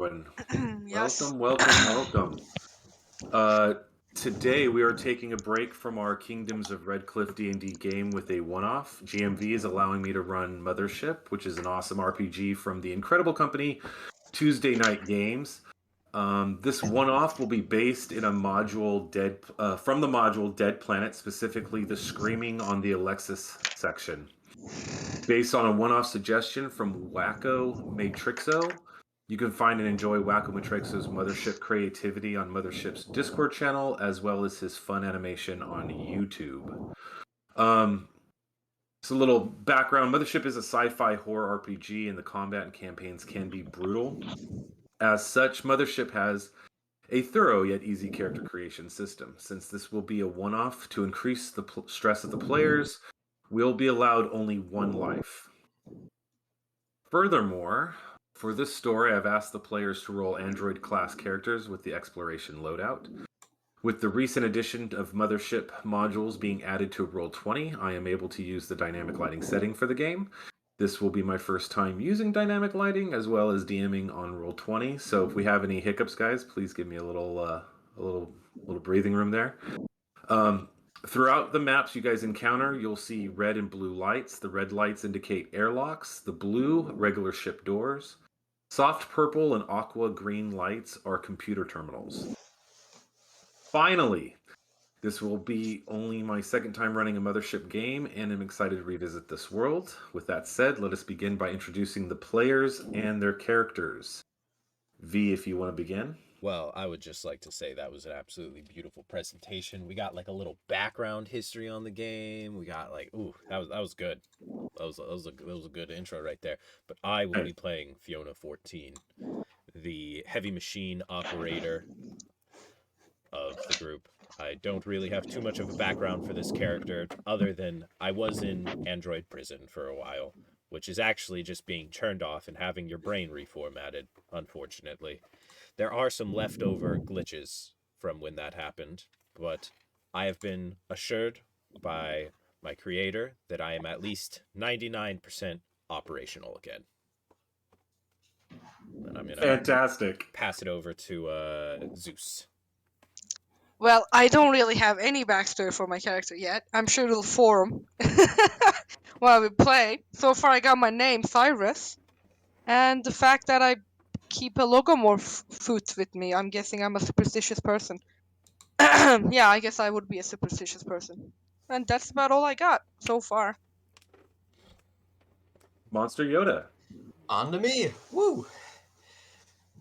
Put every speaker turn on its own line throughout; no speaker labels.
everyone.
Yes.
Welcome. Uh, Today we are taking a break from our Kingdoms of Redcliffe D&D game with a one-off. GMV is allowing me to run Mothership, which is an awesome RPG from the incredible company Tuesday Night Games. This one-off will be based in a module from the module Dead Planet, specifically the Screaming on the Alexis section. Based on a one-off suggestion from Wacko Matrixo. You can find and enjoy Wacko Matrixo's Mothership creativity on Mothership's Discord channel, as well as his fun animation on YouTube. Just a little background. Mothership is a sci-fi horror RPG, and the combat and campaigns can be brutal. As such, Mothership has a thorough yet easy character creation system. Since this will be a one-off to increase the stress of the players, we'll be allowed only one life. Furthermore, for this story, I've asked the players to roll android class characters with the exploration loadout. With the recent addition of Mothership modules being added to Roll20, I am able to use the dynamic lighting setting for the game. This will be my first time using dynamic lighting as well as DMing on Roll20. So if we have any hiccups, guys, please give me a little breathing room there. Throughout the maps you guys encounter, you'll see red and blue lights. The red lights indicate airlocks. The blue, regular ship doors. Soft purple and aqua green lights are computer terminals. Finally, this will be only my second time running a Mothership game, and I'm excited to revisit this world. With that said, let us begin by introducing the players and their characters. V, if you want to begin.
Well, I would just like to say that was an absolutely beautiful presentation. We got like a little background history on the game. We got like, that was good. That was a good intro right there. But I will be playing Fiona 14, the heavy machine operator of the group. I don't really have too much of a background for this character, other than I was in android prison for a while, which is actually just being turned off and having your brain reformatted, unfortunately. There are some leftover glitches from when that happened, but I have been assured by my creator that I am at least 99% operational again. And I'm gonna
Fantastic.
pass it over to Zeus.
Well, I don't really have any backstory for my character yet. I'm sure it'll form while we play. So far, I got my name, Cyrus, and the fact that I keep a logomorph foot with me. I'm guessing I'm a superstitious person. Yeah, I guess I would be a superstitious person. And that's about all I got so far.
Monster Yoda.
On to me. Woo!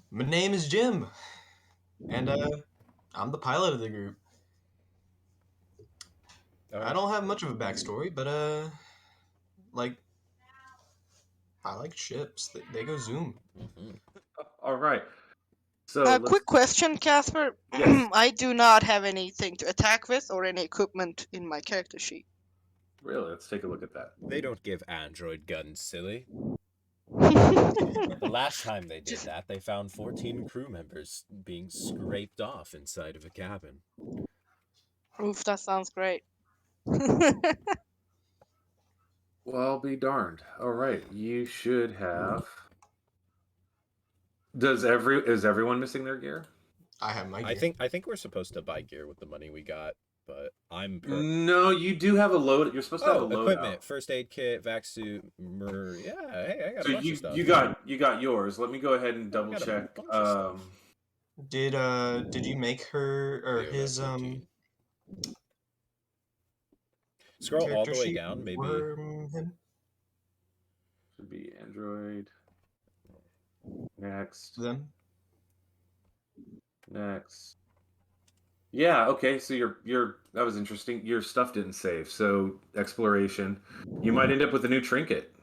My name is Jim, and I'm the pilot of the group. I don't have much of a backstory, but like, I like ships. They go zoom.
Mm-hmm.
All right. So
Quick question, Casper.
Yes.
I do not have anything to attack with or any equipment in my character sheet.
Really, let's take a look at that.
They don't give android guns, silly. The last time they did that, they found 14 crew members being scraped off inside of a cabin.
Oof, that sounds great.
Well, be darned. All right, you should have. Is everyone missing their gear?
I have my gear.
I think we're supposed to buy gear with the money we got, but I'm
No, you do have a load. You're supposed to have a load
equipment,
out.
First aid kit, vac suit, yeah. Hey, I got
So
a bunch of stuff.
you got yours. Let me go ahead and double check.
Did you make her or
Yeah,
his
Scroll all the way down, maybe.
Him?
Should be Android. Next.
Them.
Next. Yeah, okay, so you're that was interesting. Your stuff didn't save. So exploration. You might end up with a new trinket.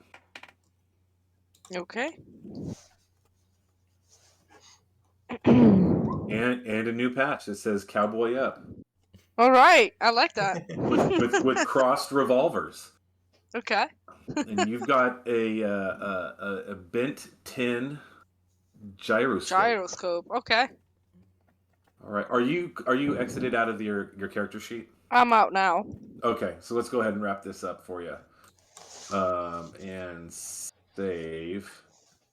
Okay.
And a new patch that says Cowboy Up.
All right, I like that.
with crossed revolvers.
Okay.
And you've got a bent tin gyroscope.
Gyroscope. Okay.
All right. Are you exited out of your character sheet?
I'm out now.
Okay, so let's go ahead and wrap this up for you. And save.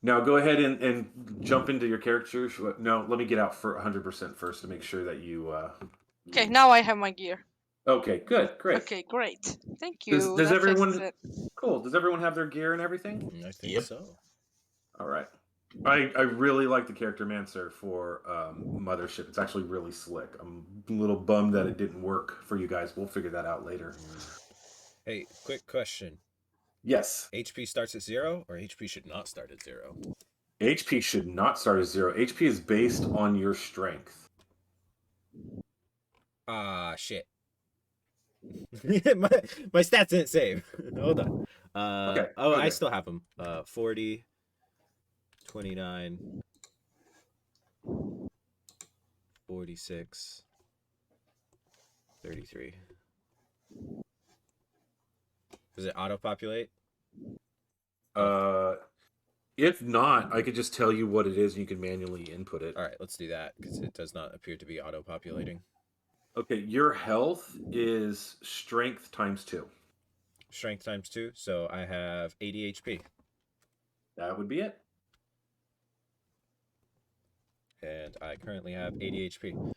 Now go ahead and jump into your character. No, let me get out for 100% first to make sure that you.
Okay, now I have my gear.
Okay, good, great.
Okay, great. Thank
Does
you.
does
That
everyone?
fixes it.
Cool. Does everyone have their gear and everything?
I think
Yep.
so.
All right. I really like the character Mancer for Mothership. It's actually really slick. I'm a little bummed that it didn't work for you guys. We'll figure that out later.
Hey, quick question.
Yes.
HP starts at 0, or HP should not start at 0?
HP should not start at 0. HP is based on your strength.
Ah, shit. my stats didn't save. Hold on.
Okay,
Oh,
go
I
there.
still have them. 40, 29, 46, 33. Does it auto-populate?
If not, I could just tell you what it is and you can manually input it.
All right, let's do that, because it does not appear to be auto-populating.
Okay, your health is strength times 2.
Strength times 2, so I have 80 HP.
That would be it.
And I currently have 80 HP.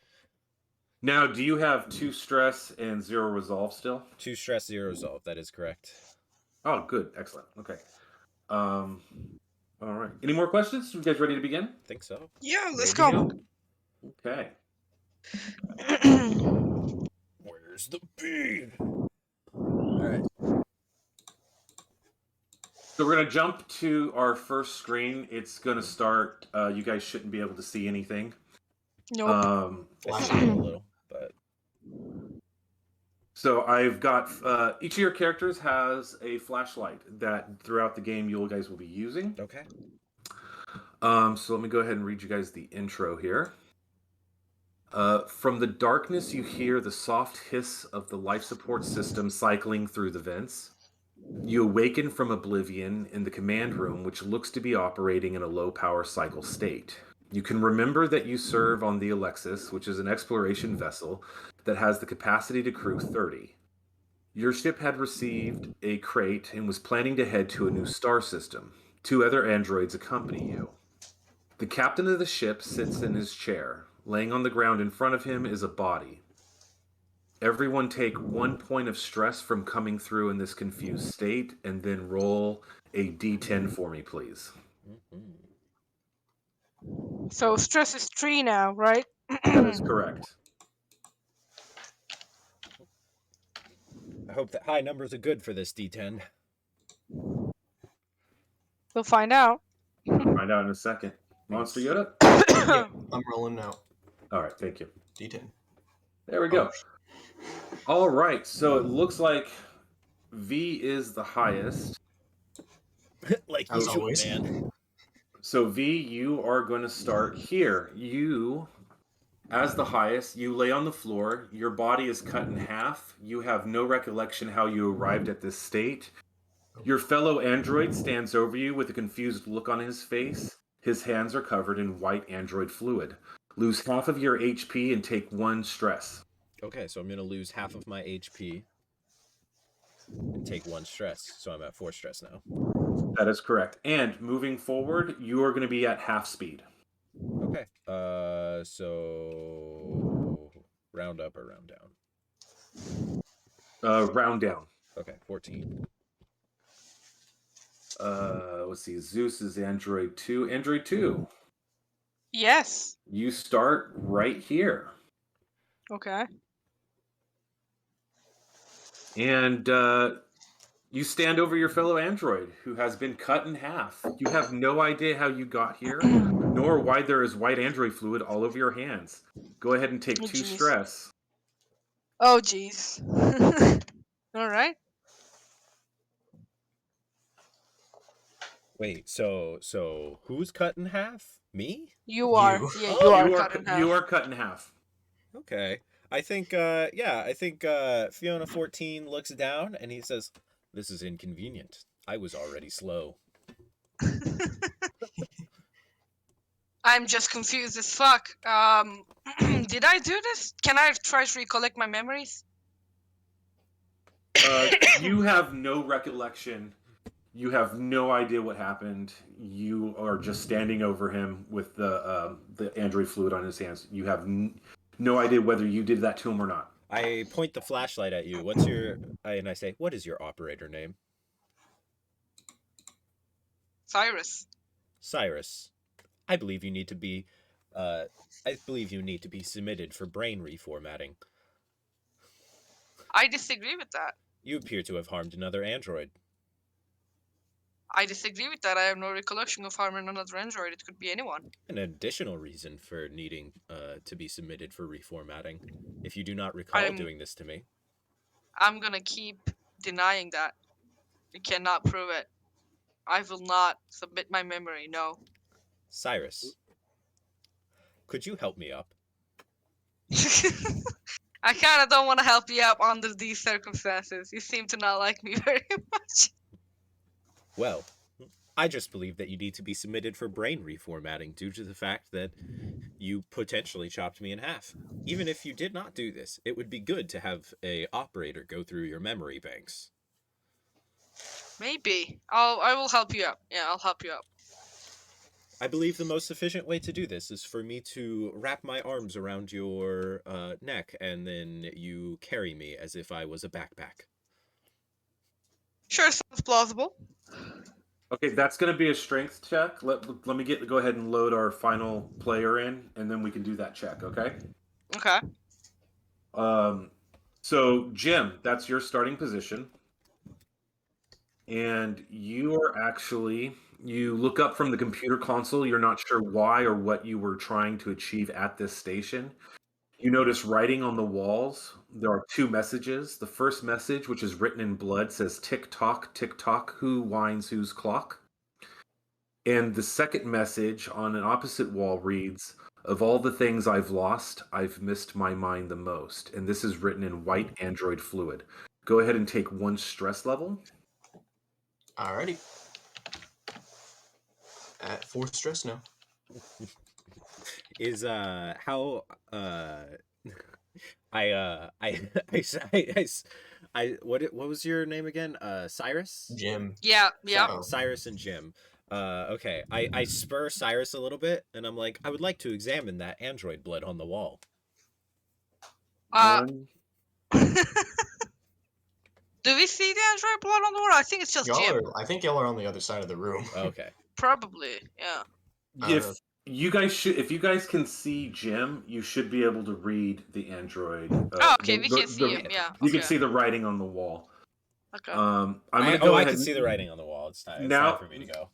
Now, do you have 2 stress and 0 resolve still?
2 stress, 0 resolve. That is correct.
Oh, good. Excellent. Okay. All right. Any more questions? You guys ready to begin?
I think so.
Yeah, let's
Ready
go.
to Okay.
Where's the bead? All right.
So we're going to jump to our first screen. It's going to start. You guys shouldn't be able to see anything.
Nope.
I see it a little, but
So I've got each of your characters has a flashlight that throughout the game you guys will be using.
okay.
So let me go ahead and read you guys the intro here. From the darkness, you hear the soft hiss of the life support system cycling through the vents. You awaken from oblivion in the command room, which looks to be operating in a low-power cycle state. You can remember that you serve on the Alexis, which is an exploration vessel that has the capacity to crew 30. Your ship had received a crate and was planning to head to a new star system. 2 other androids accompany you. The captain of the ship sits in his chair. Laying on the ground in front of him is a body. Everyone take 1 point of stress from coming through in this confused state, and then roll a d10 for me, please.
So stress is 3 now, right?
That is correct.
I hope that high numbers are good for this D10.
We'll find out.
Find out in a second. Monster Yoda?
Yep, I'm rolling now.
All right, thank you.
D10.
There we go. All right, so it looks like V is the highest.
Like
As
usual,
always.
man.
So V, you are going to start here. You, as the highest, you lay on the floor. Your body is cut in half. You have no recollection how you arrived at this state. Your fellow android stands over you with a confused look on his face. His hands are covered in white android fluid. Lose half of your HP and take 1 stress.
Okay, so I'm going to lose half of my HP and take 1 stress. So I'm at 4 stress now.
That is correct. And moving forward, you are going to be at half speed.
Okay. So round up or round down?
Round down.
Okay, 14.
Let's see. Zeus is Android 2. Android 2.
Yes.
You start right here.
Okay.
And you stand over your fellow android who has been cut in half. You have no idea how you got here, nor why there is white android fluid all over your hands. Go ahead and take
Oh,
2
jeez.
stress.
Oh, jeez. All right.
Wait, so who's cut in half? Me?
You are.
You.
Yeah,
Oh,
you are
You
cut in half.
you are cut in half.
Okay. I think Fiona 14 looks down and he says, "This is inconvenient. I was already slow."
I'm just confused as fuck. Did I do this? Can I try to recollect my memories?
You have no recollection. You have no idea what happened. You are just standing over him with the android fluid on his hands. You have no idea whether you did that to him or not.
I point the flashlight at you. What's your... And I say, what is your operator name?
Cyrus.
Cyrus. I believe you need to be... I believe you need to be submitted for brain reformatting.
I disagree with that.
You appear to have harmed another android.
I disagree with that. I have no recollection of harming another android. It could be anyone.
An additional reason for needing to be submitted for reformatting. If you do not recall doing this to me.
I'm gonna keep denying that. You cannot prove it. I will not submit my memory, no.
Cyrus, could you help me up?
I kind of don't want to help you out under these circumstances. You seem to not like me very much.
Well, I just believe that you need to be submitted for brain reformatting due to the fact that you potentially chopped me in half. Even if you did not do this, it would be good to have a operator go through your memory banks.
Maybe. I will help you out. Yeah, I'll help you out.
I believe the most efficient way to do this is for me to wrap my arms around your neck and then you carry me as if I was a backpack.
Sure, sounds plausible.
Okay, that's going to be a strength check. Let me go ahead and load our final player in, and then we can do that check. Okay.
Okay.
So Jim, that's your starting position, and you are actually you look up from the computer console. You're not sure why or what you were trying to achieve at this station. You notice writing on the walls. There are two messages. The first message, which is written in blood, says tick tock, who winds whose clock? And the second message on an opposite wall reads, of all the things I've lost, I've missed my mind the most. And this is written in white android fluid. Go ahead and take one stress level.
Alrighty. At 4 stress now.
Is how what was your name again? Cyrus?
Jim.
Yeah.
Cyrus and Jim. Okay. I spur Cyrus a little bit and I'm like, I would like to examine that android blood on the wall.
One.
Do we see the android blood on the wall? I think it's just Jim.
I think y'all are on the other side of the room.
Okay.
Probably, yeah.
If you guys can see Jim, you should be able to read the android.
Okay, we can see him. Yeah.
You can see the writing on the wall.
Okay.
I'm gonna go ahead.
I can see the writing on the wall. It's time for me to go.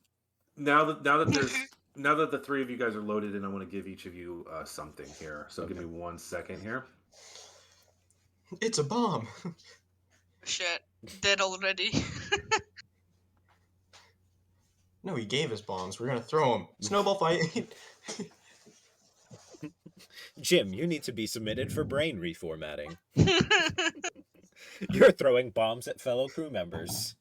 Now that the three of you guys are loaded in, I want to give each of you something here. So give me 1 second here.
It's a bomb.
Shit, dead already.
No, he gave us bombs. We're gonna throw them. Snowball fight.
Jim, you need to be submitted for brain reformatting. You're throwing bombs at fellow crew members.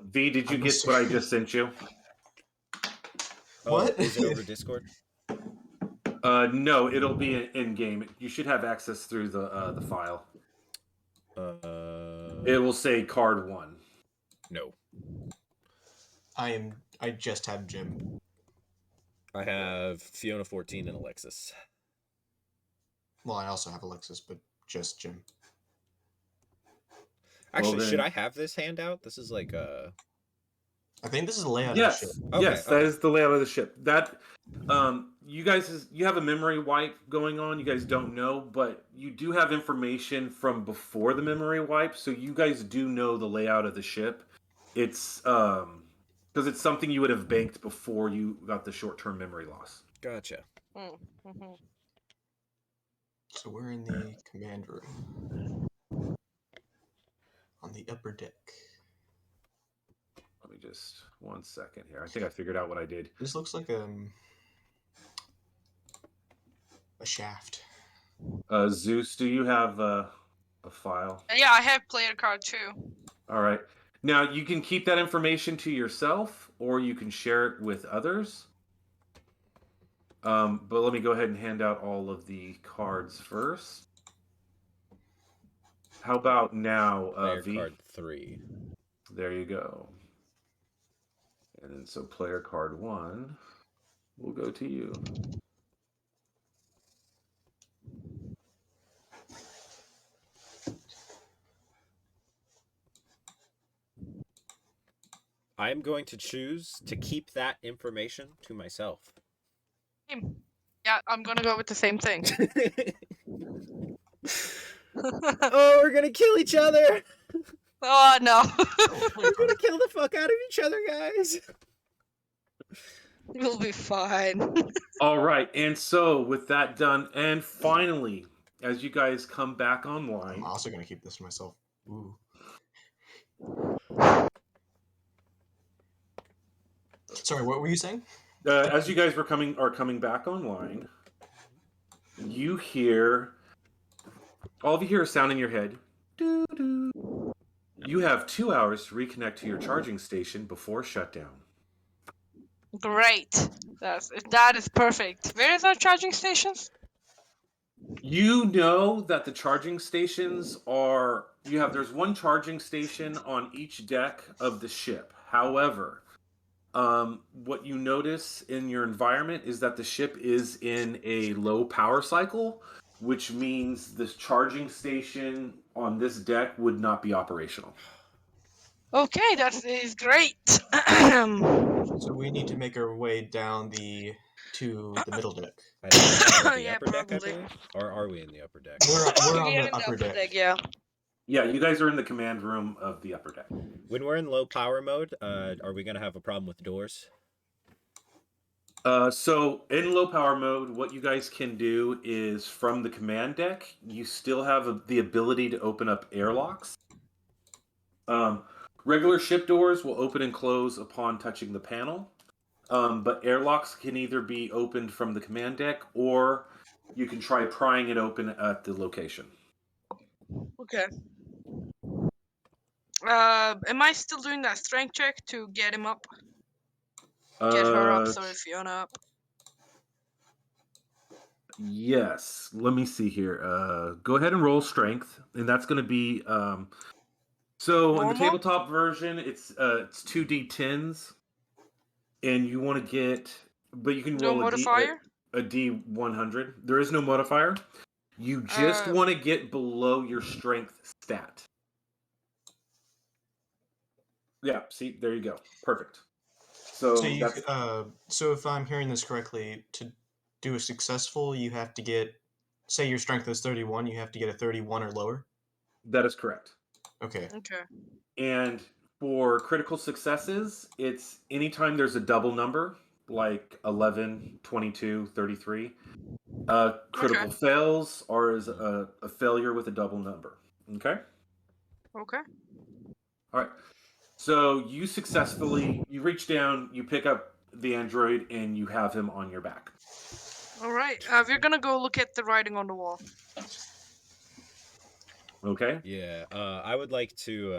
V, did you get what I just sent you?
What?
Is it over Discord?
No, it'll be in game. You should have access through the file. It will say card 1.
No.
I just have Jim.
I have Fiona 14 and Alexis.
Well, I also have Alexis, but just Jim.
Actually, should I have this handout? This is like
I think this is the layout of the ship.
Okay, yes, that is the layout of the ship. That you have a memory wipe going on. You guys don't know, but you do have information from before the memory wipe, so you guys do know the layout of the ship. It's because it's something you would have banked before you got the short-term memory loss.
Gotcha.
Mm-hmm.
So we're in the command room. On the upper deck.
Let me just 1 second here. I think I figured out what I did.
This looks like a shaft.
Zeus, do you have a file?
Yeah, I have player card 2.
All right. Now, you can keep that information to yourself, or you can share it with others. But let me go ahead and hand out all of the cards first. How about now,
Player
V?
card 3.
There you go. And then so player card 1 will go to you.
I am going to choose to keep that information to myself.
Yeah, I'm gonna go with the same thing.
Oh, we're gonna kill each other!
Oh no.
We're gonna kill the fuck out of each other, guys!
You'll be fine.
All right, and so with that done, and finally, as you guys come back
I'm
online,
also gonna keep this to myself. Ooh. Sorry, what were you saying?
as you guys are coming back online, you hear all of you hear a sound in your head. Doo, doo. You have 2 hours to reconnect to your charging station before shutdown.
Great. That is perfect. Where is our charging stations?
You know that the charging stations are there's one charging station on each deck of the ship. However, what you notice in your environment is that the ship is in a low power cycle, which means this charging station on this deck would not be operational.
Okay, that is great.
So we need to make our way down to the middle deck.
I think we're the
Yeah,
upper deck, I
probably.
believe? Or are we in the upper deck?
We're on
We are
the
in
upper deck.
yeah.
Yeah, you guys are in the command room of the upper deck.
When we're in low power mode, are we gonna have a problem with doors?
So in low power mode, what you guys can do is from the command deck, you still have the ability to open up airlocks. Regular ship doors will open and close upon touching the panel, but airlocks can either be opened from the command deck or you can try prying it open at the location.
Okay. Am I still doing that strength check to get him up? Get her up,
Uh,
sorry, Fiona up.
yes. Let me see here. Go ahead and roll strength, and that's going to be so in the
Normal?
tabletop version, it's 2d10s, and you want to get, but you can
No
roll
modifier?
a d100. There is no modifier. You just
Uh,
want to get below your strength stat. Yeah, see, there you go. Perfect. So
So
that's
so if I'm hearing this correctly, to do a successful, you have to get, say your strength is 31, you have to get a 31 or lower.
that is correct.
Okay.
okay.
And for critical successes, it's anytime there's a double number, like 11, 22, 33. Critical
Okay.
fails are a failure with a double number. Okay?
Okay.
All right. So you reach down, you pick up the android, and you have him on your back.
Alright. We're gonna go look at the writing on the wall.
Okay?
Yeah, I would like to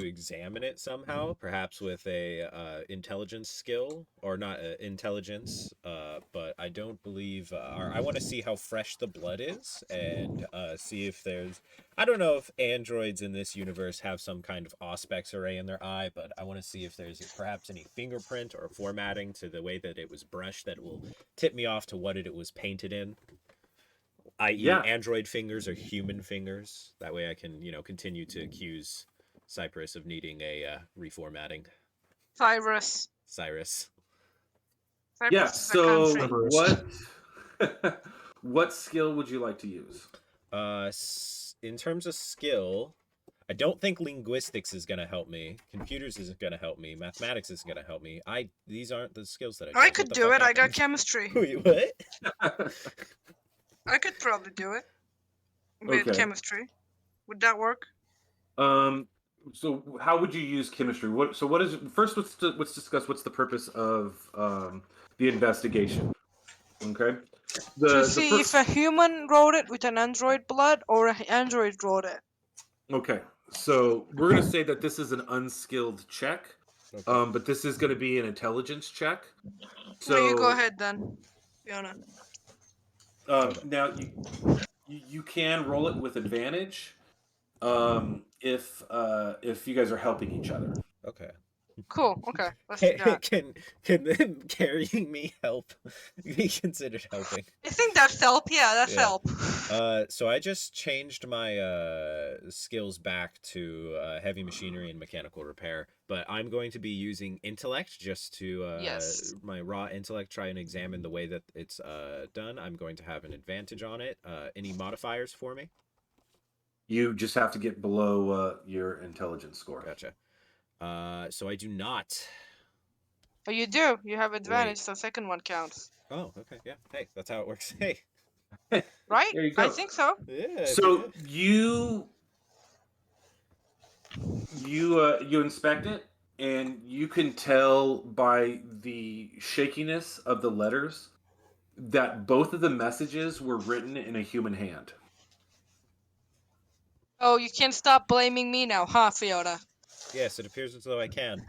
examine it somehow, perhaps with a intelligence skill, or not intelligence, but I don't believe. I want to see how fresh the blood is, and see if there's. I don't know if androids in this universe have some kind of auspex array in their eye, but I want to see if there's perhaps any fingerprint or formatting to the way that it was brushed that will tip me off to what it was painted in, i.e.,
Yeah.
android fingers or human fingers. That way I can, continue to accuse Cypress of needing a reformatting.
Cyrus.
Cyrus.
Yeah.
Cyprus is a
So
country.
what skill would you like to use?
In terms of skill, I don't think linguistics is going to help me. Computers isn't going to help me. Mathematics isn't going to help me. These aren't the skills that I chose.
I
What
could
the
do
fuck
it. I got
happened?
chemistry.
Wait, what?
I could probably do it. With
Okay.
chemistry. Would that work?
So how would you use chemistry? What is first? Let's discuss what's the purpose of the investigation. Okay.
To
The
see if a
first.
human wrote it with an android blood or an android wrote it.
Okay. So we're gonna say that this is an unskilled check,
Okay.
but this is gonna be an intelligence check.
No, you go
So
ahead then, Fiona.
Okay.
now you can roll it with advantage. If you guys are helping each other.
Okay.
Cool. Okay, let's do that.
Can them carrying me help be considered helping?
I think that's help. Yeah, that's
Yeah.
help.
So I just changed my skills back to heavy machinery and mechanical repair, but I'm going to be using intellect just to
Yes.
my raw intellect try and examine the way that it's done. I'm going to have an advantage on it. Any modifiers for me?
You just have to get below your intelligence score.
Gotcha. So I do not.
Oh, you do. You have advantage,
Wait.
so second one counts.
Oh, okay, yeah. Hey, that's how it works. Hey.
Right?
There you
I
go.
think so.
Yeah.
So you inspect it, and you can tell by the shakiness of the letters that both of the messages were written in a human hand.
Oh, you can't stop blaming me now, huh, Fiona?
Yes, it appears as though I can.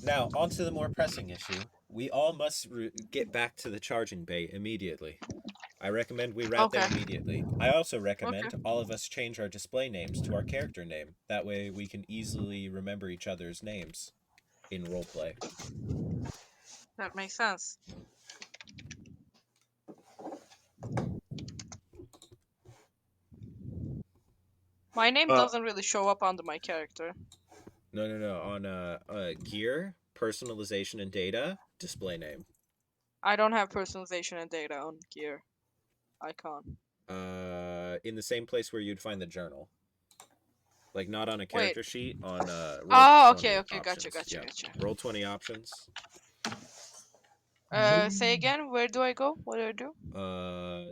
Now, on to the more pressing issue. We all must get back to the charging bay immediately. I recommend we route there
Okay.
immediately. I also recommend
Okay.
all of us change our display names to our character name. That way we can easily remember each other's names in roleplay.
That makes sense. My name
Uh,
doesn't really show up under my character.
No. On gear, personalization, and data, display name.
I don't have personalization and data on gear icon.
In the same place where you'd find the journal. Like not on a
Wait.
character sheet, on roll
Oh,
20
okay.
options.
Gotcha.
Yeah. Roll 20 options.
Say again. Where do I go? What do I do?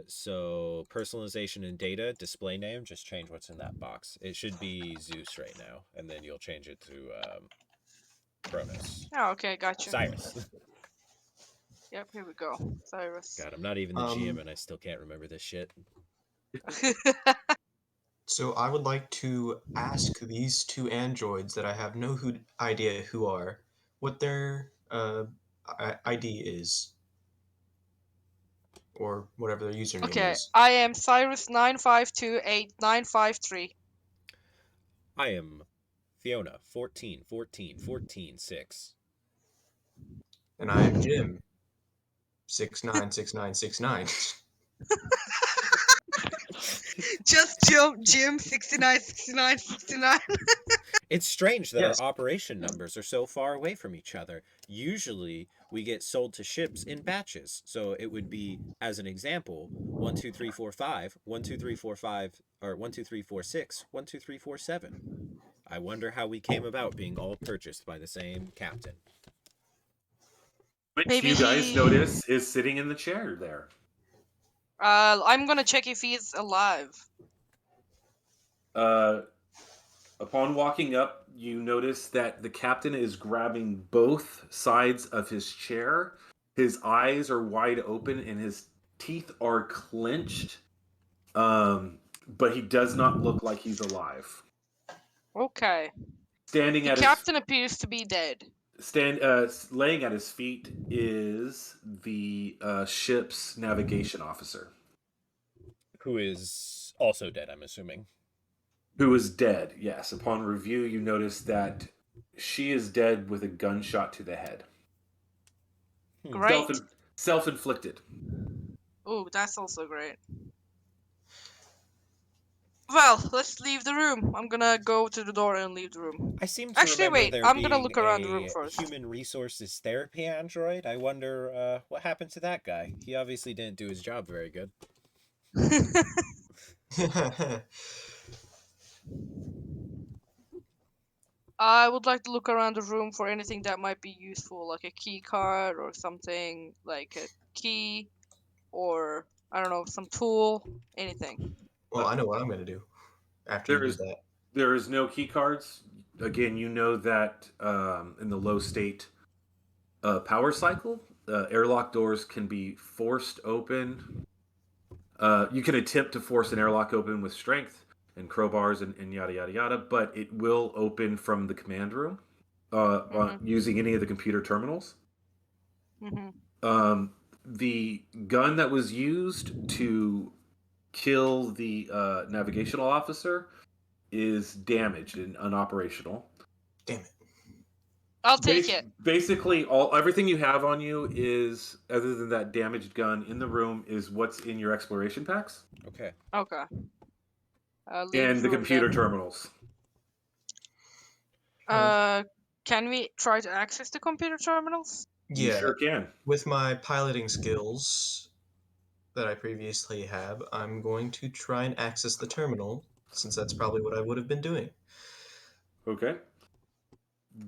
So personalization and data, display name, just change what's in that box. It should be Zeus right now, and then you'll change it to Kronos.
Oh, okay. Gotcha.
Cyrus.
Yep. Here we go. Cyrus.
God, I'm not even the GM, and I still can't remember this shit.
So I would like to ask these two androids that I have no idea who are, what their ID is, or whatever their username
Okay.
is.
I am Cyrus 9528953.
I am Fiona, 14
And I am Jim, 696969.
Just Jim 696969.
It's strange that
Yes.
our operation numbers are so far away from each other. Usually, we get sold to ships in batches. So it would be, as an example, 12345, 12345, or 12346, 12347. I wonder how we came about being all purchased by the same captain.
Which
Maybe
you guys
he.
notice is sitting in the chair there.
I'm gonna check if he's alive.
Upon walking up, you notice that the captain is grabbing both sides of his chair. His eyes are wide open and his teeth are clenched. But he does not look like he's alive.
Okay.
Standing
The
at
captain appears to be dead.
laying at his feet is the ship's navigation officer,
Who is also dead, I'm assuming.
who is dead. Yes, upon review, you notice that she is dead with a gunshot to the head.
Great.
Self-inflicted.
Ooh, that's also great. Well, let's leave the room. I'm gonna go to the door and leave the room.
I seem to
Actually,
remember
wait.
there
I'm gonna
being
look around the room
a
first.
human resources therapy android. I wonder what happened to that guy. He obviously didn't do his job very good.
I would like to look around the room for anything that might be useful, like a key card or something, like a key, or I don't know, some tool, anything.
Well, I know what I'm going to do after you
There
do
is
that.
there is no key cards. Again, you know that in the low state power cycle, airlock doors can be forced open. You can attempt to force an airlock open with strength and crowbars and yada yada yada, but it will open from the command room using any of the computer terminals.
Mm-hmm.
The gun that was used to kill the navigational officer is damaged and unoperational.
Damn it.
I'll take it.
Basically, everything you have on you is, other than that damaged gun in the room, is what's in your exploration packs
Okay.
Okay. Leave
and the
room
computer
then.
terminals.
Can we try to access the computer terminals?
You
Yeah,
sure can.
with my piloting skills that I previously have, I'm going to try and access the terminal, since that's probably what I would have been doing.
Okay.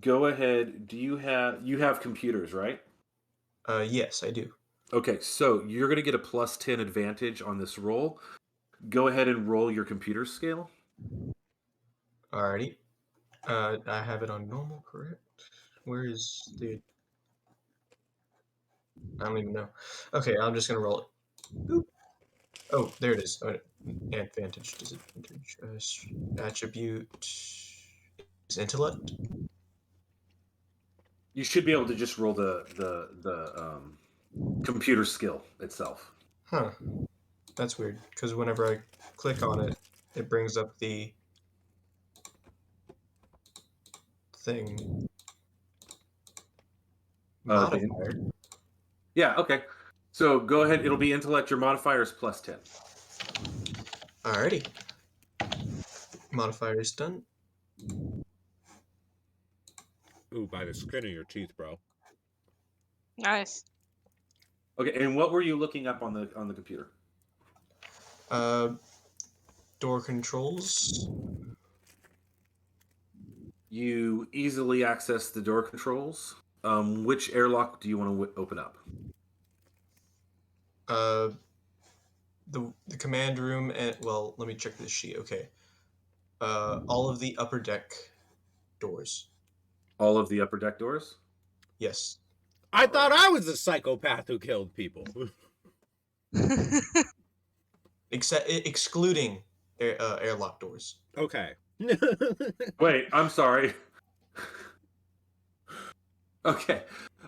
Go ahead. You have computers, right?
Yes, I do.
Okay, so you're going to get a plus 10 advantage on this roll. Go ahead and roll your computer skill.
Alrighty. I have it on normal, correct? Where is the... I don't even know. Okay, I'm just gonna roll it. Boop. Oh, there it is. Advantage, disadvantage, attribute is intellect.
You should be able to just roll the computer skill itself.
Huh. That's weird, because whenever I click on it, it brings up the thing. Modifier.
Yeah, okay. So go ahead. It'll be intellect. Your modifier is plus 10.
Alrighty. Modifier is done.
Ooh, by the skin of your teeth, bro.
Nice.
Okay, and what were you looking up on the computer?
Door controls.
You easily access the door controls. Which airlock do you want to open up?
The command room and, well, let me check this sheet. Okay. All of the upper deck doors.
All of the upper deck doors?
Yes.
I thought I was the psychopath who killed people.
Excluding airlock doors.
Okay.
Wait, I'm sorry. Okay.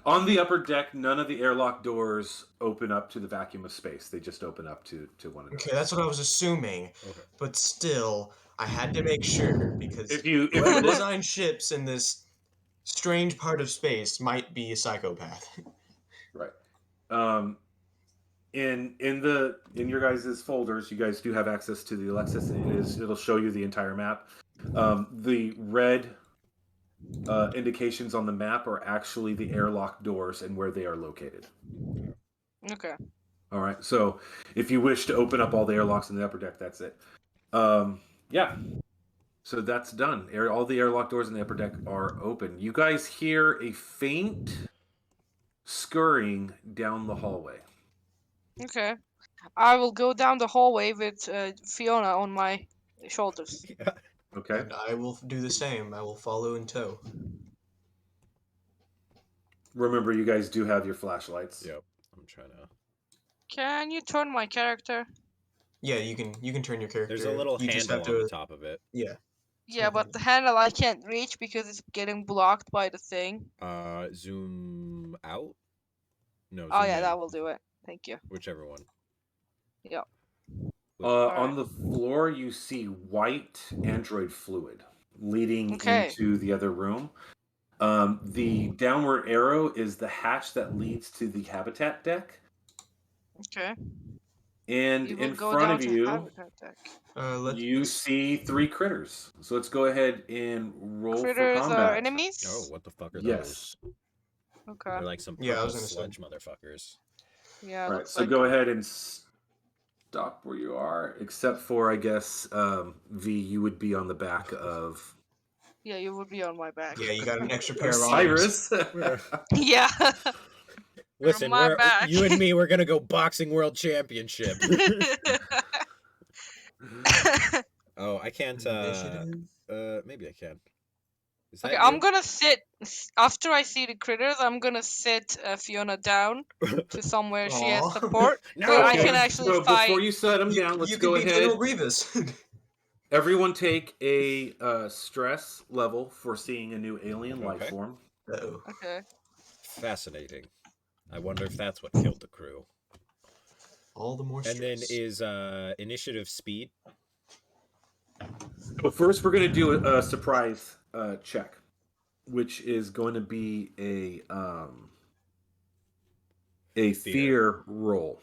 On the upper deck, none of the airlock doors open up to the vacuum of space. They just open up to one another.
Okay, that's what I was assuming.
Okay.
But still, I had to make sure, because
If you
whoever
look,
designed ships in this strange part of space might be a psychopath.
right. In your guys' folders, you guys do have access to the Alexis. It'll show you the entire map. The red indications on the map are actually the airlock doors and where they are located.
Okay.
All right. So if you wish to open up all the airlocks in the upper deck, that's it. Yeah. So that's done. All the airlock doors in the upper deck are open. You guys hear a faint scurrying down the hallway.
Okay. I will go down the hallway with Fiona on my shoulders.
Okay.
And I will do the same. I will follow in tow.
Remember, you guys do have your flashlights.
Yep. I'm trying to.
Can you turn my character?
Yeah, you can turn your character.
There's a little
you just
handle
have to,
on the top of it.
Yeah.
Yeah, but the handle I can't reach because it's getting blocked by the thing.
Zoom out? No, zoom
Oh yeah,
in.
that will do it. Thank you.
Whichever one.
Yeah.
On the floor, you see white android fluid leading into the other room. The downward arrow is the hatch that leads to the habitat deck.
Okay.
And in front of you, you see 3 critters. So let's go ahead and roll for
Critters
combat.
are enemies?
Oh, what the fuck are
Yes.
those?
Okay.
They're like some
Yeah, I
purple
was gonna say.
sludge motherfuckers.
Yeah.
All right,
Looks
so
like...
go ahead and stop where you are, except for, I guess, V, you would be on the back of...
Yeah, you would be on my back.
Yeah, you got an extra pair of arms.
Cyrus.
Yeah.
Listen,
my back.
you and me, we're gonna go boxing world championship. Oh, I can't. Maybe I can. Is that
Okay,
you?
I'm gonna sit after I see the critters. I'm gonna sit Fiona down to somewhere she has
Aw.
support,
No,
so I
Okay,
can actually
so
fight.
before you set them down, let's
you
go
could be
ahead.
General Grievous.
Everyone take a stress level for seeing a new alien life
Okay.
form.
Uh-oh.
Okay.
Fascinating. I wonder if that's what killed the crew.
all the more stress.
And then is initiative speed.
But first, we're going to do a surprise check, which is going to be a fear roll.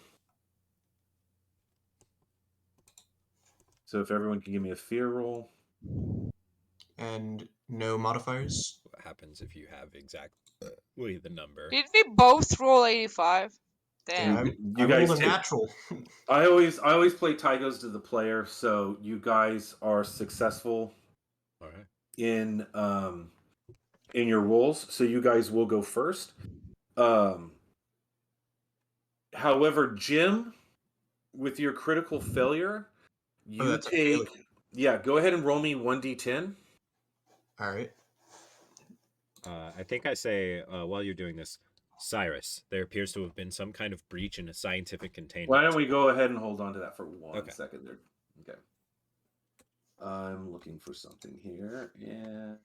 So if everyone can give me a fear roll.
And no modifiers?
What happens if you have exactly the number?
Did we both roll 85? Damn.
Yeah,
You
I
guys
rolled a
did.
natural.
I always play tie goes to the player, so you guys are successful
All right.
in your rolls, so you guys will go first. However, Jim, with your critical failure, you
that's a
take
failure.
go ahead and roll me 1d10.
All right.
I think I say while you're doing this, Cyrus, there appears to have been some kind of breach in a scientific containment.
Why don't we go ahead and hold on to that for one second
Okay.
there? Okay. I'm looking for something here, and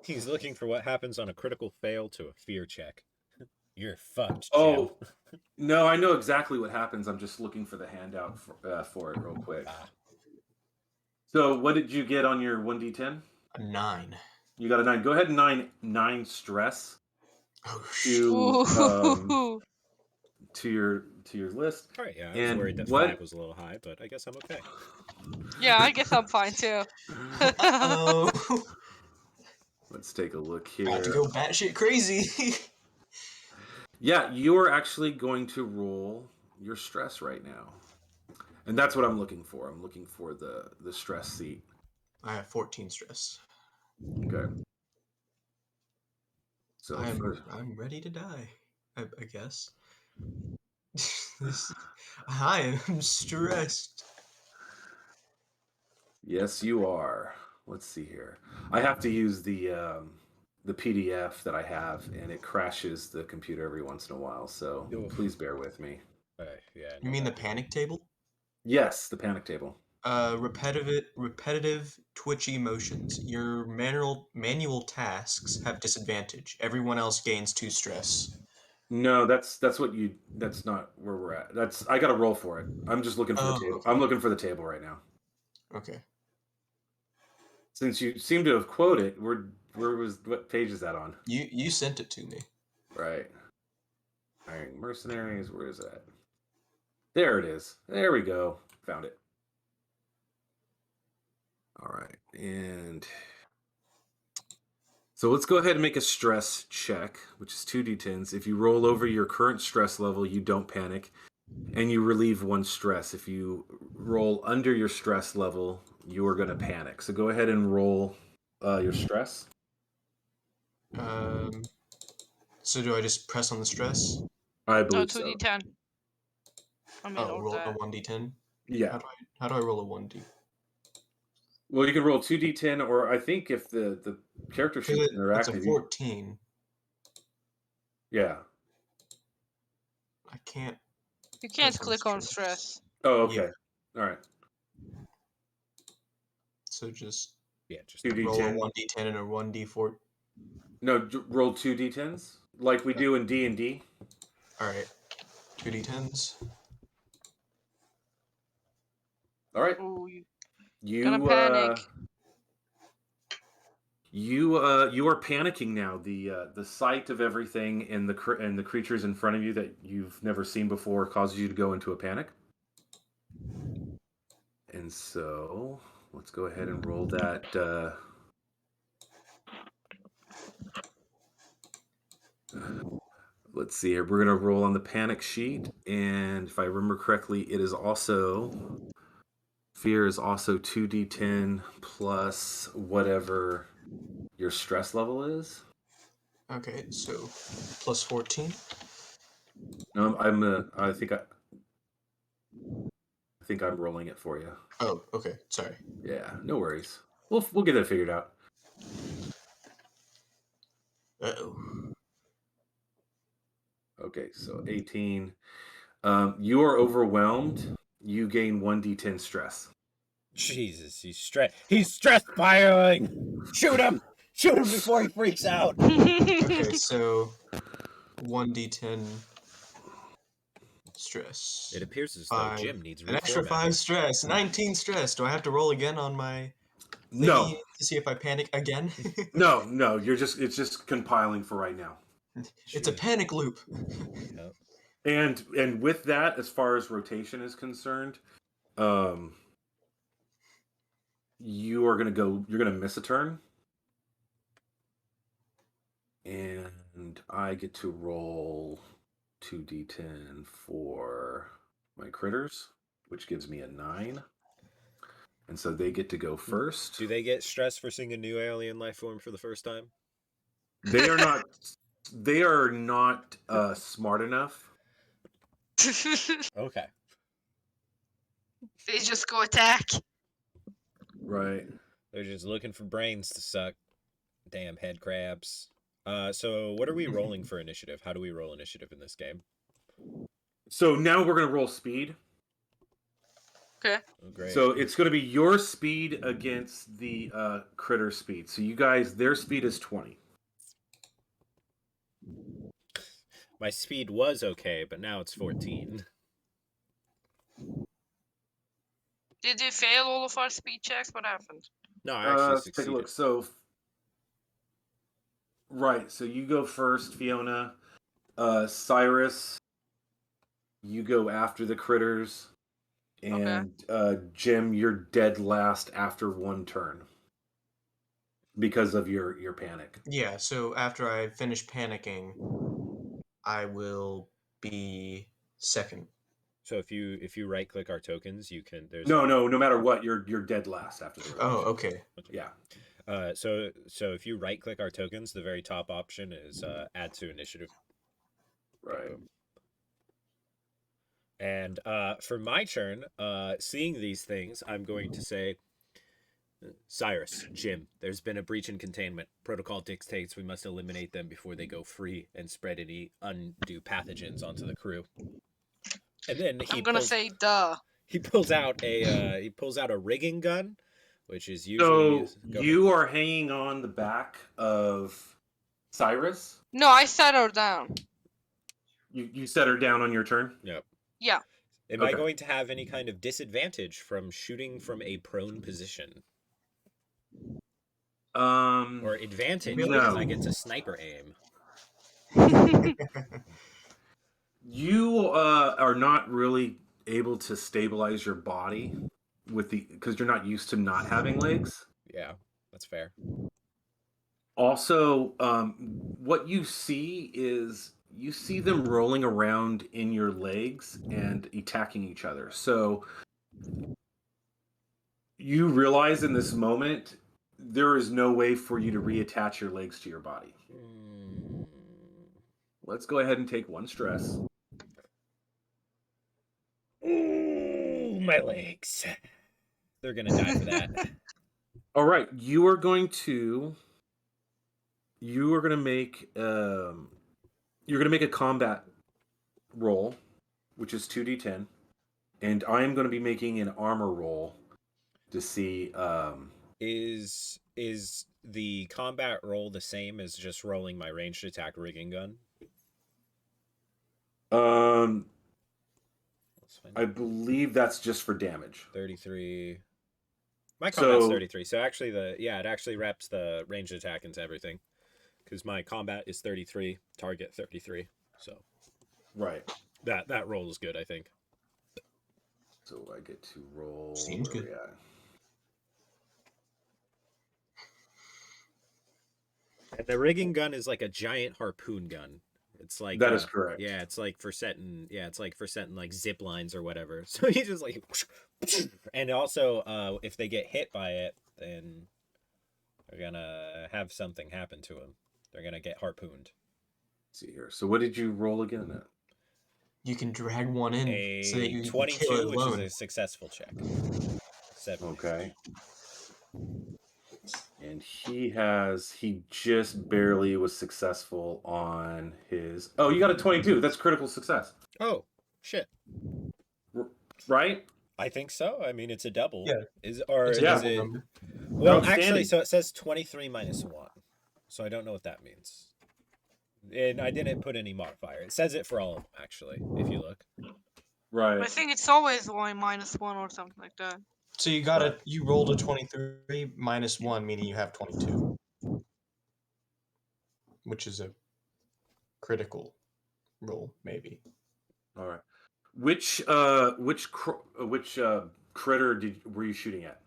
He's looking for what happens on a critical fail to a fear check. You're fucked, Jim.
oh no, I know exactly what happens. I'm just looking for the handout for it real quick. So, what did you get on your 1d10?
A 9.
You got a 9. Go ahead and 9 stress
Oh,
to your list.
All right, yeah, I was worried that 5 was a little high, but I guess I'm okay.
Yeah, I guess I'm fine too.
Oh.
Let's take a look here.
About to go batshit crazy.
Yeah, you're actually going to roll your stress right now. And that's what I'm looking for. I'm looking for the stress seat.
I have 14 stress.
Okay. So
I'm ready to die, I guess. I am stressed.
Yes, you are. Let's see here. I have to use the PDF that I have, and it crashes the computer every once in a while. So please bear with me.
Yeah.
You mean the panic table?
Yes, the panic table.
Repetitive twitchy motions. Your manual tasks have disadvantage. Everyone else gains 2 stress.
No, that's not where we're at. I got to roll for it. I'm just looking for the table.
Okay.
I'm looking for the table right now.
Okay.
Since you seem to have quoted, what page is that on?
You sent it to me.
Right. Hiring mercenaries. Where is that? There it is. There we go. Found it. All right. And so let's go ahead and make a stress check, which is 2d10s. If you roll over your current stress level, you don't panic, and you relieve 1 stress. If you roll under your stress level, you are going to panic. So go ahead and roll your stress.
So do I just press on the stress?
I believe
2d10. I mean,
roll a 1d10?
Yeah.
How do I roll a 1d?
Well, you can roll 2d10, or I think if the character sheet's interactive.
It's a 14.
Yeah.
I can't.
You can't click on stress.
Oh, okay.
Yeah.
All right.
So just
2d10.
Roll a 1d10 and a 1d4.
No, roll 2d10s like we do in D&D.
All right. 2d10s.
All right.
Ooh,
You
gonna panic.
You are panicking now. The sight of everything and the creatures in front of you that you've never seen before causes you to go into a panic. And so let's go ahead and roll that. Let's see here. We're gonna roll on the panic sheet, and if I remember correctly, it is also fear is also 2d10 plus whatever your stress level is.
Okay, so plus 14.
No, I think I'm rolling it for you.
Oh, okay. Sorry.
Yeah, no worries. We'll get that figured out.
Uh-oh.
Okay, so 18. You are overwhelmed. You gain 1d10 stress.
Jesus, he's stress firing. Shoot him before he freaks out.
Okay, so 1d10 stress.
It appears as though
5.
Jim needs
An extra 5
reformatting.
stress. 19 stress. Do I have to roll again on my thingy
No,
to see if I panic again?
no. It's just compiling for right now.
It's a panic loop.
Yep.
And with that, as far as rotation is concerned, you're gonna miss a turn. And I get to roll 2d10 for my critters, which gives me a 9. And so they get to go first.
Do they get stressed for seeing a new alien life form for the first time?
They are not smart enough.
Okay.
They just go attack.
Right.
They're just looking for brains to suck. Damn head crabs. So what are we rolling for initiative? How do we roll initiative in this game?
So now we're going to roll speed.
Okay.
Oh, great.
So it's going to be your speed against the critter speed. So you guys, their speed is 20.
My speed was okay, but now it's 14.
Did you fail all of our speed checks? What happened?
No, I actually
Let's
succeeded.
take a look. So, right. So you go first, Fiona. Cyrus, you go after the critters. And Jim, you're dead last after one turn because of your panic.
Yeah, so after I finish panicking, I will be second.
So if you right click our tokens, you can
No matter what, you're dead last after the rotation.
Oh, okay.
Yeah.
So if you right click our tokens, the very top option is add to initiative.
Right.
Boom. And for my turn, seeing these things, I'm going to say, Cyrus, Jim, there's been a breach in containment. Protocol dictates we must eliminate them before they go free and spread any undue pathogens onto the crew. And then
I'm gonna say duh.
He pulls out a rigging gun, which is usually.
So you are hanging on the back of Cyrus.
No, I set her down.
You set her down on your turn.
Yep.
Yeah.
Am I going to have any kind of disadvantage from shooting from a prone position? Or advantage because I get to sniper aim.
You are not really able to stabilize your body because you're not used to not having legs.
Yeah, that's fair.
Also, what you see is them rolling around in your legs and attacking each other. So you realize in this moment there is no way for you to reattach your legs to your body. Let's go ahead and take one stress.
Ooh, my legs. They're gonna die for that.
All right, you are going to make a combat roll, which is 2d10, and I am going to be making an armor roll to see.
Is the combat roll the same as just rolling my ranged attack rigging gun?
I believe that's just for damage.
33. My combat's 33. So actually it actually wraps the ranged attack into everything. Because my combat is 33, target 33. So
right.
That roll is good, I think.
So I get to roll.
Seems good.
And the rigging gun is like a giant harpoon gun. It's like
that is correct.
Yeah, it's like for setting like zip lines or whatever. So you just like, and also if they get hit by it, then they're gonna have something happen to them. They're gonna get harpooned.
Let's see here. So what did you roll again?
You can drag one in so that you
22,
kill it
which
alone.
is a successful check. 7.
Okay. And he just barely was successful on his. Oh, you got a 22. That's critical success.
Oh, shit.
Right?
I think so. I mean, it's a double.
Yeah.
Is it?
Number.
Well, actually, so it says 23 minus 1. So I don't know what that means. And I didn't put any modifier. It says it for all of them, actually, if you look.
Right.
I think it's always y -1 or something like that.
So you rolled a 23 minus 1, meaning you have 22, which is a critical roll, maybe.
All right. Which critter were you shooting at?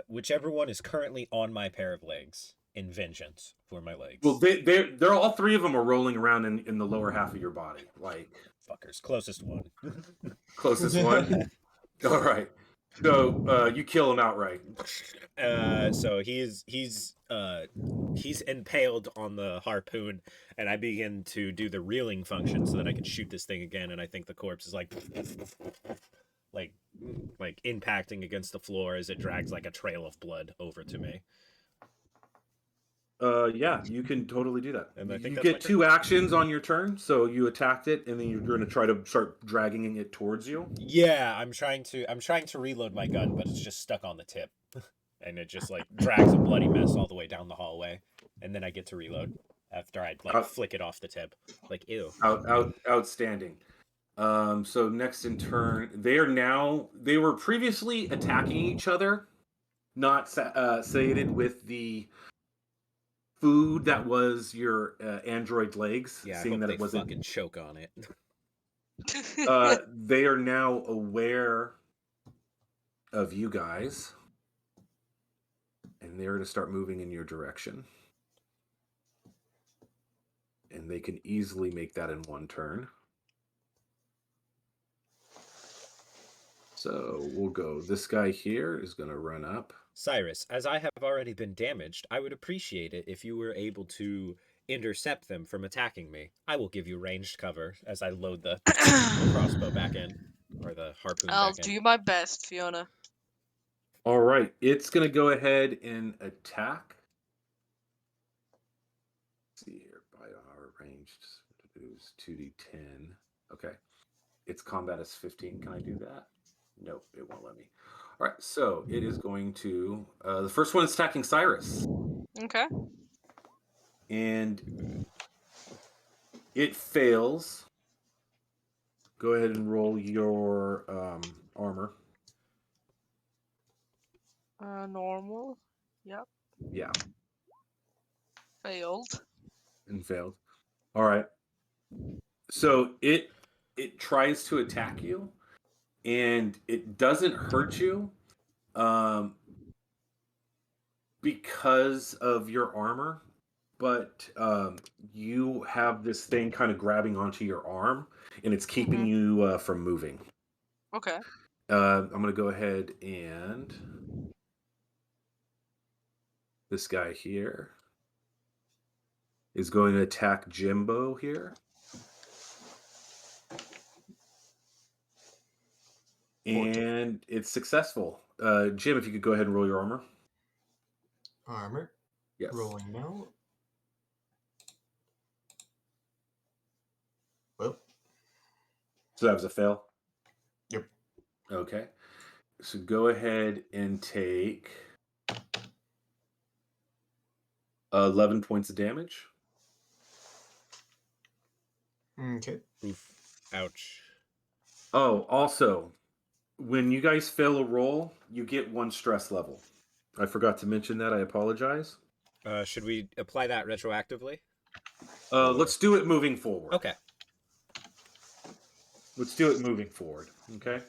Whichever one is currently on my pair of legs in vengeance for my legs.
Well, they're all three of them are rolling around in the lower half of your body, like
Fuckers. Closest one.
closest one. All right. So you kill him outright.
So he's impaled on the harpoon, and I begin to do the reeling function so that I can shoot this thing again. And I think the corpse is like impacting against the floor as it drags like a trail of blood over to me.
Yeah, you can totally do that.
And I think
You
that's
get
my turn.
2 actions on your turn, so you attacked it, and then you're going to try to start dragging it towards you.
Yeah, I'm trying to reload my gun, but it's just stuck on the tip, and it just like drags a bloody mess all the way down the hallway, and then I get to reload after I flick it off the tip. Like ew.
Outstanding. So next in turn, they were previously attacking each other, not sated with the food that was your android legs.
Yeah,
seeing
I hope
that
they
it wasn't.
fucking choke on it.
They are now aware of you guys, and they're going to start moving in your direction. And they can easily make that in 1 turn. So we'll go. This guy here is going to run up.
Cyrus, as I have already been damaged, I would appreciate it if you were able to intercept them from attacking me. I will give you ranged cover as I load the crossbow back in, or the harpoon
I'll
back in.
do my best, Fiona.
All right, it's going to go ahead and attack. Let's see here, by our ranged, it was 2d10. Okay, its combat is 15. Can I do that? Nope, it won't let me. All right, so it is going to. The first one is attacking Cyrus.
Okay.
And it fails. Go ahead and roll your armor.
Normal. Yep.
Yeah.
Failed.
And failed. All right. So it tries to attack you, and it doesn't hurt you, because of your armor, but you have this thing kind of grabbing onto your arm, and it's keeping you from moving.
Okay.
I'm going to go ahead and this guy here is going to attack Jimbo here. And it's successful. Jim, if you could go ahead and roll your armor.
Armor.
Yes.
Rolling now. Well.
So that was a fail?
Yep.
Okay. So go ahead and take 11 points of damage.
Okay.
Oof. Ouch.
Oh, also, when you guys fail a roll, you get 1 stress level. I forgot to mention that. I apologize.
Should we apply that retroactively?
Let's do it moving forward.
Okay.
Let's do it moving forward. Okay.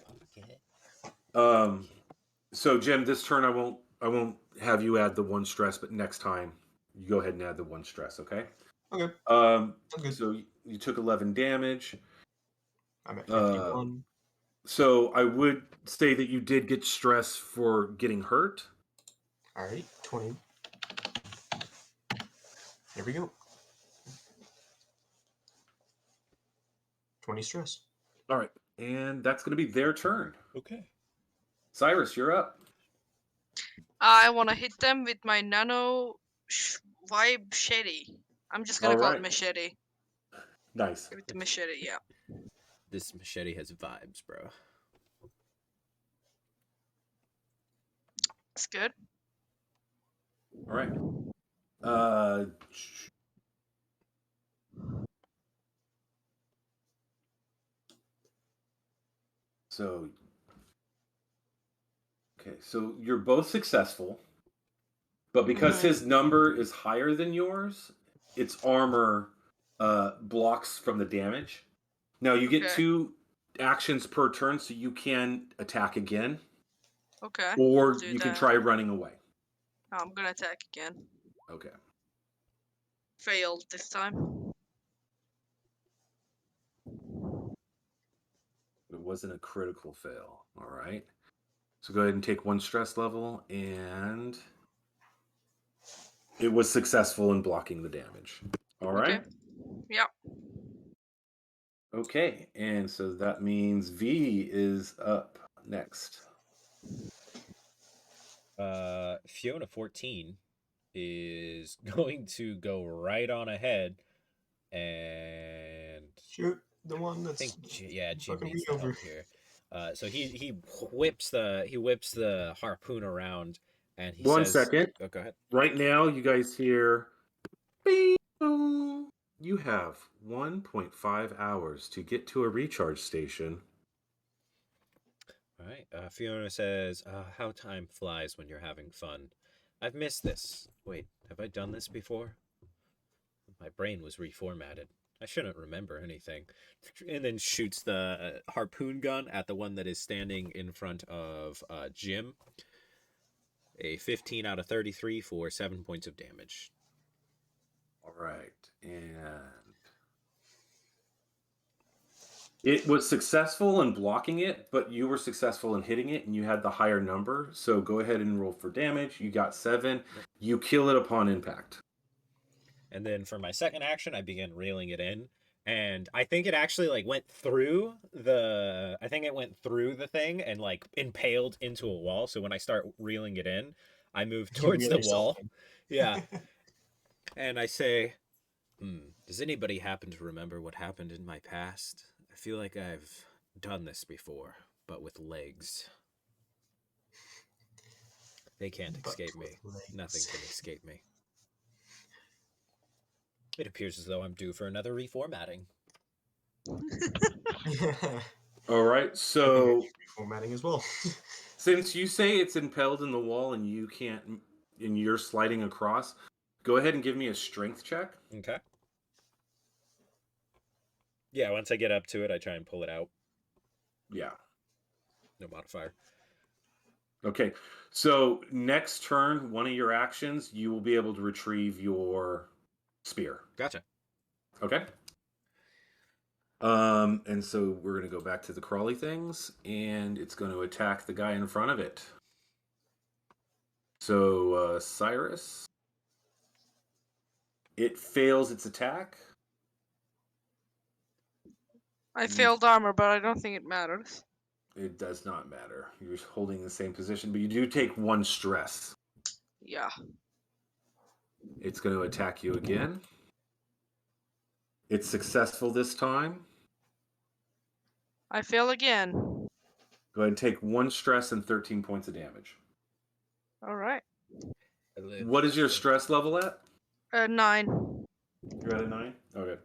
So Jim, this turn I won't have you add the 1 stress, but next time you go ahead and add the 1 stress. Okay.
Okay.
Okay. So you took 11 damage.
I'm at 51.
So I would say that you did get stress for getting hurt.
All right, 20. Here we go. 20 stress.
All right, and that's going to be their turn.
Okay.
Cyrus, you're up.
I want to hit them with my nano vibe machete. I'm just gonna call it machete.
Nice.
With the machete, yeah.
This machete has vibes, bro.
That's good.
All right. So, okay, so you're both successful, but because his number is higher than yours, its armor blocks from the damage. Now you get
Okay.
2 actions per turn, so you can attack again,
Okay.
or
do
you can
that.
try running away.
I'm gonna attack again.
Okay.
Failed this time.
It wasn't a critical fail. All right. So go ahead and take 1 stress level, and it was successful in blocking the damage. All right.
Okay. Yep.
Okay, and so that means V is up next.
Fiona 14 is going to go right on ahead and
Shoot the one
I
that's
think Jim
fucking
needs
me
the
over.
help here. So he whips the harpoon around and he
1
says,
second.
"Oh, go ahead."
Right now, you guys hear, "Beep, boom." You have 1.5 hours to get to a recharge station.
All right. Fiona says, "How time flies when you're having fun. I've missed this. Wait, have I done this before? My brain was reformatted. I shouldn't remember anything." And then shoots the harpoon gun at the one that is standing in front of Jim. A 15 out of 33 for 7 points of damage.
All right, and it was successful in blocking it, but you were successful in hitting it, and you had the higher number. So go ahead and roll for damage. You got 7. You kill it upon impact.
And then for my second action, I began reeling it in. And I think it actually went through the thing and impaled into a wall. So when I start reeling it in, I move
You
towards
reel
the
yourself
wall.
in.
Yeah. And I say, does anybody happen to remember what happened in my past? I feel like I've done this before, but with legs. They can't
But
escape
with
me.
legs.
Nothing can escape me. It appears as though I'm due for another reformatting.
All right, so
Reformatting as well.
since you say it's impaled in the wall and you can't, and you're sliding across, go ahead and give me a strength check.
Okay. Yeah, once I get up to it, I try and pull it out.
Yeah.
No modifier.
Okay. So next turn, one of your actions, you will be able to retrieve your spear.
Gotcha.
Okay. And so we're going to go back to the crawly things, and it's going to attack the guy in front of it. So Cyrus, it fails its attack.
I failed armor, but I don't think it matters.
It does not matter. You're holding the same position, but you do take 1 stress.
Yeah.
It's going to attack you again. It's successful this time.
I fail again.
Go ahead and take 1 stress and 13 points of damage.
All right.
What is your stress level at?
9.
You're at a 9? Okay.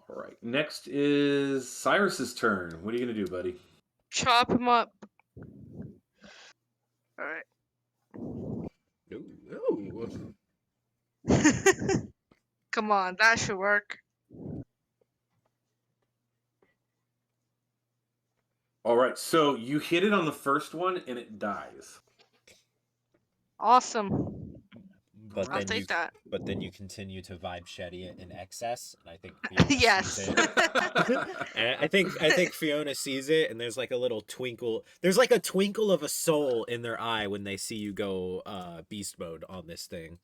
All right. Next is Cyrus's turn. What are you going to do, buddy?
Chop him up. All right.
Ooh.
Come on, that should work.
All right. So you hit it on the first one and it dies.
Awesome.
But
I'll
then
take that.
But then you continue to vibe Shetty it in excess, and I think
Yes.
sees it. And I think Fiona sees it, and there's like a little twinkle. There's like a twinkle of a soul in their eye when they see you go beast mode on this thing,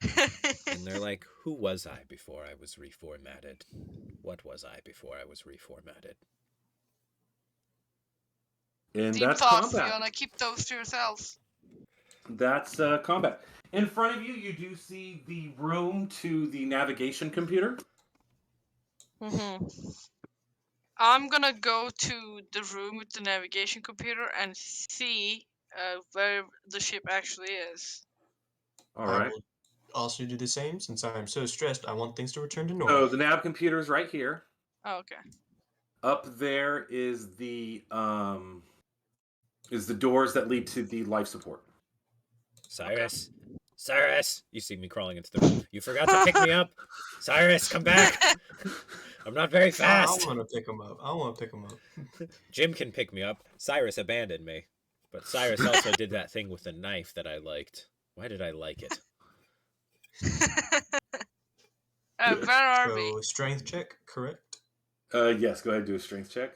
and they're like, "Who was I before I was reformatted? What was I before I was reformatted?"
And
Deep
that's
thoughts,
combat.
Fiona. Keep those to yourselves.
That's combat. In front of you, you do see the room to the navigation computer.
I'm gonna go to the room with the navigation computer and see where the ship actually is.
All
I
right.
will also do the same since I'm so stressed. I want things to return to
So
normal.
the nav computer is right here.
Oh, okay.
Up there is the doors that lead to the life support.
Cyrus, Cyrus, you see me crawling into the room. You forgot to pick me up. Cyrus, come back. I'm not very
I
fast.
want to pick him up. I want to pick him up.
Jim can pick me up. Cyrus abandoned me. But Cyrus also did that thing with the knife that I liked. Why did I like it?
Where are we?
So strength check, correct?
Yes, go ahead and do a strength check.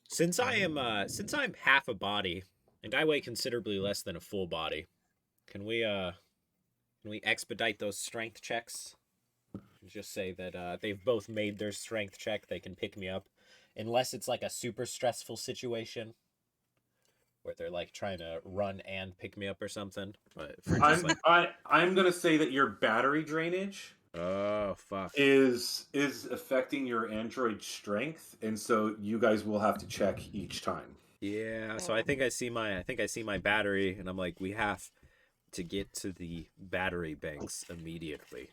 Since I'm half a body, and I weigh considerably less than a full body, can we expedite those strength checks? Just say that they've both made their strength check. They can pick me up, unless it's like a super stressful situation where they're like trying to run and pick me up or something. But for just
I'm gonna say that your battery drainage
oh fuck
is affecting your android strength, and so you guys will have to check each time.
yeah. So I think I see my battery, and I'm like, we have to get to the battery banks immediately.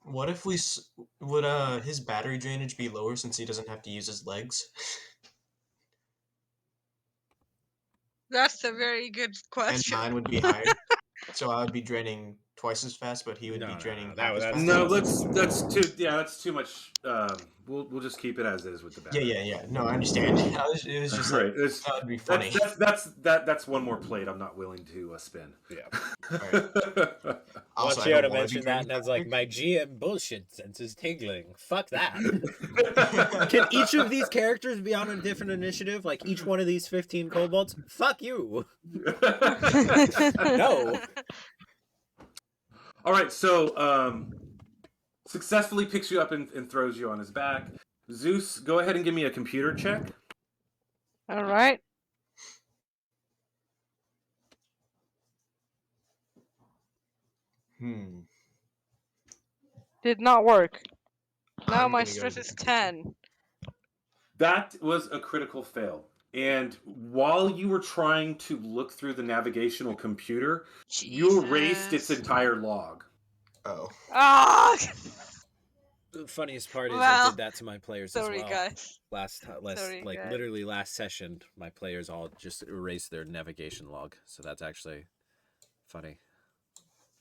What if would his battery drainage be lower since he doesn't have to use his legs?
That's a very good
And
question.
mine would be higher. So I would be draining twice as fast, but he would be draining half as fast.
No, that's too much. We'll just keep it as is with the battery.
Yeah. No, I understand. It was just like,
Right.
that would be funny.
That's one more plate I'm not willing to spin.
Yeah.
Right. Also,
Want
I
you
don't
to
wanna
mention
be
that, and
draining
I was like,
faster.
my GM bullshit sense is tingling. Fuck that. Can each of these characters be on a different initiative? Like each one of these 15 kobolds? Fuck you. No.
All right, so successfully picks you up and throws you on his back. Zeus, go ahead and give me a computer check.
All right. Did not work. Now
I'm
my
gonna go
stress
with
is
the
10.
That was a critical fail. And while you were trying to look through the navigational computer, you erased its
Jesus.
entire log.
Oh.
Ah!
The funniest part is I
Well,
did that to my players as
sorry,
well.
guys.
Like
guys.
literally last session, my players all just erased their navigation log. So that's actually funny.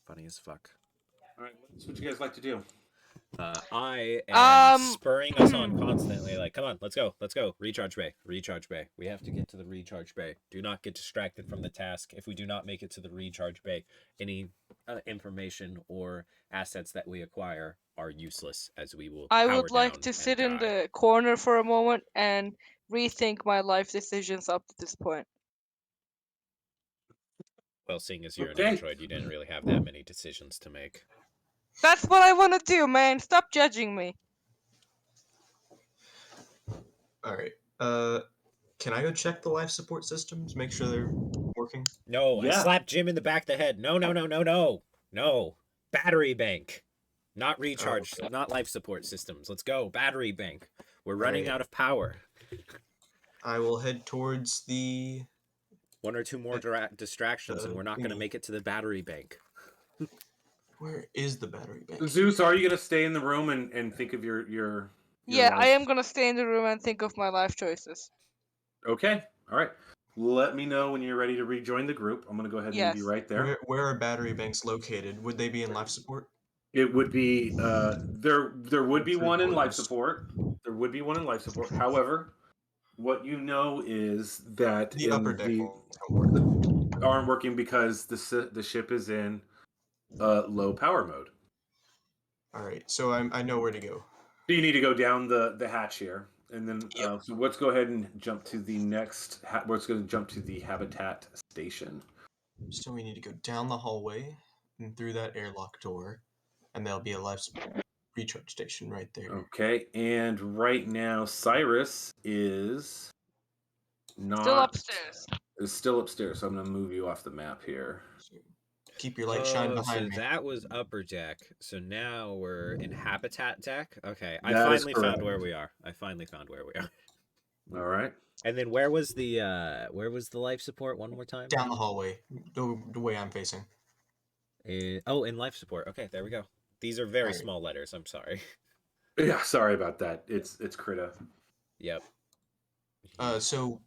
Funny as fuck.
All right, what's what you guys like to do?
I am spurring us on
hmm.
constantly. Like, come on, let's go. Recharge bay. We have to get to the recharge bay. Do not get distracted from the task. If we do not make it to the recharge bay, any information or assets that we acquire are useless, as we will
I
power
would like
down
to
and
sit in
die.
the corner for a moment and rethink my life decisions up to this point.
Well, seeing as you're an
Okay.
android, you didn't really have that many decisions to make.
That's what I want to do, man. Stop judging me.
All right. Can I go check the life support systems? Make sure they're working.
No, I
Yeah.
slapped Jim in the back of the head. No. Battery bank. Not recharge,
okay.
not life support systems. Let's go. Battery bank. We're running
Alright.
out of power.
I will head towards the.
One or two more distractions, and we're not going to
thingy.
make it to the battery bank.
Where is the battery bank?
Zeus, are you going to stay in the room and think of your
Yeah,
life?
I am gonna stay in the room and think of my life choices.
Okay. All right. Let me know when you're ready to rejoin the group. I'm going to go ahead and leave you right there.
Where are battery banks located? Would they be in life support?
It would be there would be
Three
one in life
quarters.
support. There would be one in life support. However, what you know is that
The upper deck won't work.
aren't working because the ship is in low power mode.
All right, so I know where to go.
So you need to go down the hatch here, and then
Yep.
so let's go ahead and jump to the next. Let's go jump to the habitat station.
So we need to go down the hallway and through that airlock door, and there'll be a life support recharge station right there.
Okay, and right now Cyrus is
Still upstairs.
Is still upstairs. So I'm gonna move you off the map here.
So keep your light shine behind me.
So that was upper deck. So now we're in habitat deck. Okay, I
That is
finally
correct.
found where we are.
All right.
And then where was the life support one more time?
Down the hallway, the way I'm facing.
In life support. Okay, there we go. These are very
Alright.
small letters. I'm sorry.
Yeah, sorry about that. It's Krita.
Yep.
So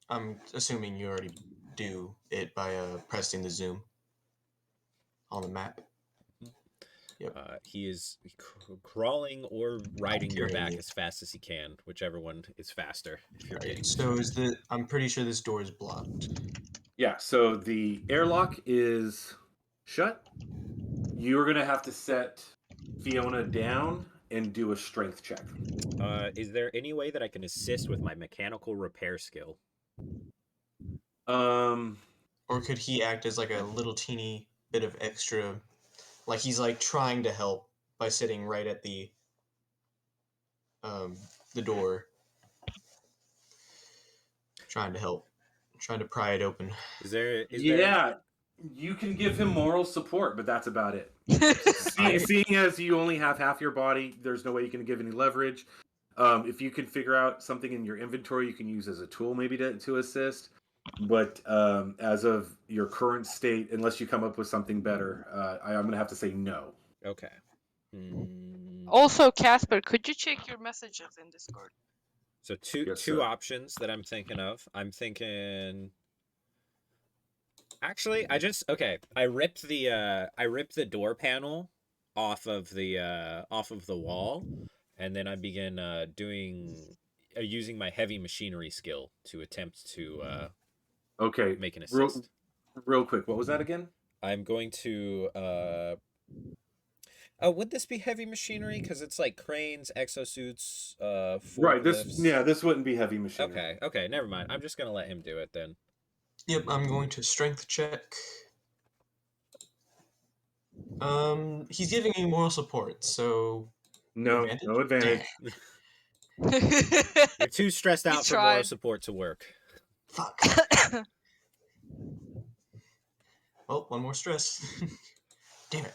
I'm assuming you already do it by pressing the zoom on the map. Yep.
He is crawling or riding your
Carrying
back
you.
as fast as he can, whichever one is faster. If you're
Alright,
getting
so I'm pretty sure this door is blocked.
Yeah, so the airlock is shut. You're gonna have to set Fiona down and do a strength check.
Is there any way that I can assist with my mechanical repair skill?
Um,
Or could he act as like a little teeny bit of extra, like he's like trying to help by sitting right at the door, trying to help, trying to pry it open.
Is there
yeah, you can give him moral support, but that's about it. Seeing as you only have half your body, there's no way you can give any leverage. If you can figure out something in your inventory you can use as a tool maybe to assist. But as of your current state, unless you come up with something better, I'm going to have to say no.
Okay. Hmm.
Also, Casper, could you check your messages in Discord?
So two
Yes,
two
sir.
options that I'm thinking of. I'm thinking. Actually, I ripped the door panel off of the wall, and then I begin using my heavy machinery skill to attempt to
Okay,
make an
real,
assist.
real quick, what was that again?
I'm going to would this be heavy machinery? Because it's like cranes, exosuits,
Right,
forklifts.
this wouldn't be heavy machinery.
Okay, never mind. I'm just gonna let him do it then.
Yep, I'm going to strength check. He's giving you moral support, so
No,
advantage?
no advantage.
You're too stressed
He
out for moral
tried.
support to work.
Fuck. Well, one more stress. Damn it.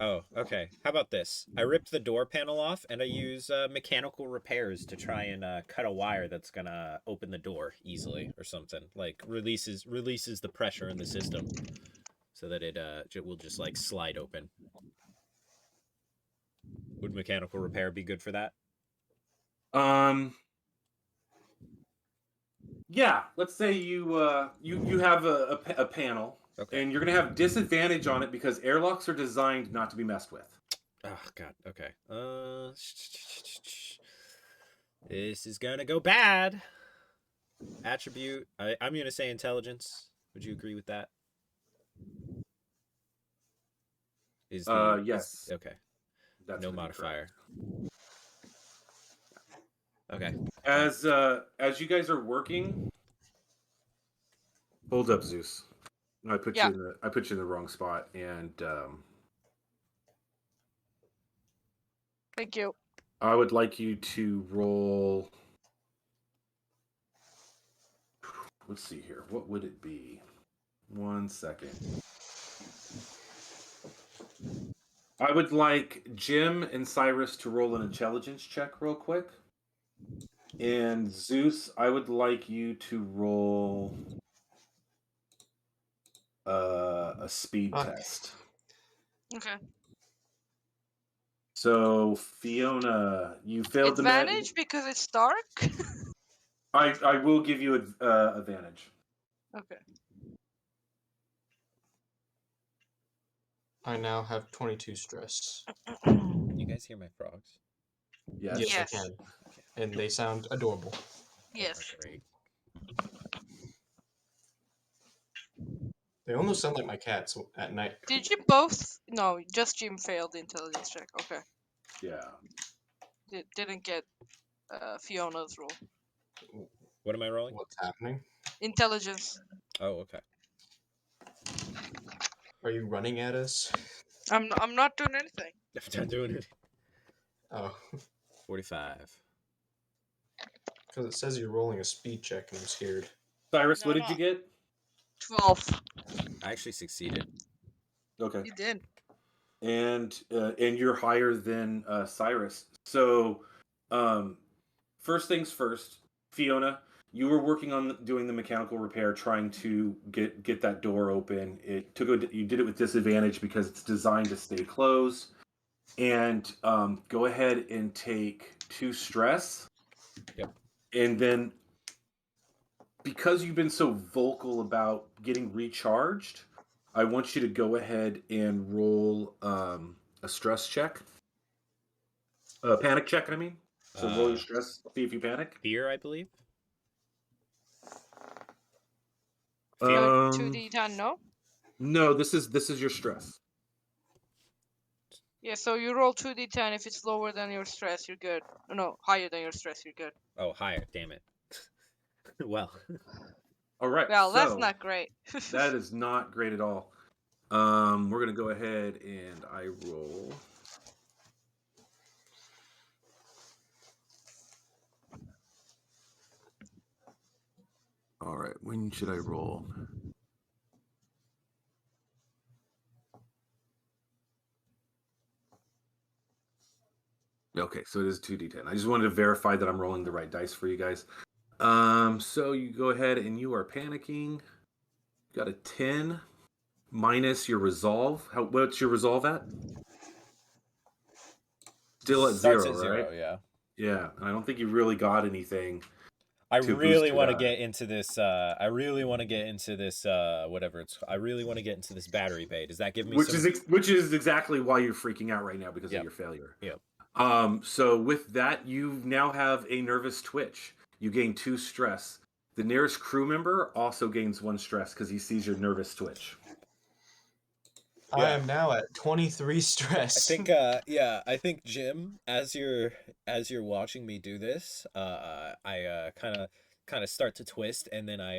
Oh, okay. How about this? I ripped the door panel off, and I use mechanical repairs to try and cut a wire that's gonna open the door easily, or something. Like releases the pressure in the system, so that it will just like slide open. Would mechanical repair be good for that?
Yeah, let's say you have a panel,
Okay.
and you're gonna have disadvantage on it because airlocks are designed not to be messed with.
Oh God. Okay. This is gonna go bad. Attribute. I'm gonna say intelligence. Would you agree with that?
Yes.
Okay.
That's
No
gonna be correct.
modifier. Okay.
As you guys are working, hold up, Zeus. I put
Yeah.
you in the wrong spot, and
Thank you.
I would like you to roll. Let's see here. What would it be? 1 second. I would like Jim and Cyrus to roll an intelligence check real quick. And Zeus, I would like you to roll a speed test.
Okay.
So Fiona, you failed
Advantage because it's dark?
I will give you advantage.
Okay.
I now have 22 stress.
You guys hear my frogs?
Yes.
Yes,
Yes.
I can. And they sound adorable.
Yes.
Great.
They almost sound like my cats at night.
Did you both? No, just Jim failed the intelligence check. Okay.
Yeah.
Didn't get Fiona's roll.
What am I rolling?
What's happening?
Intelligence.
Oh, okay.
Are you running at us?
I'm not doing anything.
I'm not doing it.
Oh,
45.
because it says you're rolling a speed check and I'm scared.
Cyrus,
No,
what did you get?
12.
I actually succeeded.
Okay.
You did.
And you're higher than Cyrus. So, first things first, Fiona, you were working on doing the mechanical repair, trying to get that door open. You did it with disadvantage because it's designed to stay closed. And go ahead and take 2 stress.
Yep.
And then, because you've been so vocal about getting recharged, I want you to go ahead and roll a stress check. A panic check, I mean. So roll your stress, see if you panic.
Fear, I believe.
2d10, no?
No, this is your stress.
Yeah, so you roll 2d10. If it's lower than your stress, you're good. No, higher than your stress, you're good.
Oh, higher. Damn it. Well.
All right.
Well,
so
that's not great.
that is not great at all. We're gonna go ahead and I roll. All right. When should I roll? Okay, so it is 2d10. I just wanted to verify that I'm rolling the right dice for you guys. So you go ahead and you are panicking. You got a 10 minus your resolve. What's your resolve at? Still at
Starts
0,
at 0,
right?
yeah.
Yeah, and I don't think you really got anything.
I
to
really
boost
want to
your
get into this. I really want to get into this. Whatever it's. I really want to get into this battery bay. Does that give me
which
some?
which is exactly why you're freaking out right now because
Yep.
of your failure.
Yep.
So with that, you now have a nervous twitch. You gain 2 stress. The nearest crew member also gains 1 stress because he sees your nervous twitch.
Yeah.
I am now at 23
I
stress.
think. Yeah. I think Jim, as you're watching me do this, I kind of start to twist, and then I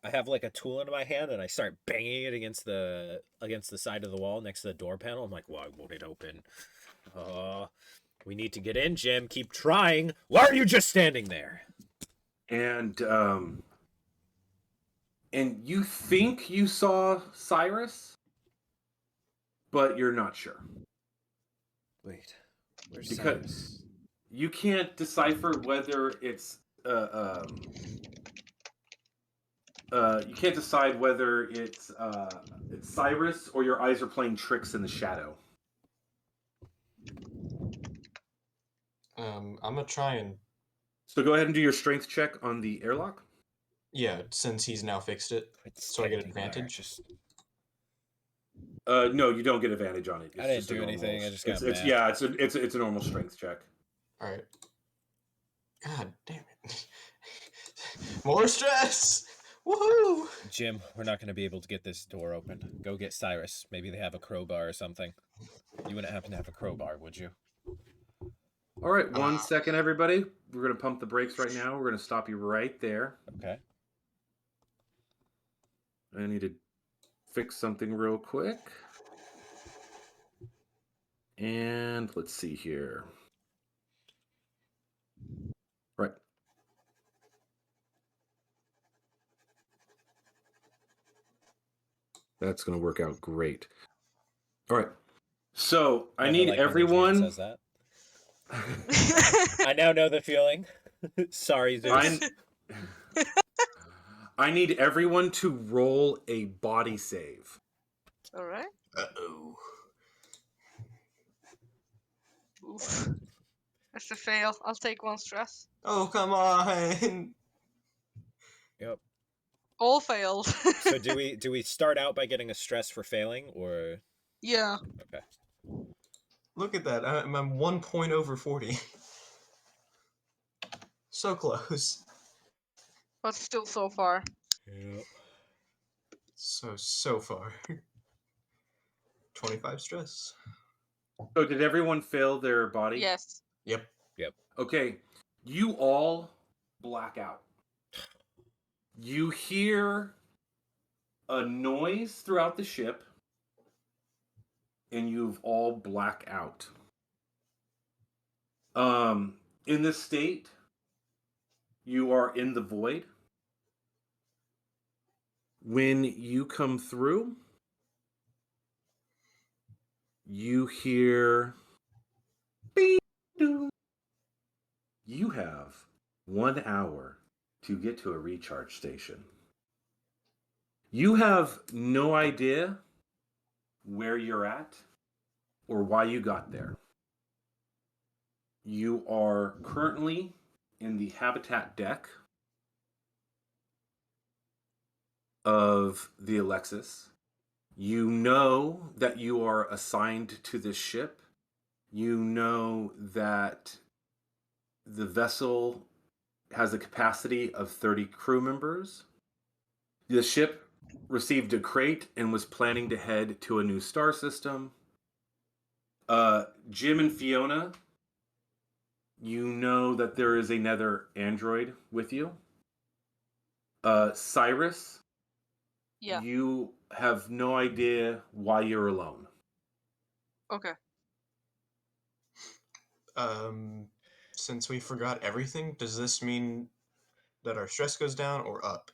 have like a tool in my hand, and I start banging it against the side of the wall next to the door panel. I'm like, why won't it open? We need to get in, Jim. Keep trying. Why are you just standing there?
And you think you saw Cyrus, but you're not sure.
Wait, where's
Because
Cyrus?
you can't decipher whether it's you can't decide whether it's Cyrus or your eyes are playing tricks in the shadow.
I'm gonna try and
So go ahead and do your strength check on the airlock.
yeah, since he's now fixed it, so I get advantage.
No, you don't get advantage on it. It's
I didn't
just a
do
normal,
anything. I just got
it's
mad.
yeah, it's a normal strength check.
All right. God damn it! More stress. Woohoo!
Jim, we're not going to be able to get this door open. Go get Cyrus. Maybe they have a crowbar or something. You wouldn't happen to have a crowbar, would you?
All right, 1 second, everybody. We're gonna pump the brakes right now. We're gonna stop you right there.
Okay.
I need to fix something real quick. And let's see here. Right. That's going to work out great. All right. So I need
like when the GM
everyone.
says that. I now know the feeling. Sorry, Zeus.
I need everyone to roll a body save.
All right.
Uh-oh.
Oof. That's a fail. I'll take 1 stress.
Oh, come on.
Yep.
All failed.
So do we start out by getting a stress for failing, or?
Yeah.
Okay.
Look at that. I'm 1 point over 40. So close.
But still so far.
Yep.
So far. 25 stress.
So did everyone fail their body?
Yes.
Yep.
Okay. You all black out. You hear a noise throughout the ship, and you've all black out. In this state, you are in the void. When you come through, you hear beep, doo. You have 1 hour to get to a recharge station. You have no idea where you're at. or why you got there. You are currently in the habitat deck of the Alexis. You know that you are assigned to this ship. You know that the vessel has a capacity of 30 crew members. The ship received a crate and was planning to head to a new star system. Jim and Fiona, you know that there is another android with you. Cyrus,
Yeah.
you have no idea why you're alone.
Okay.
Since we forgot everything, does this mean that our stress goes down or up?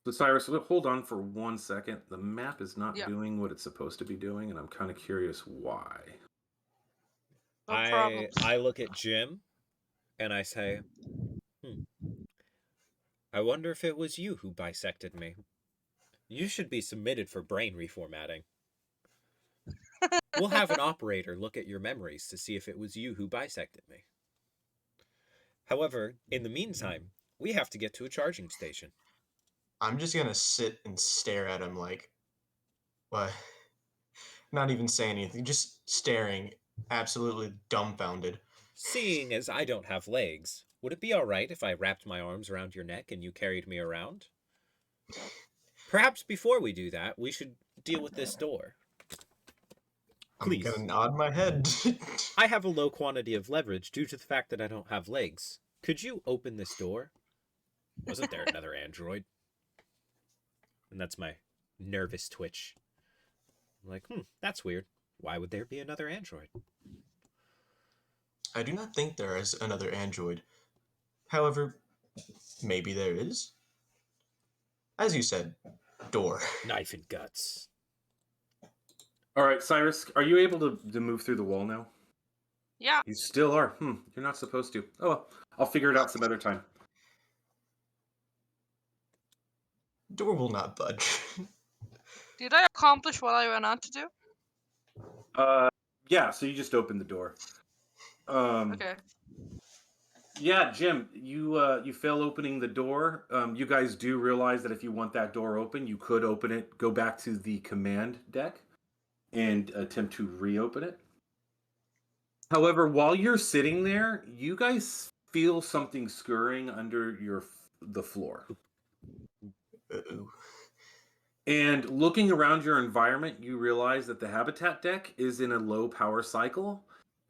So Cyrus, hold on for 1 second. The map is not
Yeah.
doing what it's supposed to be doing, and I'm kind of curious why.
No problems.
I look at Jim and I say, I wonder if it was you who bisected me. You should be submitted for brain reformatting. We'll have an operator look at your memories to see if it was you who bisected me. However, in the meantime, we have to get to a charging station.
I'm just gonna sit and stare at him like, what? Not even saying anything, just staring, absolutely dumbfounded.
Seeing as I don't have legs, would it be alright if I wrapped my arms around your neck and you carried me around? Perhaps before we do that, we should deal with this door. Please.
I'm gonna nod my head.
I have a low quantity of leverage due to the fact that I don't have legs. Could you open this door? Wasn't there another android? And that's my nervous twitch. I'm like, that's weird. Why would there be another android?
I do not think there is another android. However, maybe there is. As you said, door.
Knife and guts.
All right, Cyrus, are you able to move through the wall now?
Yeah.
You still are. You're not supposed to. Oh, well, I'll figure it out some other time.
Door will not budge.
Did I accomplish what I went on to do?
Yeah, so you just opened the door.
Okay.
Yeah, Jim, you fail opening the door. You guys do realize that if you want that door open, you could open it, go back to the command deck, and attempt to reopen it. However, while you're sitting there, you guys feel something scurrying under the floor.
Uh-oh.
And looking around your environment, you realize that the habitat deck is in a low power cycle,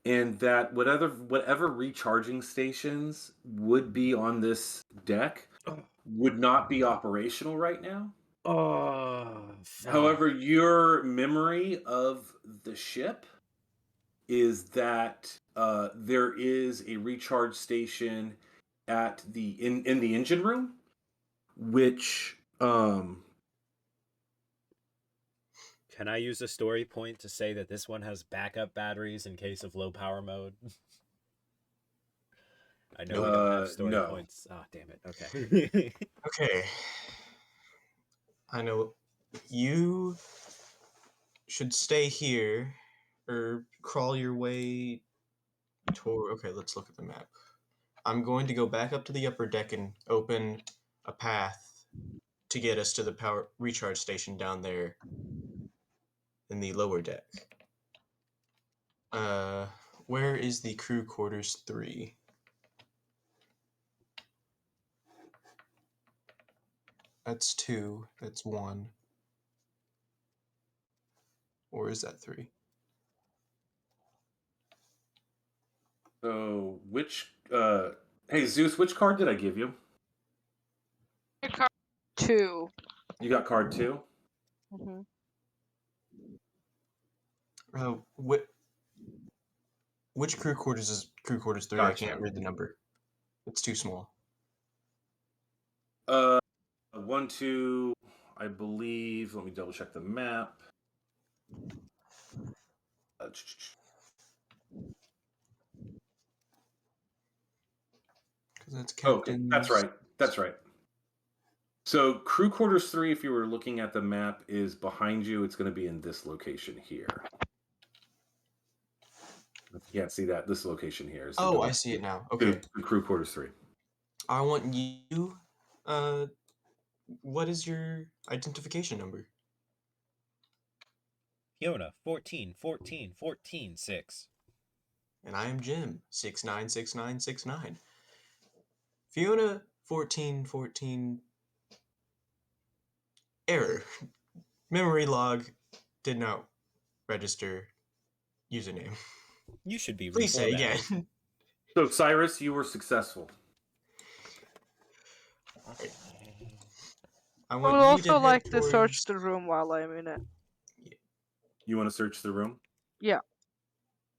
and that whatever recharging stations would be on this deck would not be operational right now.
Oh, fuck.
However, your memory of the ship is that there is a recharge station at in the engine room, which
Can I use a story point to say that this one has backup batteries in case of low power mode? I know we don't have story
no.
points. Ah, damn it. Okay.
Okay. I know you should stay here or crawl your way toward. Okay, let's look at the map. I'm going to go back up to the upper deck and open a path to get us to the power recharge station down there in the lower deck. Where is the crew quarters 3? That's 2. That's 1. Or is that 3?
So hey Zeus, which card did I give you?
Card 2.
You got card 2?
Mm-hmm.
Which crew quarters is crew quarters 3?
Gotcha.
I can't read the number. It's too small.
1, 2, I believe. Let me double check the map.
Because that's captain's...
Okay, that's right. So crew quarters 3, if you were looking at the map, is behind you. It's going to be in this location here. If you can't see that, this location here is
Oh, I see it now. Okay.
to crew quarters 3.
I want you. What is your identification number?
Fiona, 14, 14, 14, 6.
And I am Jim, 696969. Fiona, 14, 14. Error. Memory log did not register username.
You should be
Please say
reformatted.
again.
So, Cyrus, you were successful.
Alright.
I
want
would
you
also
to
like
head
to search
towards-
the room while I'm in it.
You want to search the room?
Yeah.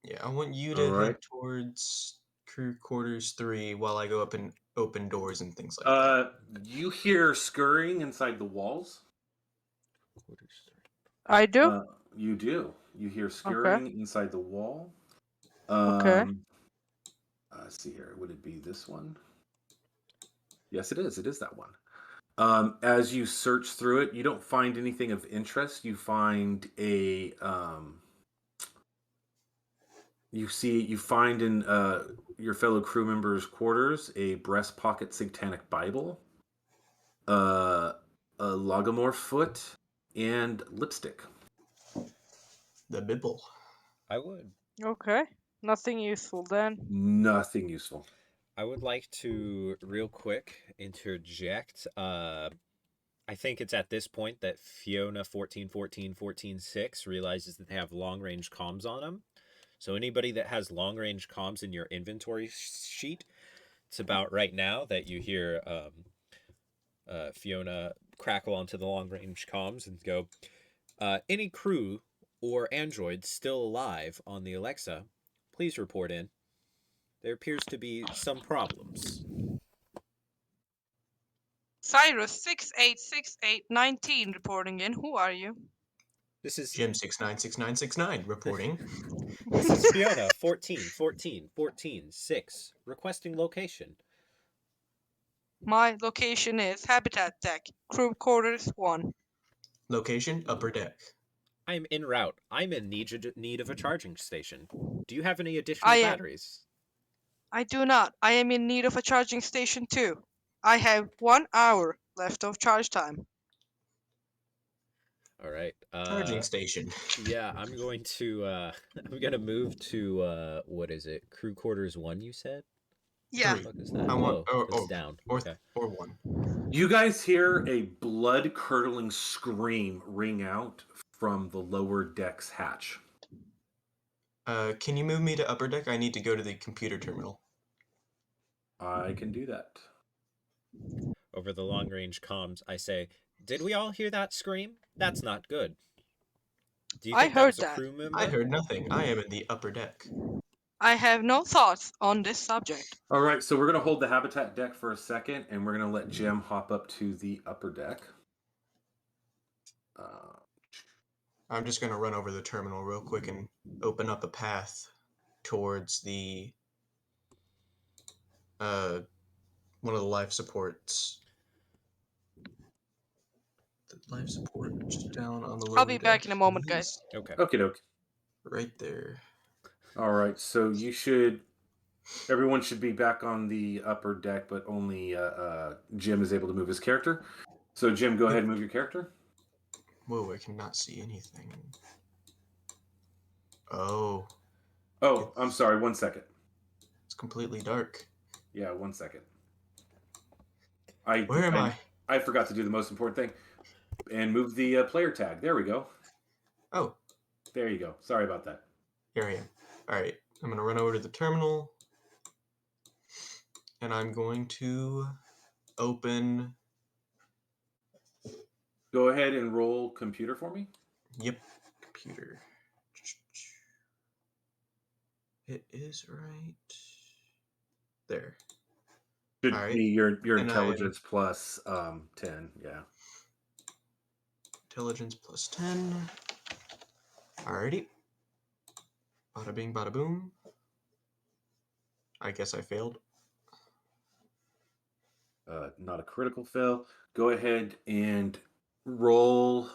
Yeah, I want you to
Alright.
head towards crew quarters 3 while I go up and open doors and things like that.
You hear scurrying inside the walls.
I do?
You do. You hear scurrying inside the wall.
Okay.
Let's see here. Would it be this one? Yes, it is. It is that one. As you search through it, you don't find anything of interest. You find a you find in your fellow crew members' quarters a breast pocket satanic Bible, a logomorph foot, and lipstick.
The Bible.
I would.
Okay. Nothing useful then.
Nothing useful.
I would like to real quick interject. I think it's at this point that Fiona 14, 14, 14, 6 realizes that they have long range comms on them. So anybody that has long range comms in your inventory sheet, it's about right now that you hear Fiona crackle onto the long range comms and go, any crew or androids still alive on the Alexa, please report in. There appears to be some problems.
Cyrus 686819 reporting in. Who are you?
This is
Jim 696969 reporting.
This is Fiona 14, 14, 14, 6 requesting location.
My location is Habitat Deck, Crew Quarters 1.
Location upper deck.
I'm en route. I'm in need of a charging station. Do you have any additional batteries?
I do not. I am in need of a charging station too. I have 1 hour left of charge time.
All right.
Charging station.
Yeah, I'm going to move to what is it? Crew quarters 1, you said?
Yeah.
What the fuck is that?
I want
it's down. Okay.
or 1.
You guys hear a blood-curdling scream ring out from the lower deck's hatch.
Can you move me to upper deck? I need to go to the computer terminal.
I can do that.
Over the long range comms, I say, "Did we all hear that scream? That's not good." Do you think
I heard
that was a crew member?
I heard nothing. I am in the upper deck.
I have no thoughts on this subject.
All right, so we're going to hold the habitat deck for a second, and we're going to let Jim hop up to the upper deck.
I'm just going to run over the terminal real quick and open up a path towards the one of the life supports. The life support just down on the lower
I'll be back
deck.
in a moment, guys.
Okay.
Okie doke.
Right there.
All right, so everyone should be back on the upper deck, but only Jim is able to move his character. So Jim, go ahead and move your character.
Whoa, I cannot see anything. Oh.
Oh, I'm sorry, 1 second.
It's completely dark.
Yeah, 1 second.
Where am I?
I forgot to do the most important thing. And move the player tag. There we go.
Oh.
There you go. Sorry about that.
Here I am. Alright, I'm going to run over to the terminal. And I'm going to open...
Go ahead and roll computer for me.
Yep, computer. It is right there.
Should
All right.
be your
And
intelligence plus 10. Yeah.
Intelligence plus 10. Alrighty. Bada bing, bada boom. I guess I failed.
Not a critical fail. Go ahead and roll.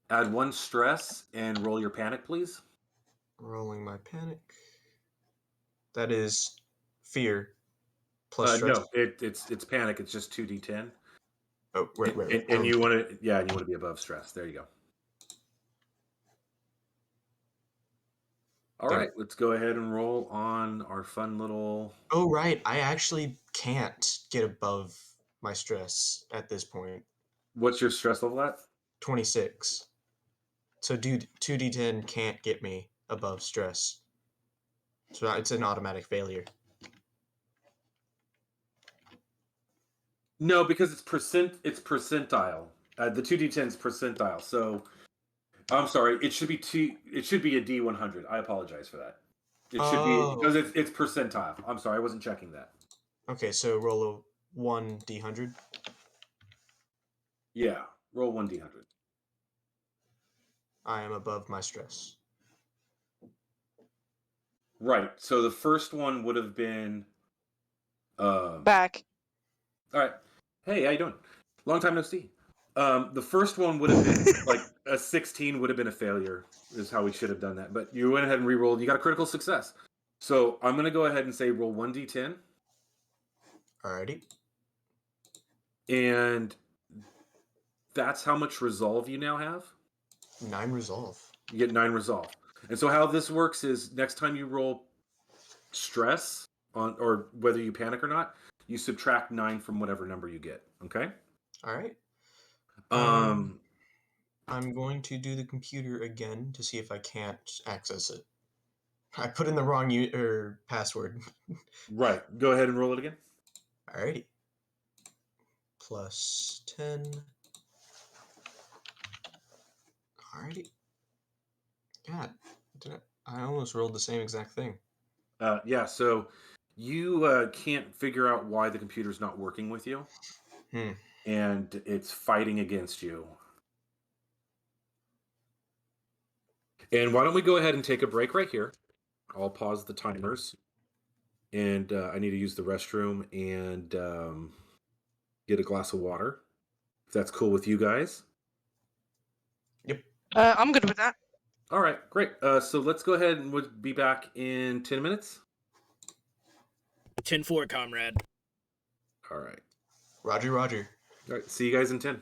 Add 1 stress and roll your panic, please.
Rolling my panic. That is fear plus stress.
No, it's panic. It's just 2d10.
Oh, right.
And you want to, yeah, and you want to be above stress. There you go. All
Damn
right,
it.
let's go ahead and roll on our fun little.
Oh, right. I actually can't get above my stress at this point.
What's your stress level at?
26. So, dude, 2d10 can't get me above stress. So it's an automatic failure.
No, because it's percentile. The 2d10 is percentile. So I'm sorry. It should be a D100. I apologize for that. It should be
Oh.
because it's percentile. I'm sorry, I wasn't checking that.
Okay, so roll a 1d100.
Yeah, roll 1d100.
I am above my stress.
Right. So the first one would have been.
Back.
All right. Hey, how you doing? Long time no see. The first one would have been like a 16 would have been a failure, is how we should have done that. But you went ahead and re-rolled. You got a critical success. So I'm going to go ahead and say roll 1d10.
Alrighty.
And that's how much resolve you now have.
9 resolve.
You get 9 resolve. And so how this works is next time you roll stress on, or whether you panic or not, you subtract 9 from whatever number you get. Okay.
Alright.
Um.
I'm going to do the computer again to see if I can't access it. I put in the wrong password.
Right. Go ahead and roll it again.
Alrighty. Plus 10. Alrighty. God, I almost rolled the same exact thing.
Yeah. So you can't figure out why the computer's not working with you, and it's fighting against you. And why don't we go ahead and take a break right here? I'll pause the timers, and I need to use the restroom and get a glass of water. If that's cool with you guys.
Yep.
I'm good with that.
All right, great. So let's go ahead and we'll be back in 10 minutes.
10-4, comrade.
All right.
Roger.
All right. See you guys in 10.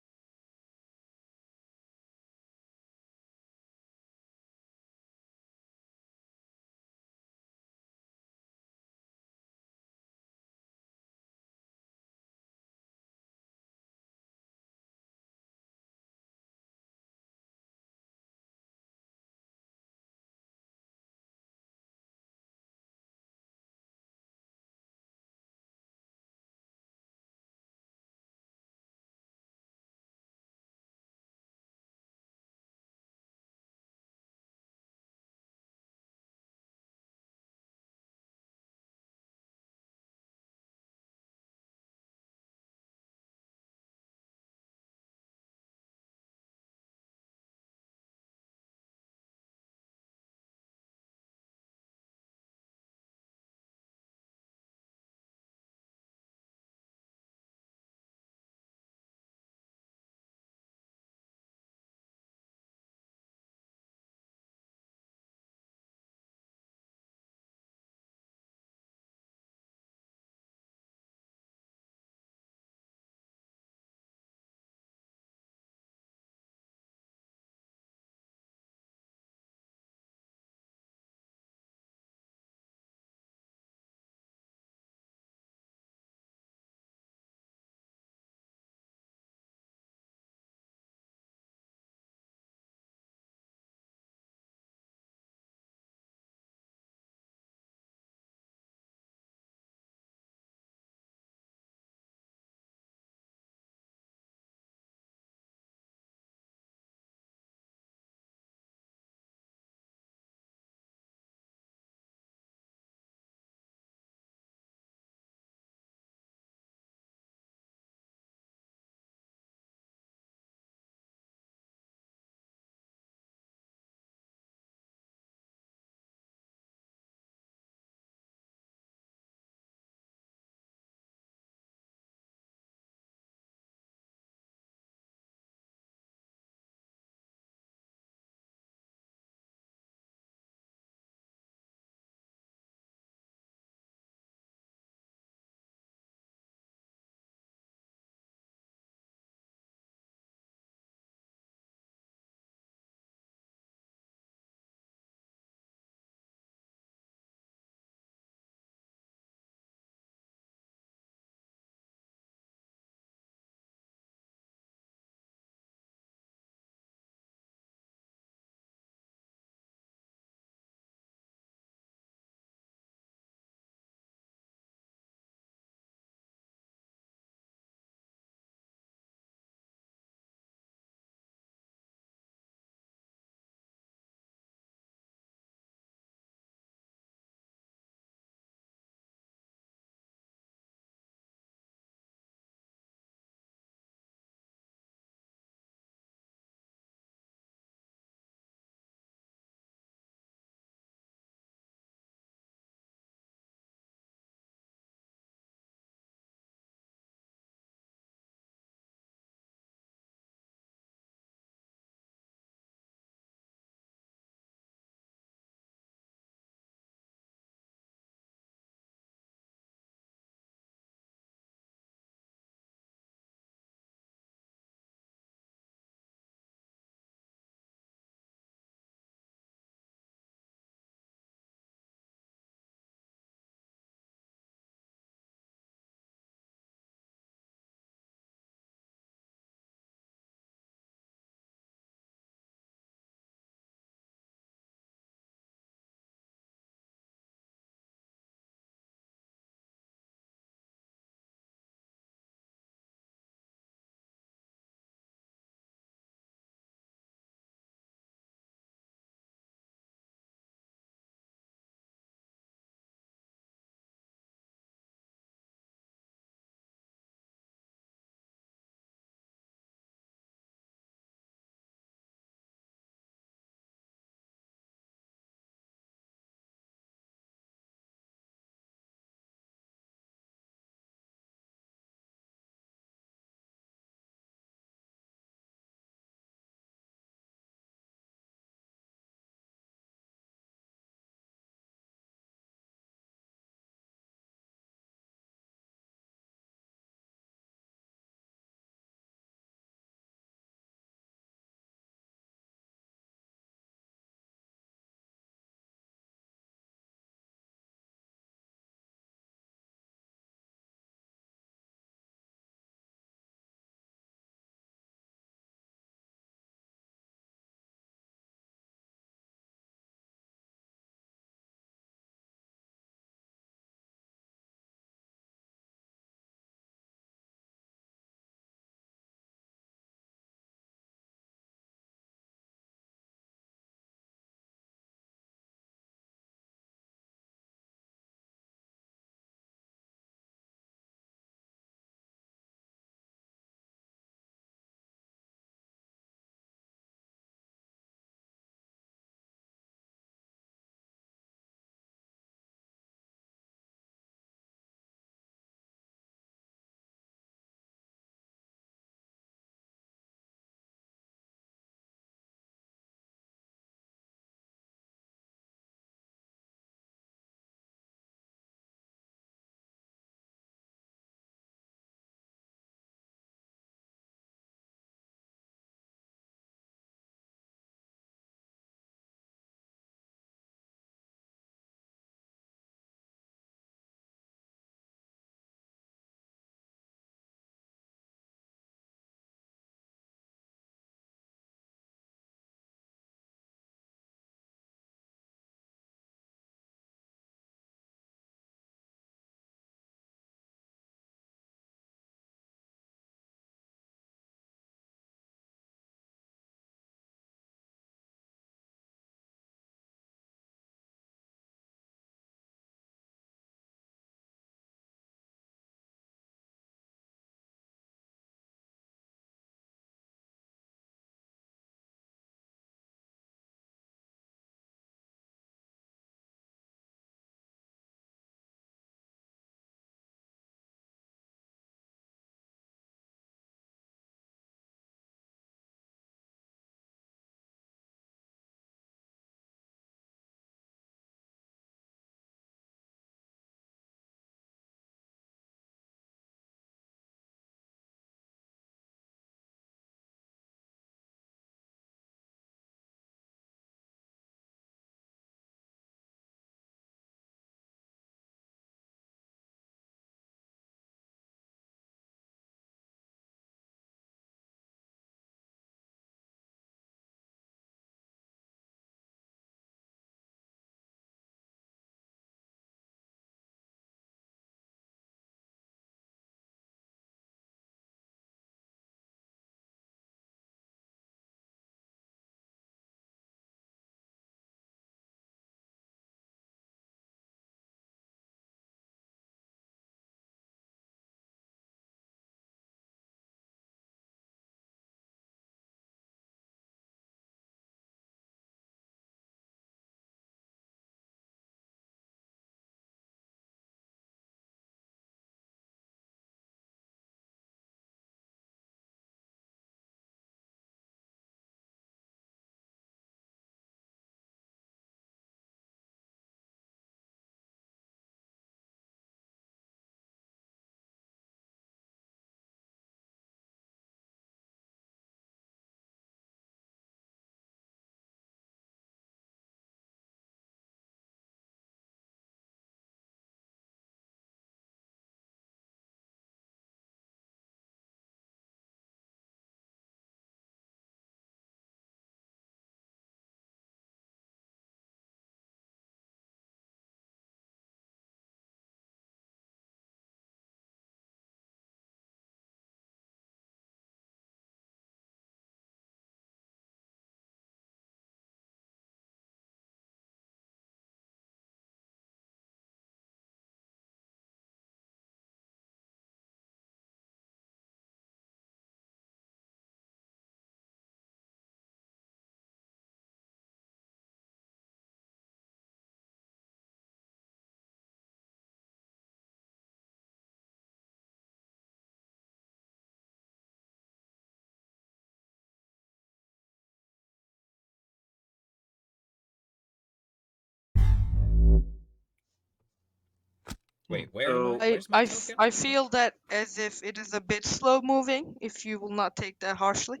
Wait, where
So-
am I? Where's my token?
I feel that as if it is a bit slow moving, if you will not take that harshly.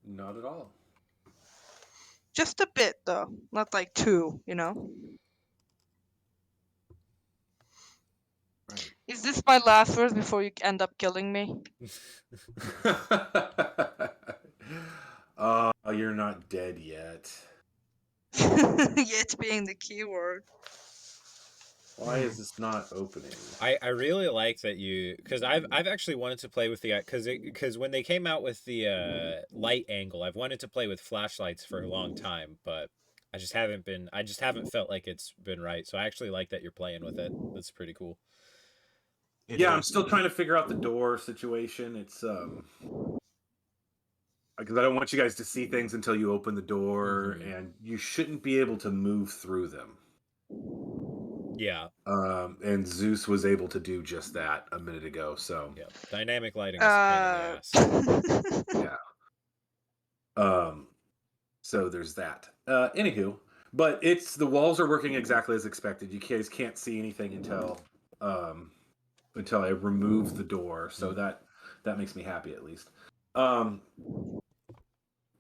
Not at all.
Just a bit, though. Not like 2, you know?
Right.
Is this my last word before you end up killing me?
You're not dead yet.
Yet being the key word.
Why is this not opening?
I really like that you, because I've actually wanted to play with the, because when they came out with the light angle, I've wanted to play with flashlights for a long time, but I just haven't felt like it's been right. So I actually like that you're playing with it. That's pretty cool.
Yeah, I'm still trying to figure out the door situation. It's because I don't want you guys to see things until you open the door,
Mhm.
and you shouldn't be able to move through them.
Yeah.
And Zeus was able to do just that a minute ago. So
Yeah. Dynamic lighting is a pain in the ass.
yeah. So there's that. Anywho, but the walls are working exactly as expected. You guys can't see anything until I remove the door. So that makes me happy at least.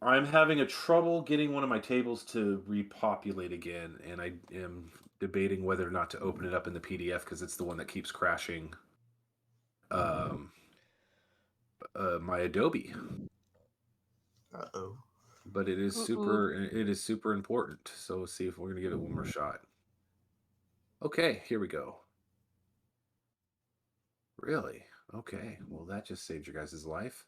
I'm having a trouble getting one of my tables to repopulate again, and I am debating whether or not to open it up in the PDF because it's the one that keeps crashing my Adobe.
Uh-oh.
But it is super important. So let's see if we're gonna give it one more shot. Okay, here we go. Really? Okay. Well, that just saved your guys' life.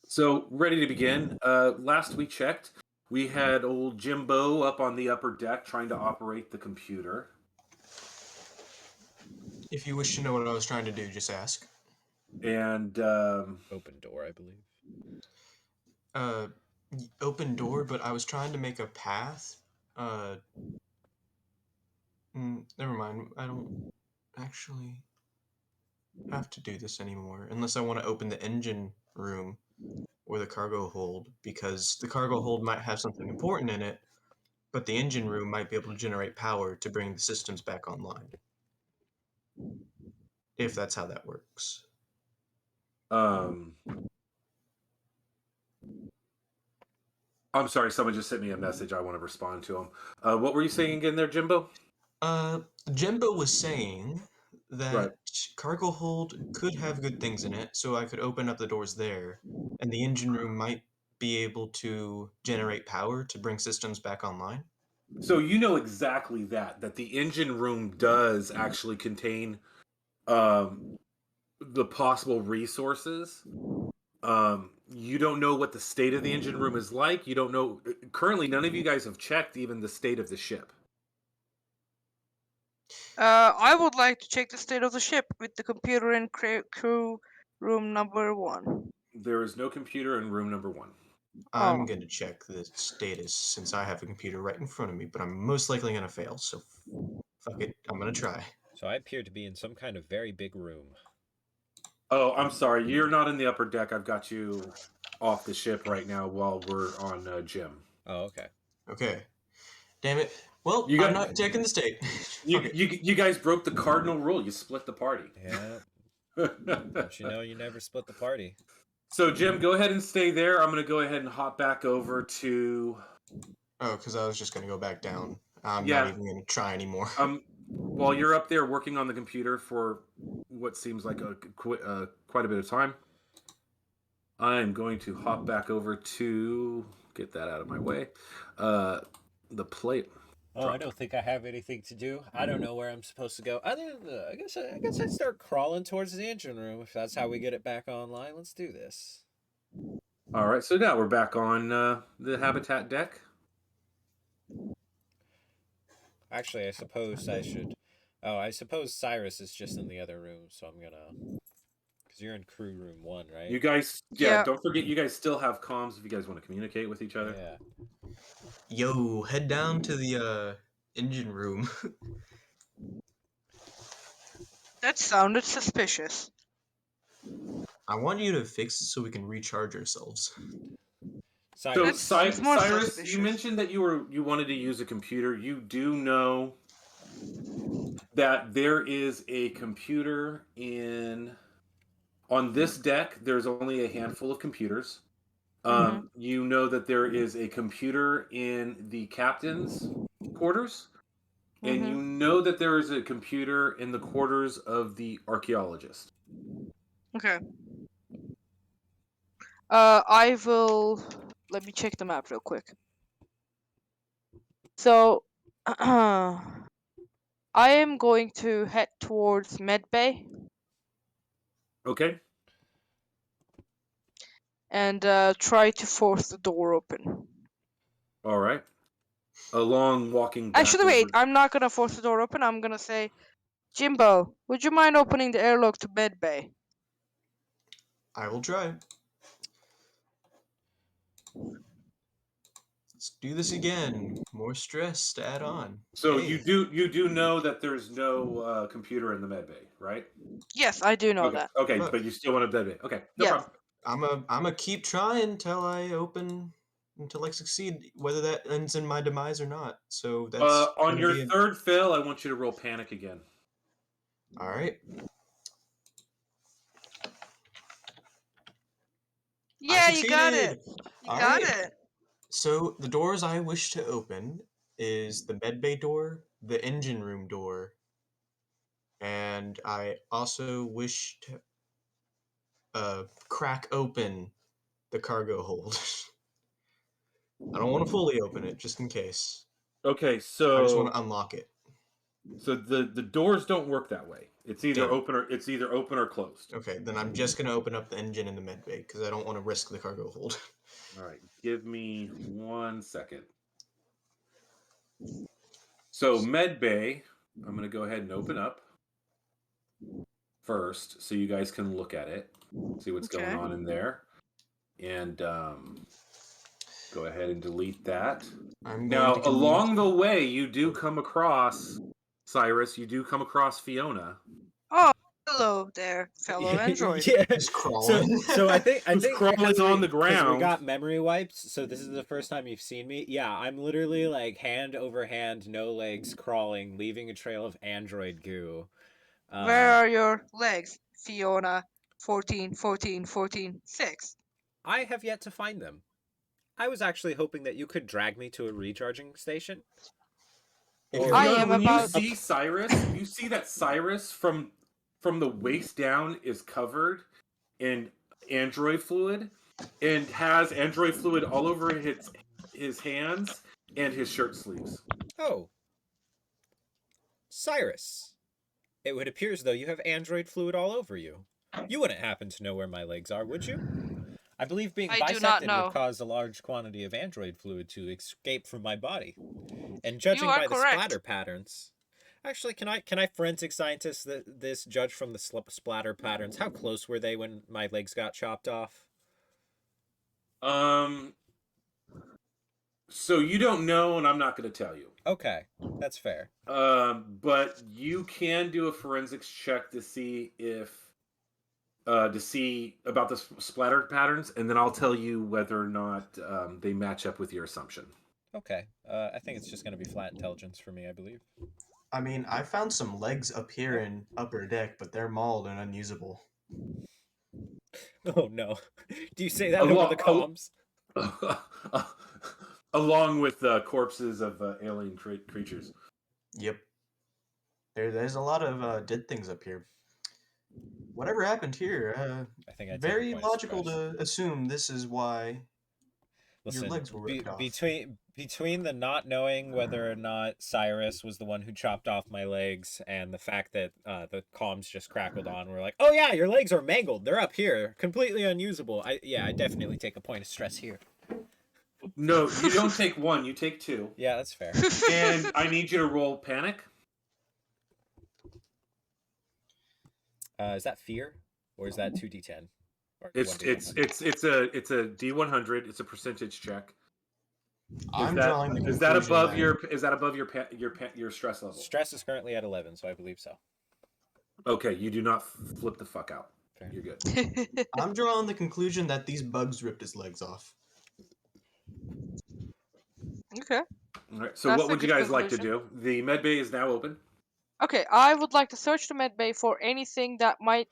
So, ready to begin. Last we checked, we had old Jimbo up on the upper deck trying to operate the computer.
If you wish to know what I was trying to do, just ask.
And
Open door, I believe.
Open door, but I was trying to make a path. Never mind. I don't actually have to do this anymore unless I want to open the engine room or the cargo hold, because the cargo hold might have something important in it, but the engine room might be able to generate power to bring the systems back online. If that's how that works.
I'm sorry, someone just sent me a message. I want to respond to him. What were you saying again there, Jimbo?
Jimbo was saying that
Right.
cargo hold could have good things in it, so I could open up the doors there, and the engine room might be able to generate power to bring systems back online.
So you know exactly that the engine room does actually contain the possible resources. You don't know what the state of the engine room is like. You don't know. Currently, none of you guys have checked even the state of the ship.
I would like to check the state of the ship with the computer in crew room number 1.
There is no computer in room number 1.
I'm
Oh.
going to check the status since I have a computer right in front of me, but I'm most likely going to fail, so fuck it. I'm going to try.
So I appear to be in some kind of very big room.
Oh, I'm sorry. You're not in the upper deck. I've got you off the ship right now while we're on Jim.
Oh, okay.
Okay. Damn it. Well,
You got-
I'm not checking the state. Fuck it.
You guys broke the cardinal rule. You split the party.
Yeah. Don't you know you never split the party?
So, Jim, go ahead and stay there. I'm going to go ahead and hop back over to...
Oh, because I was just going to go back down. I'm
Yeah.
not even going to try anymore.
While you're up there working on the computer for what seems like quite a bit of time, I'm going to hop back over to get that out of my way. The plate.
Oh, I don't think I have anything to do. I don't know where I'm supposed to go. Other than I guess I'd start crawling towards the engine room if that's how we get it back online. Let's do this.
All right, so now we're back on the habitat deck.
Actually, I suppose I should. Oh, I suppose Cyrus is just in the other room, so I'm gonna. Because you're in crew room 1, right?
You guys,
Yeah.
don't forget you guys still have comms if you guys want to communicate with each other.
Yeah.
Yo, head down to the engine room.
That sounded suspicious.
I want you to fix it so we can recharge ourselves.
So,
That
Cyrus.
seems more
Cyrus,
suspicious.
you mentioned that you wanted to use a computer. You do know that there is a computer on this deck. There's only a handful of computers. You know that there is a computer in the captain's quarters, and you know that there is a computer in the quarters of the archaeologist.
Okay. I will. Let me check the map real quick. So, I am going to head towards Medbay
Okay.
and try to force the door open.
All right. Along walking back
Actually, wait.
over-
I'm not gonna force the door open. I'm gonna say, Jimbo, would you mind opening the airlock to Medbay?
I will try. Let's do this again. More stress to add on.
So
Hey,
you do know that there's no computer in the med bay, right?
Yes, I do know
Okay.
that.
Okay,
Look.
but you still want a med bay. Okay, no
Yes.
problem.
I'm a keep trying till I open until I succeed, whether that ends in my demise or not. So that's
On
gonna
your
be
third fail, I want you to roll panic again.
all right.
Yeah, you got it.
succeeded.
You
All
got
right.
it.
So the doors I wish to open is the medbay door, the engine room door, and I also wish to crack open the cargo hold. I don't want to fully open it, just in case.
Okay,
I just
so
want to unlock it.
the doors don't work that way. It's either
Damn.
open or closed.
Okay, then I'm just gonna open up the engine in the medbay because I don't want to risk the cargo hold.
All right, give me 1 second. So med bay, I'm going to go ahead and open up first, so you guys can look at it, see what's going on in there, and go ahead and delete that.
I'm
Now,
going to
along the way, you do come across Cyrus. You do come across Fiona.
Oh, hello there, fellow android.
Yeah.
just crawling.
So I think
Who's crawling
because
on the
because we
ground.
got memory wipes, so this is the first time you've seen me. Yeah, I'm literally like hand over hand, no legs, crawling, leaving a trail of android goo.
Where are your legs, Fiona? 14, 14, 14, 6.
I have yet to find them. I was actually hoping that you could drag me to a recharging station.
If
I
you're
am
when
about-
you see Cyrus, you see that Cyrus from the waist down is covered in android fluid and has android fluid all over his hands and his shirt sleeves.
Oh, Cyrus. It would appear as though you have android fluid all over you. You wouldn't happen to know where my legs are, would you? I believe being
I do not
bisected
know.
would cause a large quantity of android fluid to escape from my body. And judging
are
by the
correct.
splatter patterns, actually, can I forensic scientist this judge from the splatter patterns? How close were they when my legs got chopped off?
So you don't know, and I'm not going to tell you.
Okay, that's fair.
But you can do a forensics check to see about the splatter patterns, and then I'll tell you whether or not they match up with your assumption.
Okay, I think it's just going to be flat intelligence for me, I believe.
I mean, I found some legs up here in upper deck, but they're mauled and unusable.
Oh no. Do you say that over the comms?
Along with corpses of alien creatures.
Yep. There's a lot of dead things up here. Whatever happened here,
I think I take a
very
point of
logical
stress.
to assume this is why
Listen,
your legs were ripped off.
between the not knowing whether or not Cyrus was the one who chopped off my legs and the fact that the comms just crackled on, we're like, oh yeah, your legs are mangled. They're up here, completely unusable. I definitely take a point of stress here.
No, you don't take one. You take two.
Yeah, that's fair.
And I need you to roll panic.
Is that fear, or is that 2d10? Or
It's
1d100?
it's a D100. It's a percentage check.
I'm drawing the
Is that
conclusion
above your stress level?
Stress is currently at 11, so I believe so.
Okay, you do not flip the fuck out.
Fair.
You're good.
I'm drawing the conclusion that these bugs ripped his legs off.
Okay.
All right. So
That's
what
a
would you
good
guys like to
conclusion.
do? The med bay is now open.
Okay, I would like to search the med bay for anything that might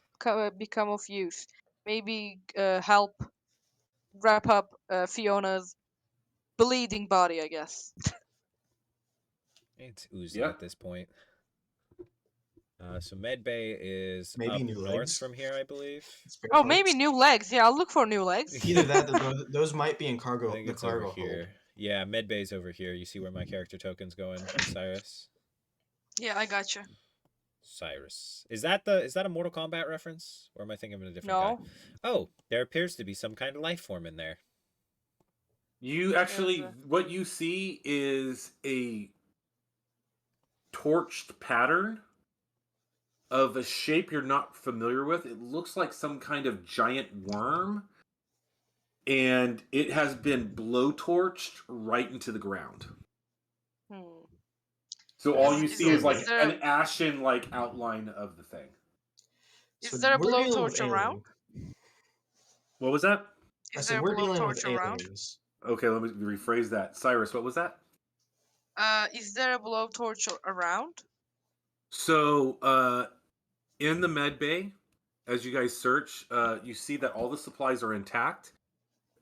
become of use. Maybe help wrap up Fiona's bleeding body, I guess.
It's oozing
Yeah.
at this point. So Medbay is
Maybe
up
new
north
legs?
from here, I believe.
Spare
Oh, maybe
parts?
new legs. Yeah, I'll look for new legs.
Either that, or those might be in
I
cargo.
think
The
it's over
cargo hold.
here. Yeah, Medbay's over here. You see where my character token's going, Cyrus?
Yeah, I gotcha.
Cyrus. Is that a Mortal Kombat reference? Or am I thinking of a different guy?
No.
Oh, there appears to be some kind of life form in there.
You actually, what you see is a torched pattern of a shape you're not familiar with. It looks like some kind of giant worm, and it has been blowtorched right into the ground.
Hmm.
So all
Is-
you
is
see
there-
is like
is there-
an ashen like outline of the thing.
So
Is there a
we're dealing with
blowtorch around?
alien.
What was that?
I
Is
said
there a
we're dealing with
blowtorch around?
aliens.
Okay, let me rephrase that. Cyrus, what was that?
Is there a blowtorch around?
So, in the med bay, as you guys search, you see that all the supplies are intact.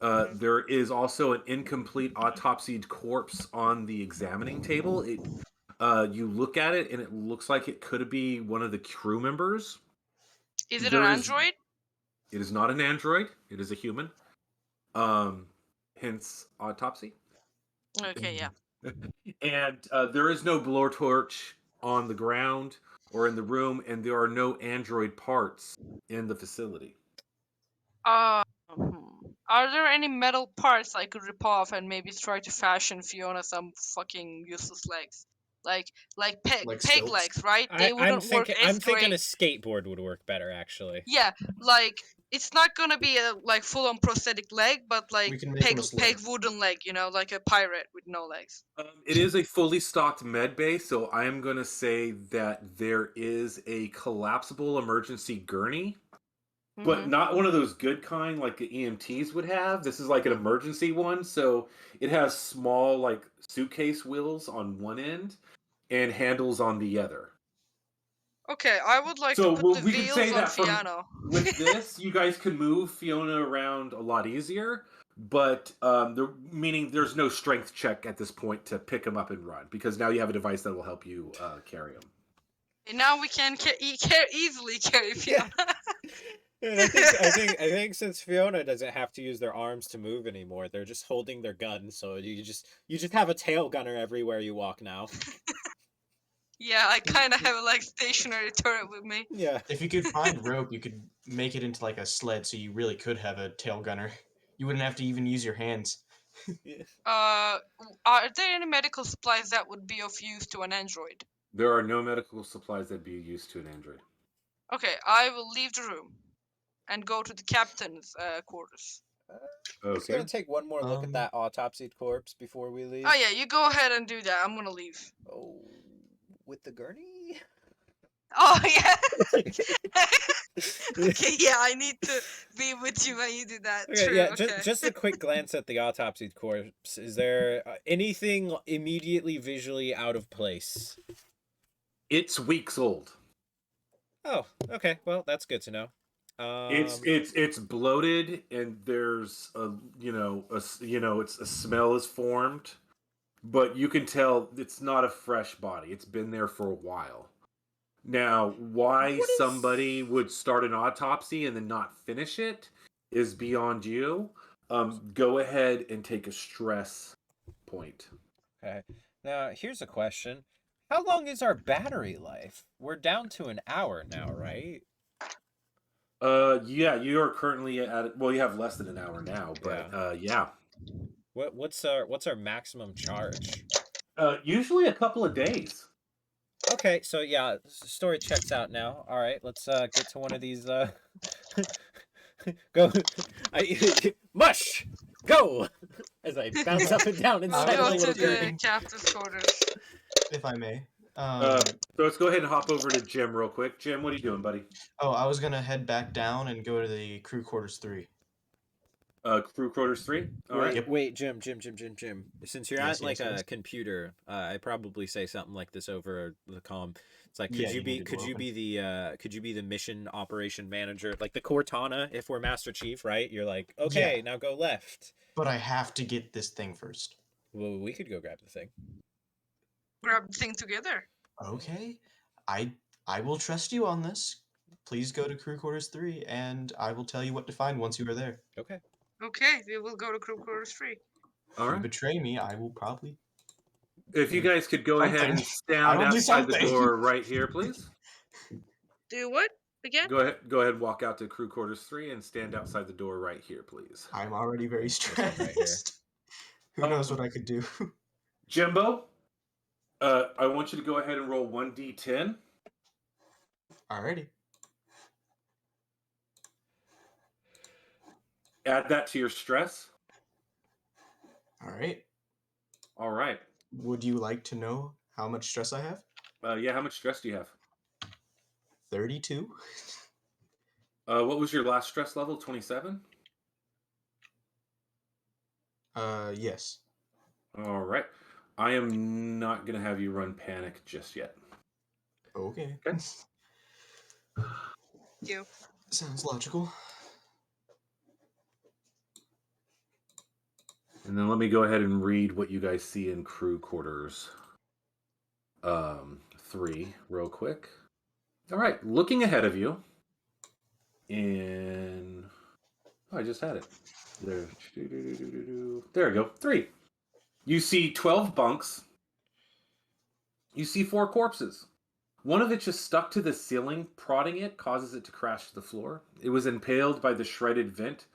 There is also an incomplete autopsied corpse on the examining table. You look at it, and it looks like it could be one of the crew members.
Is it
There
an
is-
android?
It is not an android. It is a human. Hence autopsy.
Okay, yeah.
And there is no blowtorch on the ground or in the room, and there are no android parts in the facility.
Are there any metal parts I could rip off and maybe try to fashion Fiona some fucking useless legs? Like peg
Like
peg
stilts?
legs, right? They
I'm
wouldn't work
thinking
as
I'm thinking a
great.
skateboard would work better, actually.
Yeah, like it's not gonna be a like full on prosthetic leg, but like
We can make him a sled.
peg wooden leg, you know, like a pirate with no legs.
It is a fully stocked med bay, so I am going to say that there is a collapsible emergency gurney, but
Mhm.
not one of those good kind like the EMTs would have. This is like an emergency one, so it has small like suitcase wheels on one end and handles on the other.
Okay, I would like
So
to put the
we could say
wheels on
that from
Fiona.
with this, you guys can move Fiona around a lot easier, but meaning there's no strength check at this point to pick him up and run because now you have a device that will help you carry him.
Now we can easily carry Fiona.
And I think since Fiona doesn't have to use their arms to move anymore, they're just holding their guns, so you just have a tail gunner everywhere you walk now.
Yeah, I kind of have a like stationary turret with me.
Yeah.
If you could find rope, you could make it into like a sled, so you really could have a tail gunner. You wouldn't have to even use your hands.
Are there any medical supplies that would be of use to an android?
There are no medical supplies that be used to an android.
Okay, I will leave the room and go to the captain's quarters.
I'm just gonna
Okay.
take one more look at that autopsied corpse before we leave.
Oh yeah, you go ahead and do that. I'm gonna leave.
Oh, with the gurney?
Oh yeah. Okay, yeah, I need to be with you when you do that.
Okay,
True.
yeah,
Okay.
just a quick glance at the autopsied corpse. Is there anything immediately visually out of place?
It's weeks old.
Oh, okay. Well, that's good to know.
It's bloated and there's it's a smell is formed, but you can tell it's not a fresh body. It's been there for a while. Now, why
What is-
somebody would start an autopsy and then not finish it is beyond you. Go ahead and take a stress point.
Okay. Now, here's a question. How long is our battery life? We're down to an hour now, right?
Yeah, you are currently at well, you have less than an hour now, but yeah.
What's our maximum charge?
Usually a couple of days.
Okay, so yeah, story checks out now. All right, let's get to one of these. Go, mush, go! As I bounce up and down
We'll
inside
go
of the
to
little
the
gurney.
captain's quarters.
If I may.
So let's go ahead and hop over to Jim real quick. Jim, what are you doing, buddy?
I was gonna head back down and go to the crew quarters 3.
Crew quarters 3. All right.
Yep.
Wait, Jim. Since you're
Yes,
at like
yes,
a
yes.
computer, I probably say something like this over the comm. It's like,
Yeah, you need a door open.
could you be the mission operation manager, like the Cortana? If we're Master Chief, right? You're like, okay,
Yeah.
now go left.
But I have to get this thing first.
Well, we could go grab the thing.
Grab the thing together.
Okay. I will trust you on this. Please go to crew quarters 3, and I will tell you what to find once you are there.
Okay.
Okay, we will go to crew quarters 3.
All
If you
right.
betray me, I will probably.
If you guys could go ahead and
Something.
stand
will do
outside the
something.
door right here, please.
Do what again?
Go ahead, walk out to crew quarters 3 and stand outside the door right here, please.
I'm already very stressed.
right here.
Who knows what I could do?
Jimbo, I want you to go ahead and roll 1d10.
Alrighty.
Add that to your stress.
Alright.
All right.
Would you like to know how much stress I have?
Yeah, how much stress do you have?
32.
What was your last stress level? 27?
Yes.
All right. I am not going to have you run panic just yet.
Okay.
Okay.
You.
Sounds logical.
And then let me go ahead and read what you guys see in crew quarters 3 real quick. All right. Looking ahead of you in... Oh, I just had it. There we go. 3. You see 12 bunks. You see 4 corpses. One of it just stuck to the ceiling. Prodding it causes it to crash to the floor. It was impaled by the shredded vent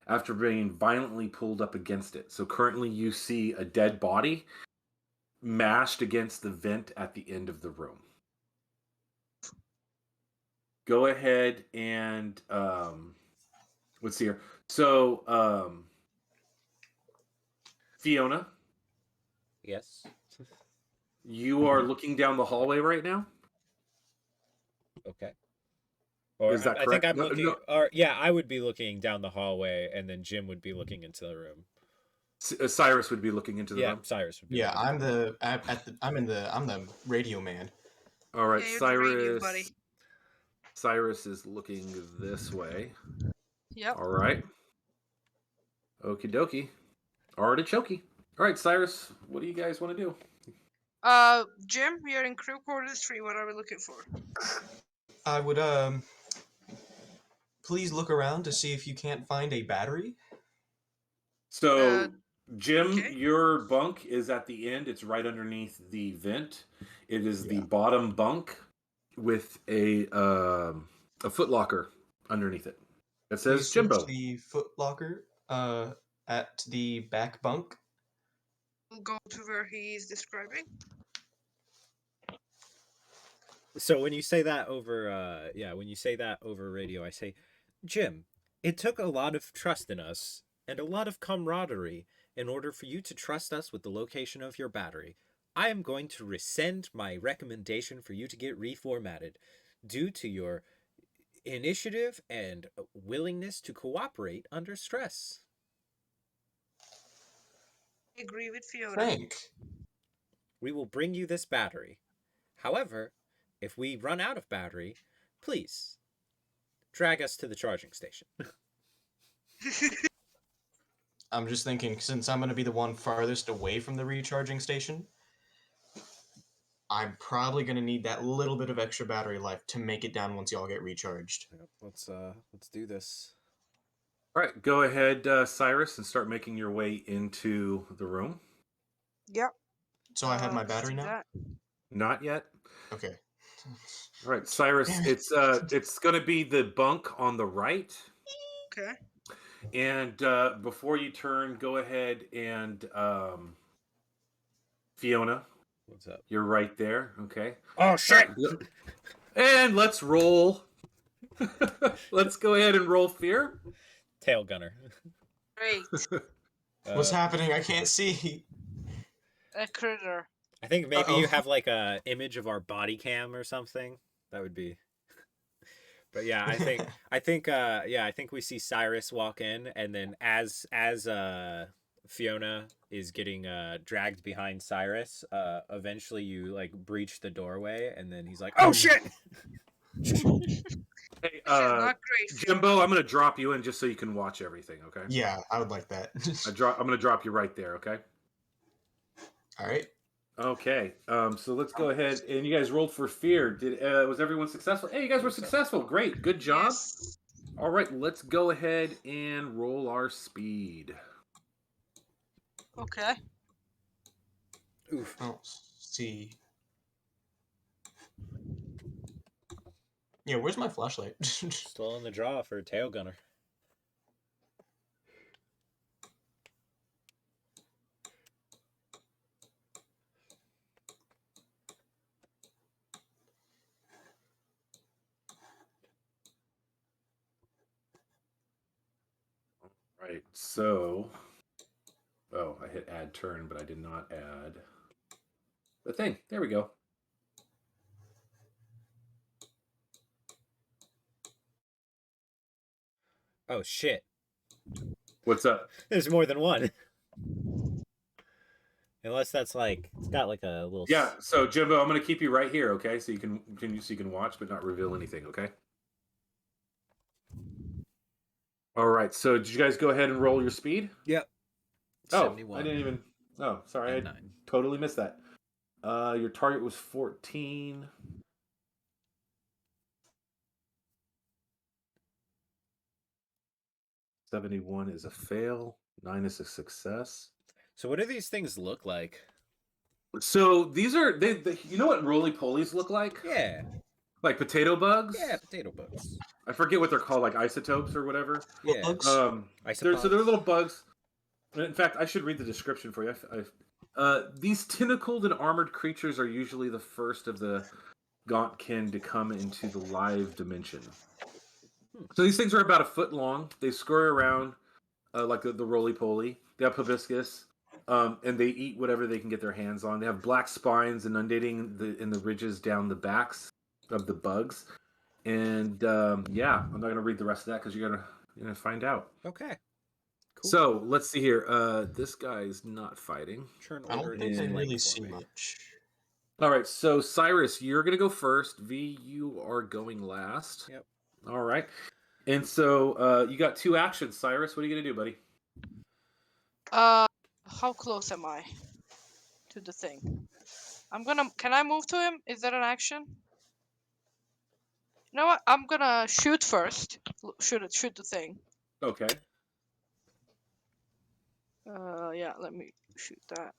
after being violently pulled up against it. So currently you see a dead body mashed against the vent at the end of the room. Go ahead and let's see here. So Fiona,
Yes.
you are looking down the hallway right now?
Okay. Or
Is that
I think
correct?
I'm
No,
looking.
no.
Or yeah, I would be looking down the hallway, and then Jim would be looking into the room.
Cyrus would be looking into the
Yeah,
room.
Cyrus would be.
Yeah,
looking into
I'm the radio man.
All right,
Yeah, you're the radio
Cyrus.
buddy.
Cyrus is looking this way.
Yep.
All right. Okie dokie. Artichoke. All right, Cyrus, what do you guys want to do?
Jim, we are in crew quarters 3. What are we looking for?
I would please look around to see if you can't find a battery.
So, Jim,
okay.
your bunk is at the end. It's right underneath the vent. It is the
Yeah.
bottom bunk with a footlocker underneath it. It says
Please search
Jimbo.
the footlocker at the back bunk.
We'll go to where he's describing.
So when you say that over, when you say that over radio, I say, Jim, it took a lot of trust in us and a lot of camaraderie in order for you to trust us with the location of your battery. I am going to rescind my recommendation for you to get reformatted due to your initiative and willingness to cooperate under stress.
I agree with Fiona.
Frank.
We will bring you this battery. However, if we run out of battery, please drag us to the charging station.
I'm just thinking, since I'm going to be the one farthest away from the recharging station, I'm probably going to need that little bit of extra battery life to make it down once y'all get recharged.
Let's do this.
All right, go ahead, Cyrus, and start making your way into the room.
Yep.
So I have my
let's
battery
do
now?
that.
Not yet.
Okay.
All right, Cyrus, it's going to be the bunk on the right.
Okay.
And before you turn, go ahead and Fiona.
What's up?
You're right there. Okay.
Oh shit!
And let's roll. Let's go ahead and roll fear.
Tail gunner.
Great.
What's happening? I can't see.
A critter.
I think maybe
Uh-oh.
you have like a image of our body cam or something. That would be But yeah, I think we see Cyrus walk in, and then as Fiona is getting dragged behind Cyrus, eventually you like breach the doorway, and then he's like, "Oh shit!"
Hey,
This is not great.
Jimbo, I'm gonna drop you in just so you can watch everything. Okay.
Yeah, I would like that.
I'm gonna drop you right there. Okay.
All right.
Okay. So let's go ahead and you guys rolled for fear. Did was everyone successful? Hey, you guys were successful. Great. Good job.
Yes.
All right. Let's go ahead and roll our speed.
Okay.
Oof.
Oh, see. Yeah, where's my flashlight?
Still in the draw for tail gunner.
Right. So, oh, I hit add turn, but I did not add the thing. There we go.
Oh shit!
What's up?
There's more than one. Unless that's like it's got like a little.
Yeah. So Jimbo, I'm gonna keep you right here. Okay. So you can watch, but not reveal anything. Okay. All right. So did you guys go ahead and roll your speed?
Yep.
Oh,
71.
I didn't even. Oh, sorry, I
And 9.
totally missed that. Your target was 14. $71 is a fail. 9 is a success.
So what do these things look like?
So these are you know what roly polies look like?
Yeah.
Like potato bugs?
Yeah, potato bugs.
I forget what they're called, like isotopes or whatever.
Yeah.
Bugs?
They're little bugs. In fact, I should read the description for you. These tentacled and armored creatures are usually the first of the Gaunt kin to come into the live dimension. So these things are about a foot long. They scurry around like the roly-poly. They have proboscis, and they eat whatever they can get their hands on. They have black spines inundating in the ridges down the backs of the bugs. And yeah, I'm not going to read the rest of that because you're gonna find out.
Okay. Cool.
So let's see here. This guy's not fighting.
Turn
I
order
don't think
is
I
blank
really
for
see
me.
much.
All right, so Cyrus, you're gonna go first. V, you are going last.
Yep.
All right, and so you got 2 actions. Cyrus, what are you gonna do, buddy?
How close am I to the thing? Can I move to him? Is that an action? You know what? I'm gonna shoot first. Shoot the thing.
Okay.
Yeah. Let me shoot that.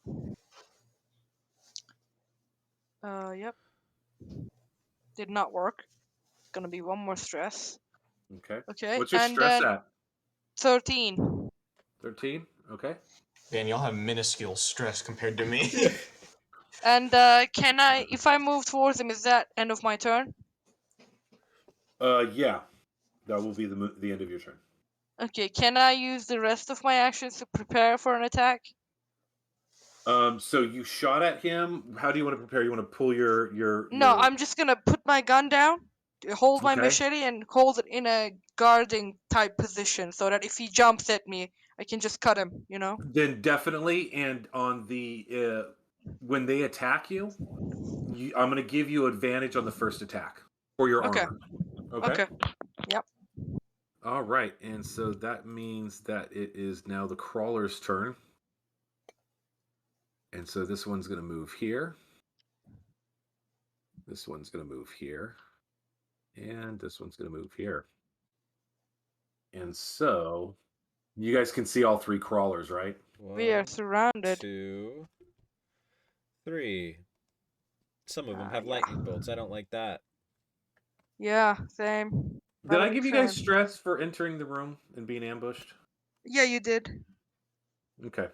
Yep. Did not work. Gonna be one more stress.
Okay.
Okay.
What's your
and
stress
then
at?
13.
13. Okay.
Man, y'all have minuscule stress compared to me.
And can I, if I move towards him, is that end of my turn?
Yeah, that will be the end of your turn.
Okay. Can I use the rest of my actions to prepare for an attack?
So you shot at him. How do you want to prepare? You want to pull your
No, I'm just gonna put my gun down, hold my
Okay.
machete, and hold it in a guarding type position so that if he jumps at me, I can just cut him, you know?
Then definitely, and on the when they attack you, I'm going to give you advantage on the first attack for your
Okay.
armor. Okay.
Okay. Yep.
All right, and so that means that it is now the crawler's turn. And so this one's going to move here. This one's going to move here. And this one's going to move here. And so you guys can see all 3 crawlers, right?
We are surrounded.
2, 3. Some of them have
Yeah.
lightning bolts. I don't like that.
Yeah, same.
Did
Not
I
a
give
big
you guys
fan.
stress for entering the room and being ambushed?
Yeah, you did.
Okay.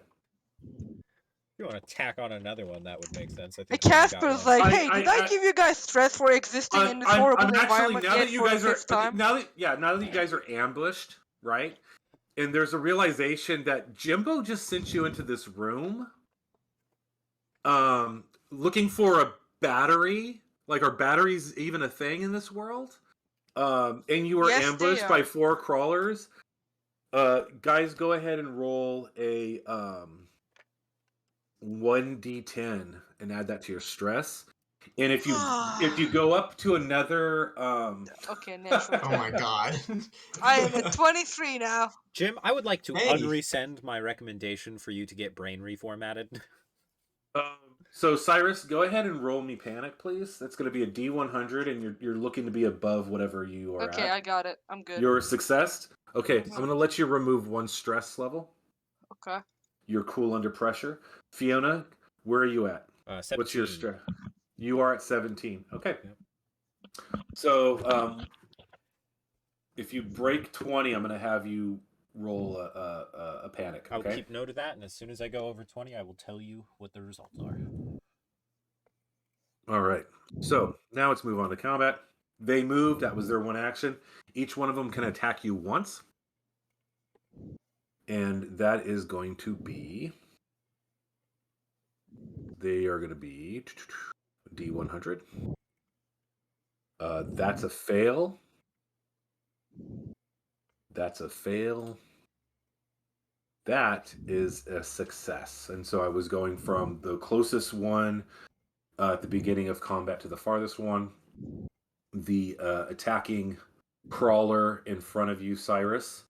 If you want to tack on another one, that would make sense. I
And
think we only got
Casper's
one.
like, hey, did I give you guys stress for existing in this horrible
I'm actually
environment
now
yet
that you
for the
guys are
5th time?
now that you guys are ambushed, right? And there's a realization that Jimbo just sent you into this room looking for a battery. Like, are batteries even a thing in this world? and you were
Yes, they
ambushed by
are.
4 crawlers. Guys, go ahead and roll a 1d10 and add that to your stress. And if you go up to another
Okay, natural.
Oh my god.
I am at 23 now.
Jim, I would like to
Hey.
unresend my recommendation for you to get brain reformatted.
So Cyrus, go ahead and roll me panic, please. That's going to be a D100, and you're looking to be above whatever you are
Okay,
at.
I got it. I'm good.
You're successed. Okay,
Mhm.
I'm going to let you remove 1 stress level.
Okay.
You're cool under pressure. Fiona, where are you at?
17.
What's your stress? You are at 17. Okay.
Yep.
So if you break 20, I'm going to have you roll a panic.
I'll
Okay.
keep note of that, and as soon as I go over 20, I will tell you what the results are.
All right. So now let's move on to combat. They moved. That was their 1 action. Each one of them can attack you once. And that is going to be... They are going to be D100. That's a fail. That's a fail. That is a success. And so I was going from the closest one at the beginning of combat to the farthest one. The attacking crawler in front of you, Cyrus,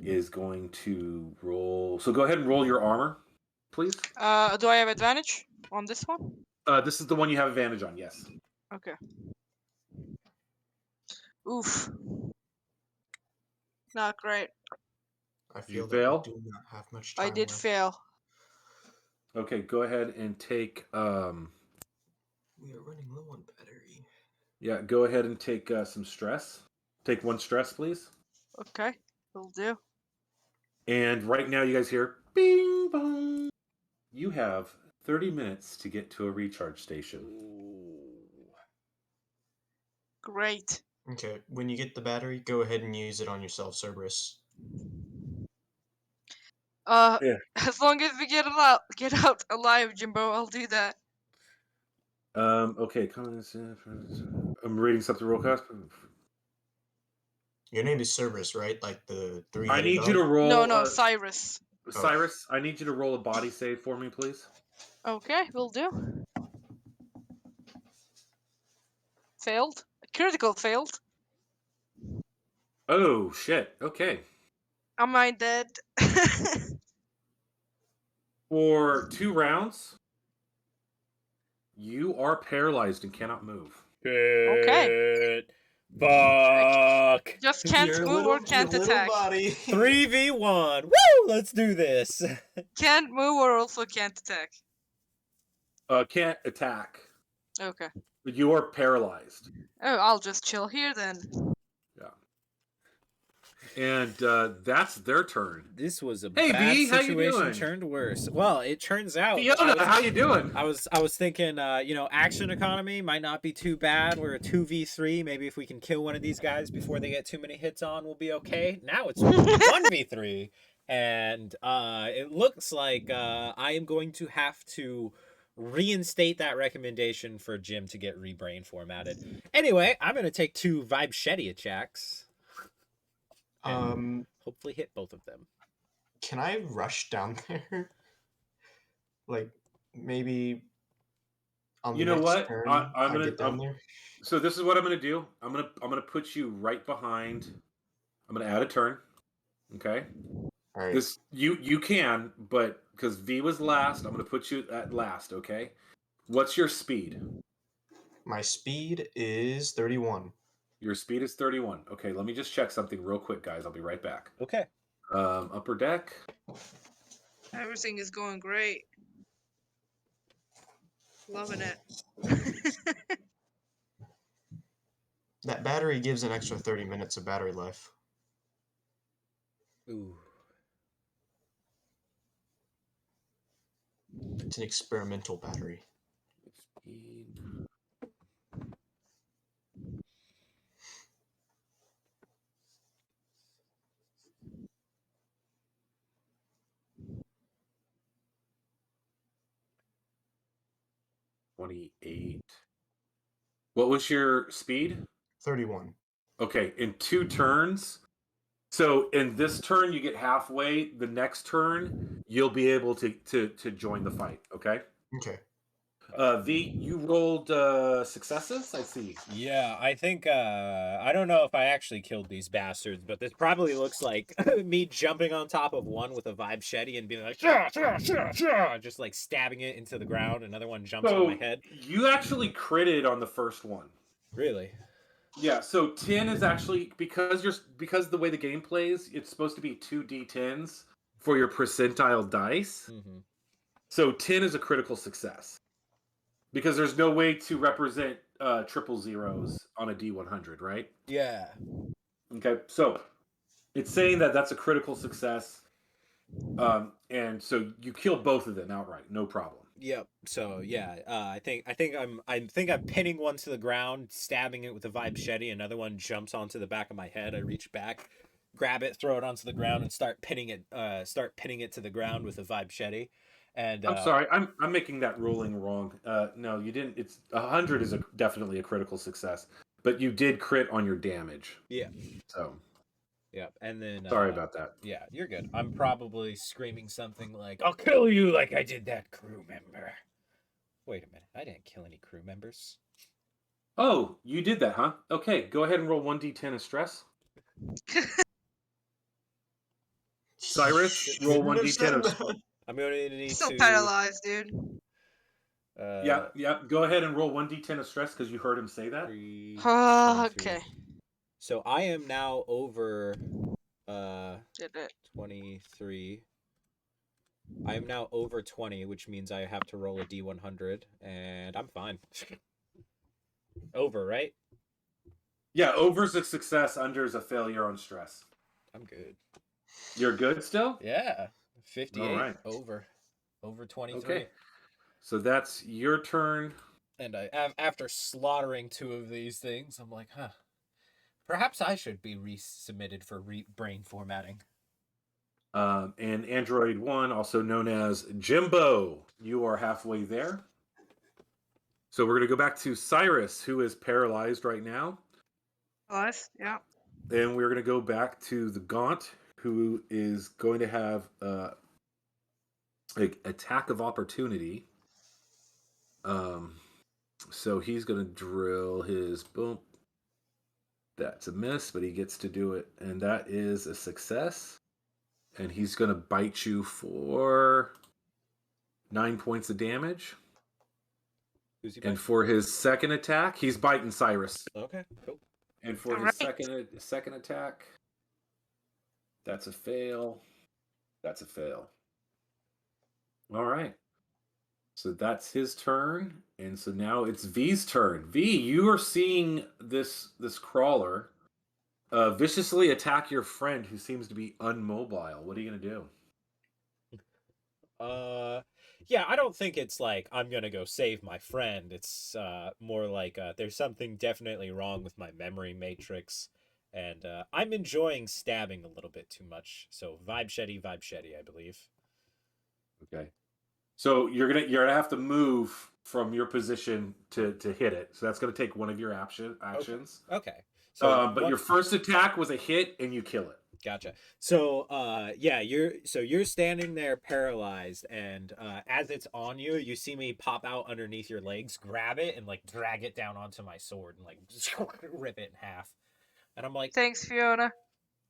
is going to roll. So go ahead and roll your armor, please.
Do I have advantage on this one?
This is the one you have advantage on, yes.
Okay. Oof. Not great.
I
You
feel that
fail?
we do not have much time
I did
left.
fail.
Okay, go ahead and take...
We are running low on battery.
Yeah, go ahead and take some stress. Take 1 stress, please.
Okay, will do.
And right now you guys hear bing bong. You have 30 minutes to get to a recharge station.
Great.
Okay, when you get the battery, go ahead and use it on yourself, Cerberus.
Yeah.
As long as we get out alive, Jimbo, I'll do that.
Okay, I'm reading something real fast.
Your name is Cerberus, right? Like the
I
three-headed
need you
dog?
to roll...
No, Cyrus.
Cyrus, I need you to roll a body save for me, please.
Okay, will do. Failed. Critical failed.
Oh, shit. Okay.
Am I dead?
For 2 rounds, you are paralyzed and cannot move.
Okay.
Fuck.
Just can't move or can't attack.
body.
3v1. Woo! Let's do this.
Can't move or also can't attack.
Can't attack.
Okay.
But you are paralyzed.
Oh, I'll just chill here then.
Yeah. And that's their turn.
This was a
Hey,
bad
V, how you
situation
doing?
turned worse. Well, it turns out
Fiona, how you doing?
I was thinking, action economy might not be too bad. We're a 2v3. Maybe if we can kill one of these guys before they get too many hits on, we'll be okay. Now it's 1v3, and it looks like I am going to have to reinstate that recommendation for Jim to get rebrain formatted. Anyway, I'm gonna take 2 Vibe Shetty attacks. And hopefully hit both of them.
Can I rush down there? Like, maybe on the
You know
next
what?
turn
I'm
I
gonna.
get down there?
So this is what I'm gonna do. I'm gonna put you right behind. I'm gonna add a turn. Okay.
All right.
This you can, but because V was last, I'm gonna put you at last. Okay. What's your speed?
My speed is 31.
Your speed is 31. Okay. Let me just check something real quick, guys. I'll be right back.
Okay.
Upper deck.
Everything is going great. Loving it.
That battery gives an extra 30 minutes of battery life.
Ooh.
It's an experimental battery.
Speed. $28. What was your speed?
31.
Okay, in 2 turns. So in this turn, you get halfway. The next turn, you'll be able to join the fight. Okay.
Okay.
V, you rolled successes. I see.
Yeah, I think I don't know if I actually killed these bastards, but this probably looks like me jumping on top of one with a vibe shetty and being like, "Shah, shah, shah, shah," just like stabbing it into the ground. Another one jumps on my
So
head.
you actually critted on the first one.
Really?
Yeah. So 10 is actually because the way the game plays, it's supposed to be 2d10s for your percentile dice.
Mm-hmm.
So 10 is a critical success because there's no way to represent triple zeros on a D100, right?
Yeah.
Okay. So it's saying that that's a critical success. And so you kill both of them outright, no problem.
Yep. So yeah, I think I'm pinning one to the ground, stabbing it with a vibe shetty. Another one jumps onto the back of my head. I reach back, grab it, throw it onto the ground, and start pinning it to the ground with a vibe shetty. And
I'm sorry, I'm making that ruling wrong. No, you didn't. It's 100 is definitely a critical success, but you did crit on your damage.
yeah,
So
yeah. And then
sorry about that.
yeah, you're good. I'm probably screaming something like, "I'll kill you like I did that crew member." Wait a minute, I didn't kill any crew members.
Oh, you did that, huh? Okay, go ahead and roll 1d10 of stress. Cyrus, roll
Shouldn't have
1d10
said
of.
that.
I'm gonna need
Still
to.
paralyzed, dude.
Yeah. Go ahead and roll 1d10 of stress because you heard him say that.
3,
Okay.
So I am now over
Did it.
23. I am now over 20, which means I have to roll a D100, and I'm fine. Over, right?
Yeah, over's a success, under is a failure on stress.
I'm good.
You're good still?
Yeah. 58
All right.
over 23.
Okay. So that's your turn.
And after slaughtering 2 of these things, I'm like, huh. Perhaps I should be resubmitted for brain formatting.
And Android 1, also known as Jimbo, you are halfway there. So we're going to go back to Cyrus, who is paralyzed right now.
Nice. Yeah.
And we're going to go back to the Gaunt, who is going to have an attack of opportunity. So he's going to drill his boom. That's a miss, but he gets to do it. And that is a success. And he's going to bite you for 9 points of damage.
Who's he biting?
And for his second attack, he's biting Cyrus.
Okay, cool.
And for his second attack, that's a fail. That's a fail. All right. So that's his turn, and so now it's V's turn. V, you are seeing this crawler viciously attack your friend who seems to be unmobile. What are you gonna do?
Yeah, I don't think it's like I'm gonna go save my friend. It's more like there's something definitely wrong with my memory matrix, and I'm enjoying stabbing a little bit too much. So vibe shetty, I believe.
Okay. So you're gonna have to move from your position to hit it. So that's gonna take one of your actions.
Okay. So
But your first attack was a hit, and you kill it.
Gotcha. So, yeah, you're standing there paralyzed, and as it's on you, you see me pop out underneath your legs, grab it, and like drag it down onto my sword, and like rip it in half. And I'm like,
Thanks, Fiona.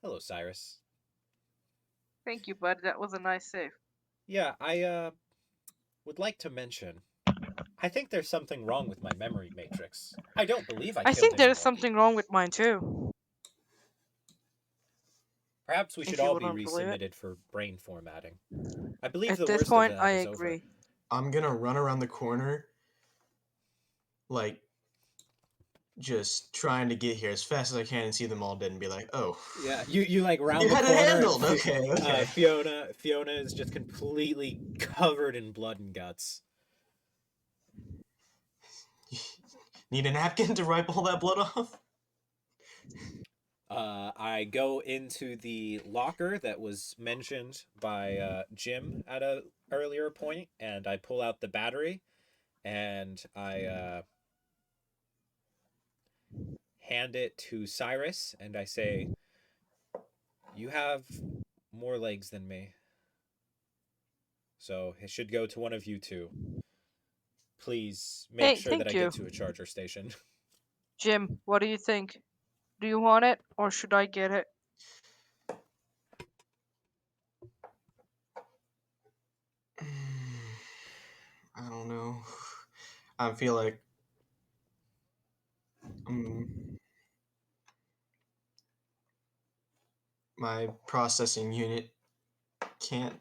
"Hello, Cyrus."
Thank you, bud. That was a nice save.
Yeah, I would like to mention, I think there's something wrong with my memory matrix. I don't believe I
I
killed
think there's
anyone.
something wrong with mine too.
Perhaps we
if
should
you
all be
wouldn't believe it.
resubmitted for brain formatting. I believe
At
the
this
worst
point,
of that
I
is
agree.
over.
I'm gonna run around the corner, like, just trying to get here as fast as I can and see them all dead and be like, oh.
Yeah, you like round
You
the
had it
corner.
handled.
And
Okay.
Fiona is just completely covered in blood and guts.
Need a napkin to wipe all that blood off?
I go into the locker that was mentioned by Jim at a earlier point, and I pull out the battery, and I hand it to Cyrus, and I say, "You have more legs than me, so it should go to one of you two. Please make
Hey,
sure that
thank
I
you.
get to a charger station."
Jim, what do you think? Do you want it, or should I get it?
I don't know. I feel like my processing unit can't
So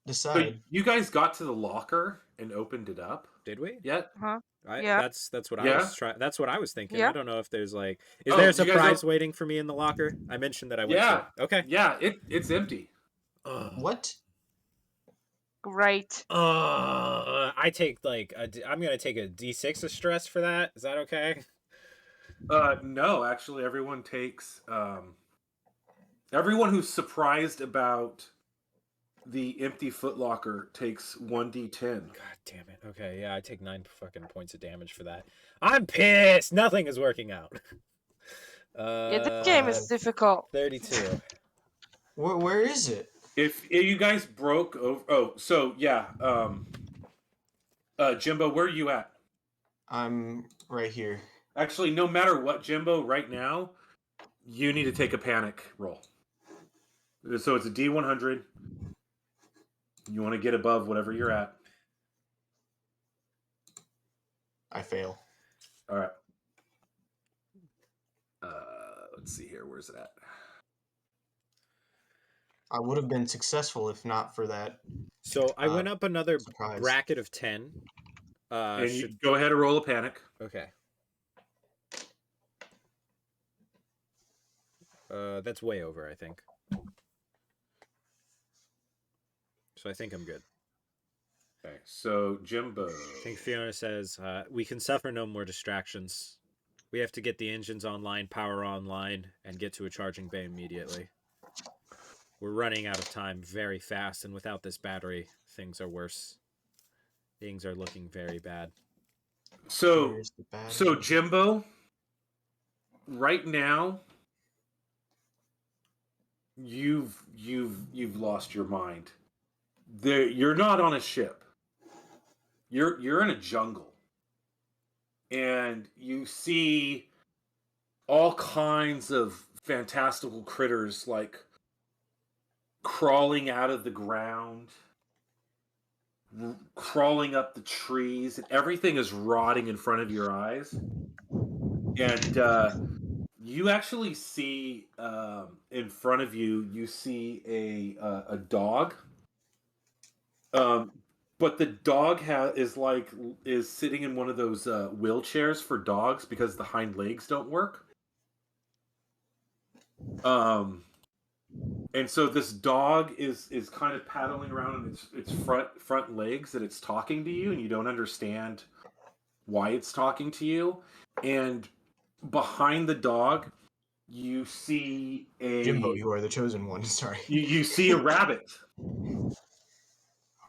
decide.
you guys got to the locker and opened it up
Did we?
yet?
Huh?
I
Yeah.
that's what I
Yeah.
was trying. That's what I was thinking.
Yeah.
I don't know if there's like, is
Oh,
there a
you guys
surprise
don't-
waiting for me in the locker? I mentioned that I went
Yeah.
to. Okay.
Yeah. It's empty.
Ugh.
What?
Great.
I take like I'm gonna take a D6 of stress for that. Is that okay?
No, actually, everyone takes. Everyone who's surprised about the empty footlocker takes 1d10.
God damn it. Okay, yeah, I take 9 fucking points of damage for that. I'm pissed. Nothing is working out.
Yeah, this game is difficult.
32.
Where is it?
If you guys broke over, so yeah, Jimbo, where are you at?
I'm right here.
Actually, no matter what, Jimbo, right now, you need to take a panic roll. So it's a D100. You want to get above whatever you're at.
I fail.
All right. Let's see here. Where's it at?
I would have been successful if not for that.
So I went up another
surprise.
bracket of 10.
And you go ahead and roll a panic.
Okay. That's way over, I think. So I think I'm good.
Okay, so Jimbo.
I think Fiona says, we can suffer no more distractions. We have to get the engines online, power online, and get to a charging bay immediately. We're running out of time very fast, and without this battery, things are worse. Things are looking very bad.
So Jimbo, right now, you've lost your mind. You're not on a ship. You're in a jungle, and you see all kinds of fantastical critters like crawling out of the ground, crawling up the trees, and everything is rotting in front of your eyes. And you actually see in front of you, you see a dog. But the dog is sitting in one of those wheelchairs for dogs because the hind legs don't work. And so this dog is kind of paddling around on its front legs, and it's talking to you, and you don't understand why it's talking to you. And behind the dog, you see
Jimbo, you are the chosen one. Sorry.
You see a rabbit.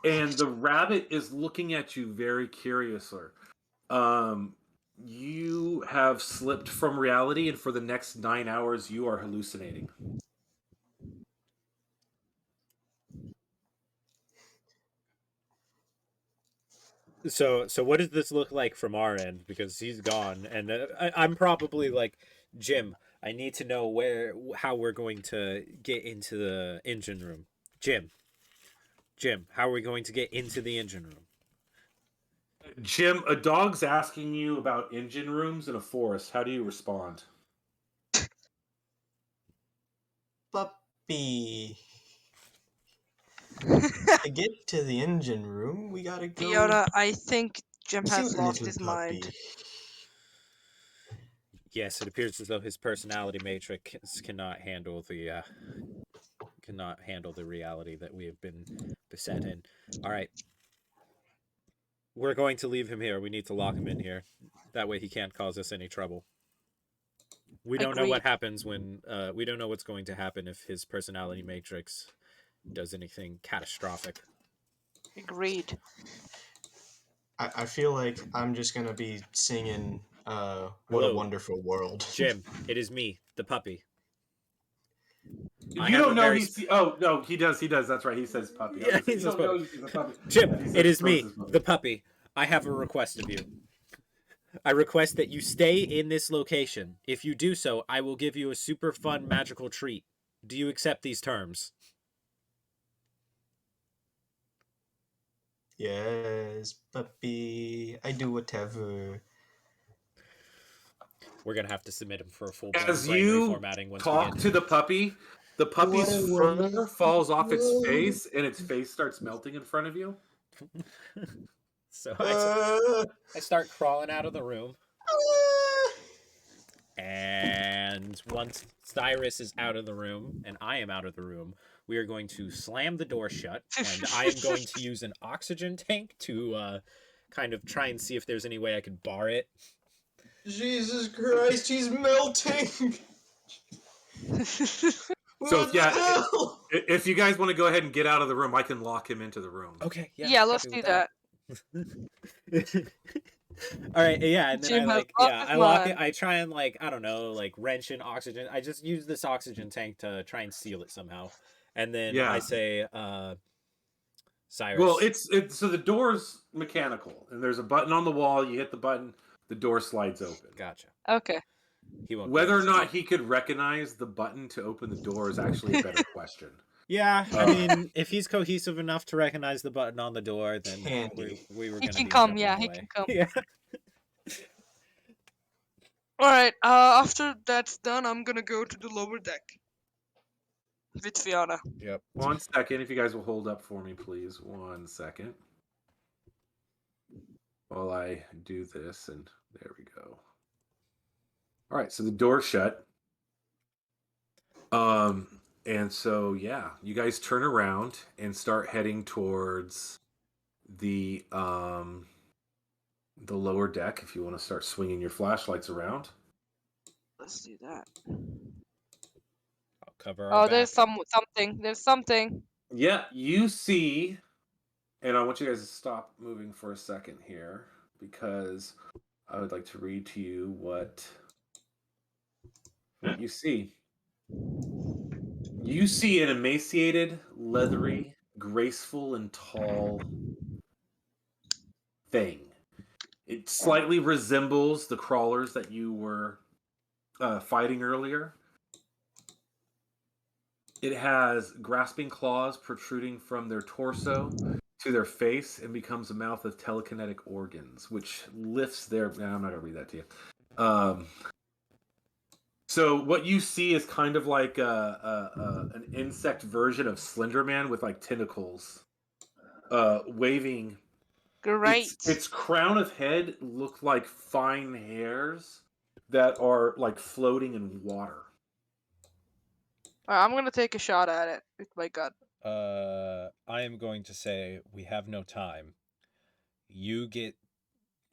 And the rabbit is looking at you very curiously. You have slipped from reality, and for the next 9 hours, you are hallucinating.
So what does this look like from our end? Because he's gone, and I'm probably like, Jim, I need to know how we're going to get into the engine room. Jim, how are we going to get into the engine room?
Jim, a dog's asking you about engine rooms in a forest. How do you respond?
Puppy. To get to the engine room, we gotta go.
Fiona, I think Jim
to
has
a
lost
little
his
puppy.
mind.
Yes, it appears as though his personality matrix cannot handle the reality that we have been beset in. All right. We're going to leave him here. We need to lock him in here. That way he can't cause us any trouble. We don't know what happens when we don't know what's going to happen if his personality matrix does anything catastrophic.
Agreed.
I feel like I'm just gonna be singing What a
Hello.
wonderful world.
Jim, it is me, the puppy. I
You
have
don't
a
know
very
he's. Oh no, he does. He does. That's right. He says puppy.
Yeah,
You
he says
don't know
puppy.
he's a puppy.
Jim,
Yeah, he says,
it is
of course
me,
it's puppy.
the puppy. I have a request of you. I request that you stay in this location. If you do so, I will give you a super fun magical treat. Do you accept these terms?
Yes, puppy. I do whatever.
We're gonna have to submit him for a full-blown
As
brain
you
reformatting once we
talk
get
to the puppy's fur falls off its face, and its face starts melting in front of you.
So
Uh,
I start crawling out of the room, and once Cyrus is out of the room and I am out of the room, we are going to slam the door shut, and I am going to use an oxygen tank to kind of try and see if there's any way I could bar it.
Jesus Christ, he's melting!
So
What the hell?
if you guys want to go ahead and get out of the room, I can lock him into the room.
Okay,
Yeah, let's
happy
do
with
that.
All right, yeah, and then
Jim
I
has lost his
I lock it.
mind.
I try and I don't know, wrench in oxygen. I just use this oxygen tank to try and seal it somehow, and then
Yeah.
I say, Cyrus.
Well, it's so the door's mechanical, and there's a button on the wall. You hit the button, the door slides open.
Gotcha.
Okay.
He won't.
Whether or not he could recognize the button to open the door is actually a better question.
Yeah, I mean, if he's cohesive enough to recognize the button on the door, then
Candy.
we were
He
gonna
can
be
come,
in trouble
yeah, he
anyway.
can come.
Yeah.
Alright, after that's done, I'm gonna go to the lower deck. With Fiona.
Yep.
1 second, if you guys will hold up for me, please. 1 second. While I do this, and there we go. All right, so the door's shut. And so yeah, you guys turn around and start heading towards the lower deck. If you want to start swinging your flashlights around.
Let's do that.
I'll cover our
There's
back.
something. There's something.
Yeah, you see, and I want you guys to stop moving for a second here because I would like to read to you what you see. You see an emaciated, leathery, graceful, and tall thing. It slightly resembles the crawlers that you were fighting earlier. It has grasping claws protruding from their torso to their face and becomes a mouth of telekinetic organs, which lifts their... I'm not going to read that to you. So what you see is kind of like an insect version of Slender Man with tentacles waving.
Great.
Its crown of head look like fine hairs that are floating in water.
I'm gonna take a shot at it with my gun.
I am going to say we have no time. You get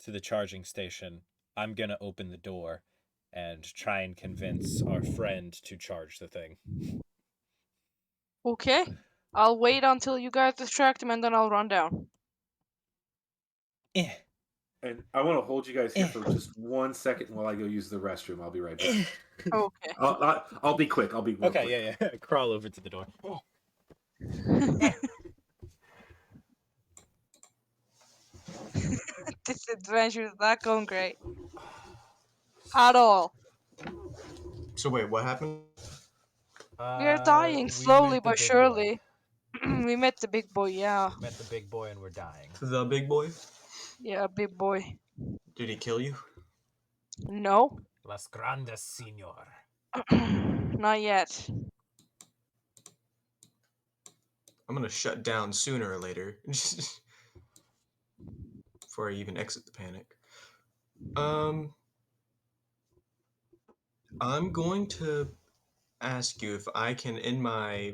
to the charging station. I'm gonna open the door and try and convince our friend to charge the thing.
Okay. I'll wait until you guys distract him and then I'll run down.
And I want to hold you guys here for just 1 second while I go use the restroom. I'll be right back.
Okay.
I'll be quick. I'll be real quick.
Yeah. Crawl over to the door.
This adventure is not going great. At all.
So wait, what happened?
We're dying slowly but surely. We met the big boy, yeah.
Met the big boy and we're dying.
The big boy?
Yeah, big boy.
Did he kill you?
No.
Las grandes, senor.
Not yet.
I'm gonna shut down sooner or later. Before I even exit the panic. I'm going to ask you if I can, in my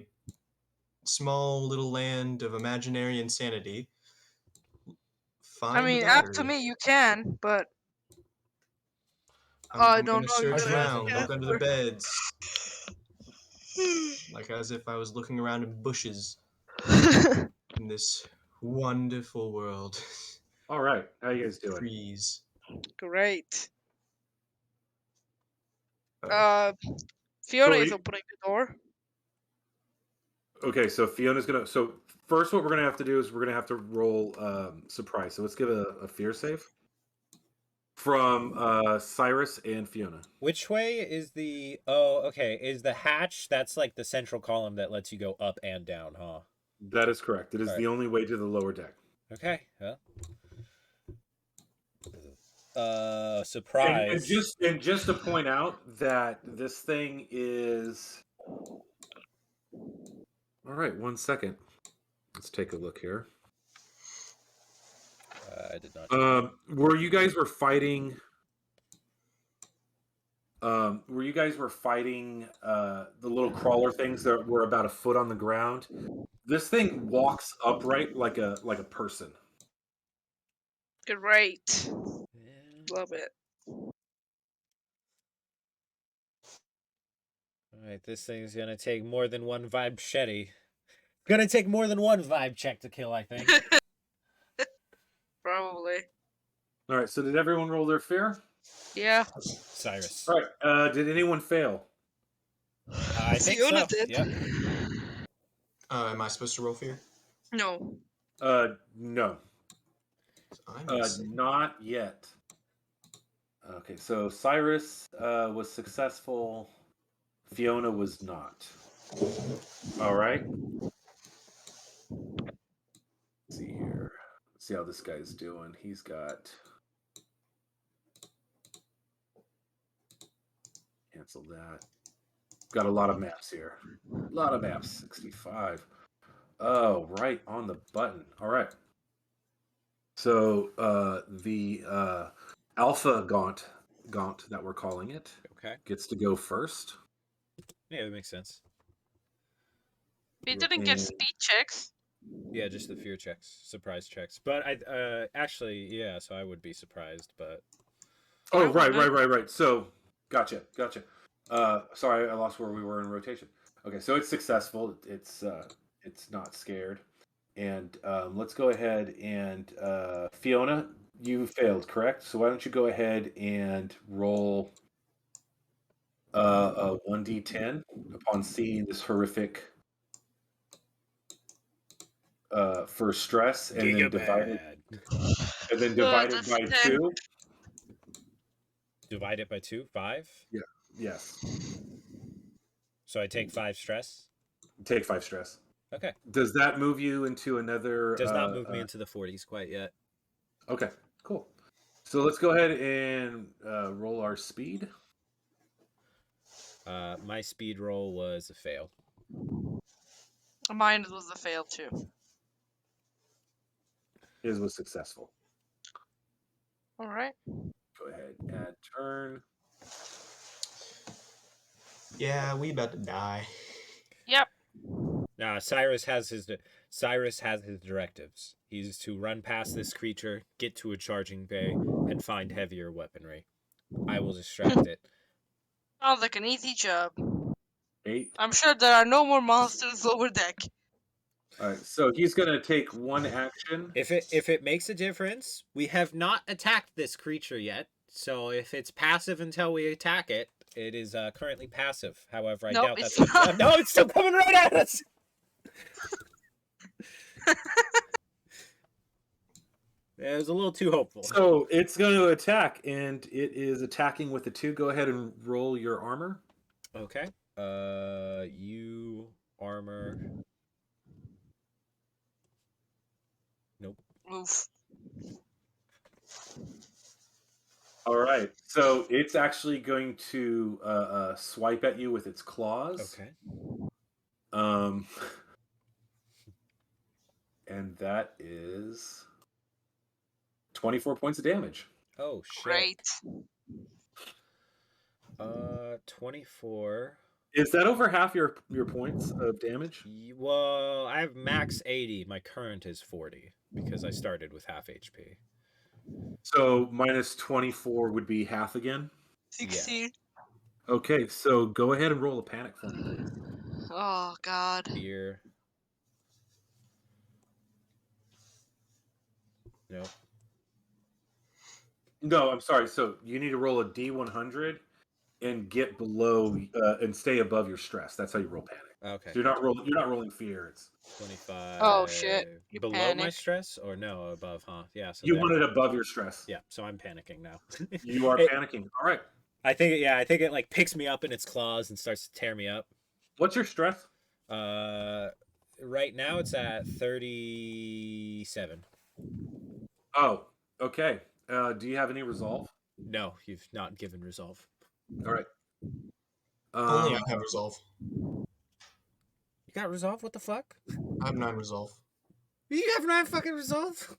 small little land of imaginary insanity, find
I mean,
the
up
battery.
to me you can, but
I'm
don't
gonna
know, you're
search
gonna
around,
have
look
to
under the beds, like as if I was looking around in bushes in this wonderful world.
All right. How you guys doing?
Trees.
Great. Fiona
So
is
you-
opening the door.
Okay, so Fiona's gonna. So first, what we're gonna have to do is we're gonna have to roll surprise. So let's give a fear save from Cyrus and Fiona.
Which way is the... Oh, okay. Is the hatch... That's like the central column that lets you go up and down, huh?
That is correct. It is
All
the only way to the lower deck.
Okay, well.
And
Surprise.
just to point out that this thing is. All right, 1 second. Let's take a look here.
I did not.
Where you guys were fighting. Where you guys were fighting the little crawler things that were about a foot on the ground. This thing walks upright like a person.
Great. Love it.
Alright, this thing's gonna take more than one vibe shetty. Gonna take more than one vibe check to kill, I think.
Probably.
All right. So did everyone roll their fear?
Yeah.
Cyrus.
All right. Did anyone fail?
I think
Fiona
so.
did.
Yep.
Am I supposed to roll fear?
No.
No.
I'm missing.
Not yet. Okay. So Cyrus was successful. Fiona was not. All right. Let's see here. Let's see how this guy's doing. He's got. Cancel that. Got a lot of maps here. A lot of maps. 65. Oh, right on the button. All right. So the Alpha Gaunt that we're calling it
Okay.
gets to go first.
Yeah, that makes sense.
We didn't get
And-
speed checks.
Yeah, just the fear checks, surprise checks. But I actually, yeah, so I would be surprised, but
Oh,
I
right.
wouldn't.
So, gotcha. Sorry, I lost where we were in rotation. Okay, so it's successful. It's not scared. And let's go ahead and Fiona, you failed, correct? So why don't you go ahead and roll a 1d10 upon seeing this horrific for stress, and then divide it
That's
by
10.
2.
Divide it by 2, 5.
Yes,
So I take 5 stress.
take 5 stress.
Okay.
Does that move you into another?
Does not move me into the 40s quite yet.
Okay, cool. So let's go ahead and roll our speed.
My speed roll was a fail.
Mine was a fail too.
His was successful.
All right.
Go ahead, add turn.
Yeah, we about to die.
Yep.
Now Cyrus has his directives. He's to run past this creature, get to a charging bay, and find heavier weaponry. I will distract it.
Sounds like an easy job.
8.
I'm sure there are no more monsters lower deck.
All right, so he's gonna take one action.
If it makes a difference, we have not attacked this creature yet. So if it's passive until we attack it, it is currently passive. However, I
Nope,
doubt
it's
that's
not.
no, it's still coming right at us. Yeah, it was a little too hopeful.
So it's going to attack, and it is attacking with the 2. Go ahead and roll your armor.
Okay. You armor. Nope.
Oof.
All right. So it's actually going to swipe at you with its claws.
Okay.
And that is 24 points of damage.
Oh shit.
Great.
24.
Is that over half your points of damage?
Well, I have max 80. My current is 40 because I started with half HP.
So minus 24 would be half again?
16.
Okay, so go ahead and roll a panic for me, please.
Oh, God.
Fear. Nope.
No, I'm sorry. So you need to roll a D100, and get below and stay above your stress. That's how you roll panic.
Okay.
So you're not rolling fear. It's
25.
Oh shit! You
Below my
panic.
stress or no above? Huh? Yeah. So
you
there.
want it above your stress.
Yeah. So I'm panicking now.
You are
It-
panicking. All right.
I think. Yeah. I think it like picks me up in its claws and starts to tear me up.
What's your stress?
Right now it's at 37.
Oh, okay. Do you have any resolve?
No, you've not given resolve.
All right.
Only I have resolve.
You got resolve? What the fuck?
I have 9 resolve.
You have not fucking resolve?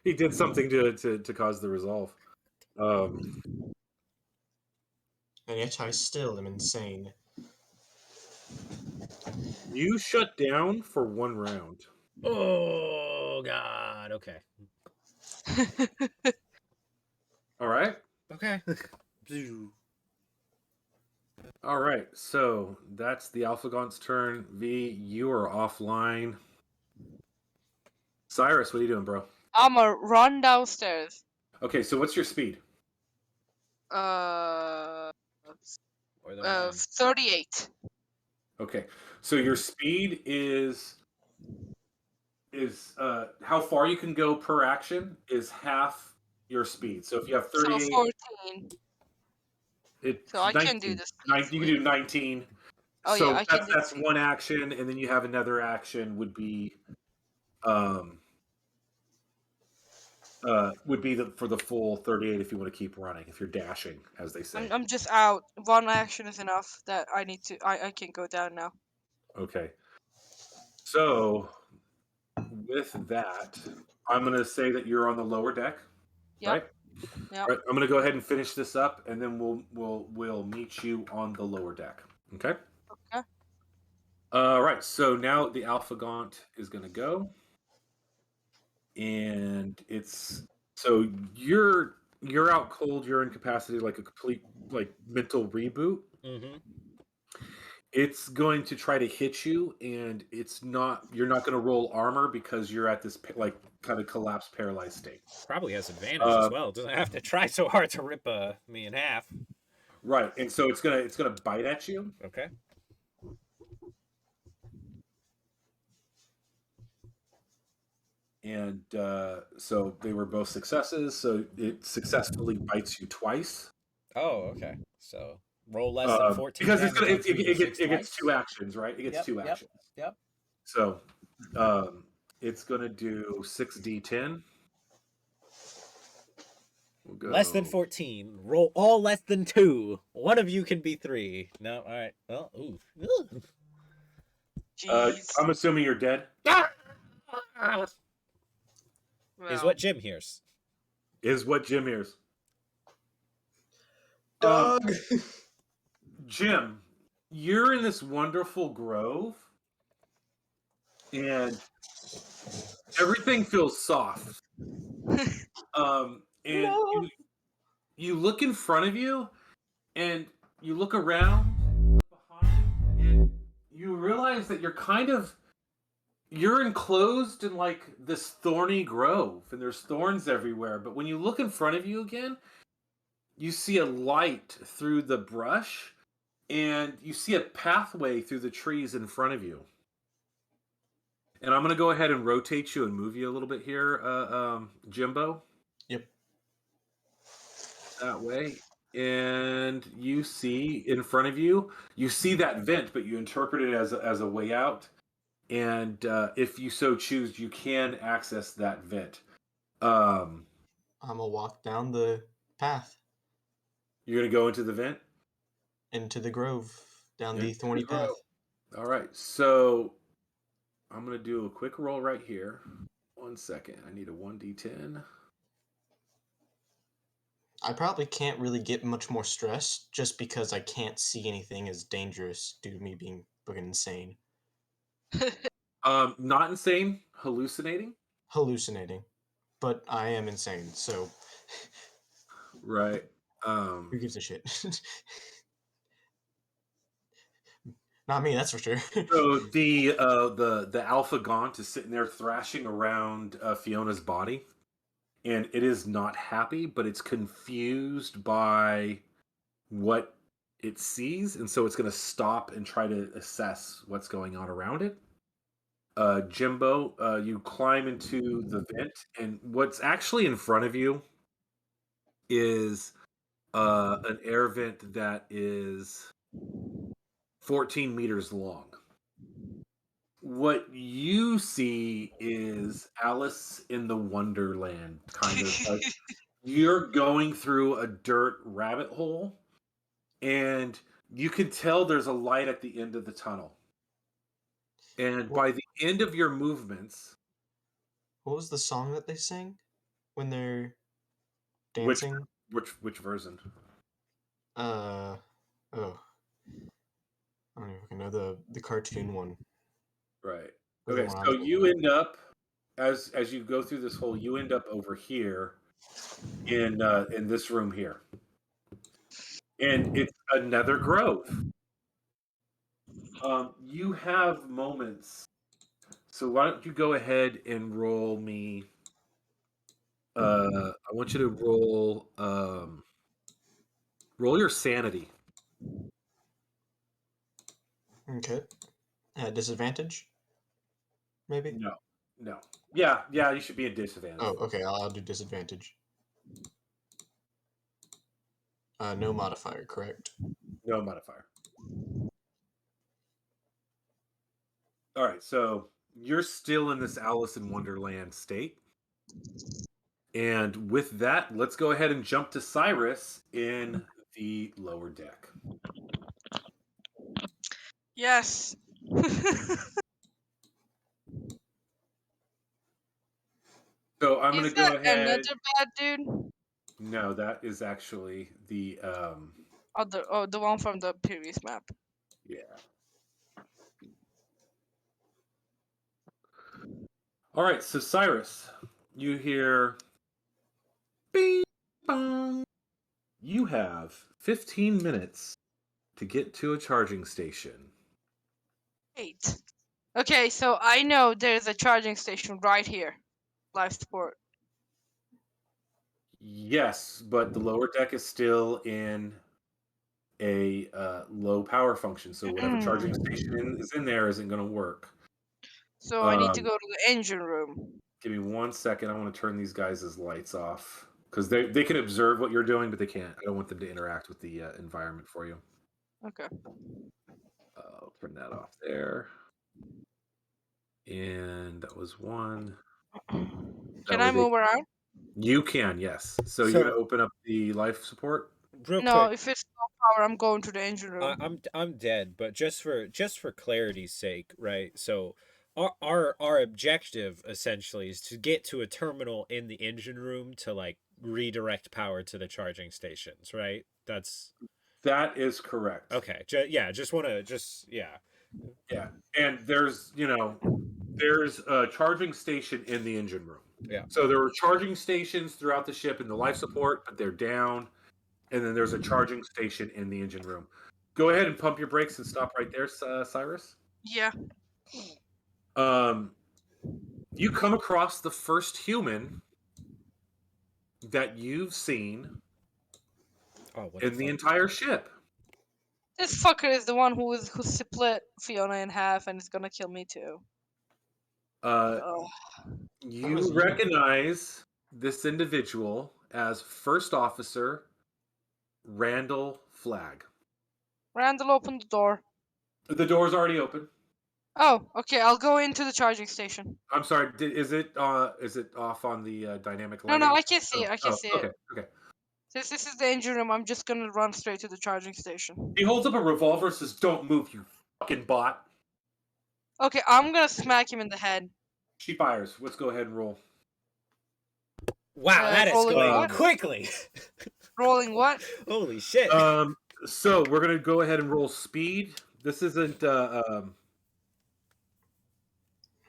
He did something to cause the resolve.
And yet I still am insane.
You shut down for 1 round.
Oh god. Okay.
All right.
Okay.
All right. So that's the Alpha Gaunt's turn. V, you are offline. Cyrus, what are you doing, bro?
I'ma run downstairs.
Okay. So what's your speed?
Uh,
Or the mine.
38.
Okay. So your speed is how far you can go per action is half your speed. So if you have
So
38,
14.
it's
So I
19.
can do this.
You can do 19.
Oh
So
yeah, I can do.
that's one action, and then you have another action would be for the full 38 if you want to keep running, if you're dashing, as they say.
I'm just out. One action is enough. That I need to. I can go down now.
Okay. So with that, I'm gonna say that you're on the lower deck,
Yep.
right?
Yep.
All right. I'm gonna go ahead and finish this up, and then we'll meet you on the lower deck. Okay.
Okay.
Right. So now the Alpha Gaunt is gonna go, and it's so you're out cold. You're incapacitated, like a complete like mental reboot.
Mm-hmm.
It's going to try to hit you, and you're not going to roll armor because you're at this like kind of collapsed, paralyzed state.
Probably has advantage as well. It doesn't have to try so hard to rip me in half.
Right, and so it's gonna bite at you.
Okay.
And so they were both successes. So it successfully bites you twice.
Oh, okay. So roll less than 14
because
damage on
it
3d6
gets
twice?
2 actions, right? It gets 2 actions.
Yep.
So it's gonna do 6d10. We'll go
Less than 14. Roll all less than 2. One of you can be 3. No, all right. Well, ooh.
Jeez.
I'm assuming you're dead.
Is
Well,
what Jim hears.
Is what Jim hears.
Dog!
Jim, you're in this wonderful grove, and everything feels soft. And
No.
you look in front of you, and you look around, behind, and you realize that you're enclosed in like this thorny grove, and there's thorns everywhere. But when you look in front of you again, you see a light through the brush, and you see a pathway through the trees in front of you. And I'm going to go ahead and rotate you and move you a little bit here, Jimbo.
Yep.
That way. And you see in front of you, you see that vent, but you interpret it as a way out. And if you so choose, you can access that vent.
I'm gonna walk down the path
You're going to go into the vent?
into the grove, down the
Into
thorny
the grove.
path.
All right. So I'm going to do a quick roll right here. 1 second. I need a 1d10.
I probably can't really get much more stress just because I can't see anything as dangerous due to me being fucking insane.
Not insane, hallucinating.
Hallucinating. But I am insane, so
Right.
who gives a shit? Not me, that's for sure.
So the Alpha Gaunt is sitting there thrashing around Fiona's body, and it is not happy, but it's confused by what it sees, and so it's going to stop and try to assess what's going on around it. Jimbo, you climb into the vent, and what's actually in front of you is an air vent that is 14 meters long. What you see is Alice in the Wonderland, kind of like you're going through a dirt rabbit hole, and you can tell there's a light at the end of the tunnel. And
What,
by the end of your movements,
what was the song that they sing when they're
which
dancing?
which version?
Oh, I don't even know the cartoon one.
Right.
Or the
Okay,
one I
so
was thinking
you
of.
end up as you go through this hole, you end up over here in this room here, and it's another grove. You have moments. So why don't you go ahead and roll me? I want you to roll your sanity.
Okay. Disadvantage? Maybe?
No, no. Yeah, you should be at disadvantage.
Oh, okay. I'll do disadvantage. No modifier, correct?
No modifier. All right, so you're still in this Alice in Wonderland state. And with that, let's go ahead and jump to Cyrus in the lower deck.
Yes.
So I'm going
Is
to go
that
ahead.
another bad dude?
No, that is actually the
The one from the previous map.
yeah. All right, so Cyrus, you hear bing bong. You have 15 minutes to get to a charging station.
8. Okay, so I know there's a charging station right here. Life support.
Yes, but the lower deck is still in a low power function, so whatever charging station is in there isn't going to work.
So I need to go to the engine room.
Give me 1 second. I want to turn these guys' lights off because they can observe what you're doing, but they can't. I don't want them to interact with the environment for you.
Okay.
I'll turn that off there. And that was one.
Can I move around?
You can, yes. So you're gonna open up the life support?
Real
No,
quick,
if it's no power, I'm going to the engine room.
I'm dead, but just for clarity's sake, right? So our objective essentially is to get to a terminal in the engine room to like redirect power to the charging stations, right?
That is correct.
Okay. Just want to yeah.
Yeah. And there's a charging station in the engine room.
Yeah.
So there are charging stations throughout the ship in the life support, but they're down. And then there's a charging station in the engine room. Go ahead and pump your brakes and stop right there, Cyrus.
Yeah.
You come across the first human that you've seen in the entire ship.
This fucker is the one who split Fiona in half and is gonna kill me too.
You recognize this individual as First Officer Randall Flagg.
Randall, open the door.
The door's already open.
Oh, okay. I'll go into the charging station.
I'm sorry. Is it off on the dynamic
No,
lighting?
I can see it. I can see it.
Okay.
Since this is the engine room, I'm just gonna run straight to the charging station.
He holds up a revolver and says, "Don't move, you fucking bot."
Okay, I'm gonna smack him in the head.
She fires. Let's go ahead and roll.
Wow, that
rolling
escalated
what?
quickly.
Rolling what?
Holy shit.
So we're gonna go ahead and roll speed. This isn't.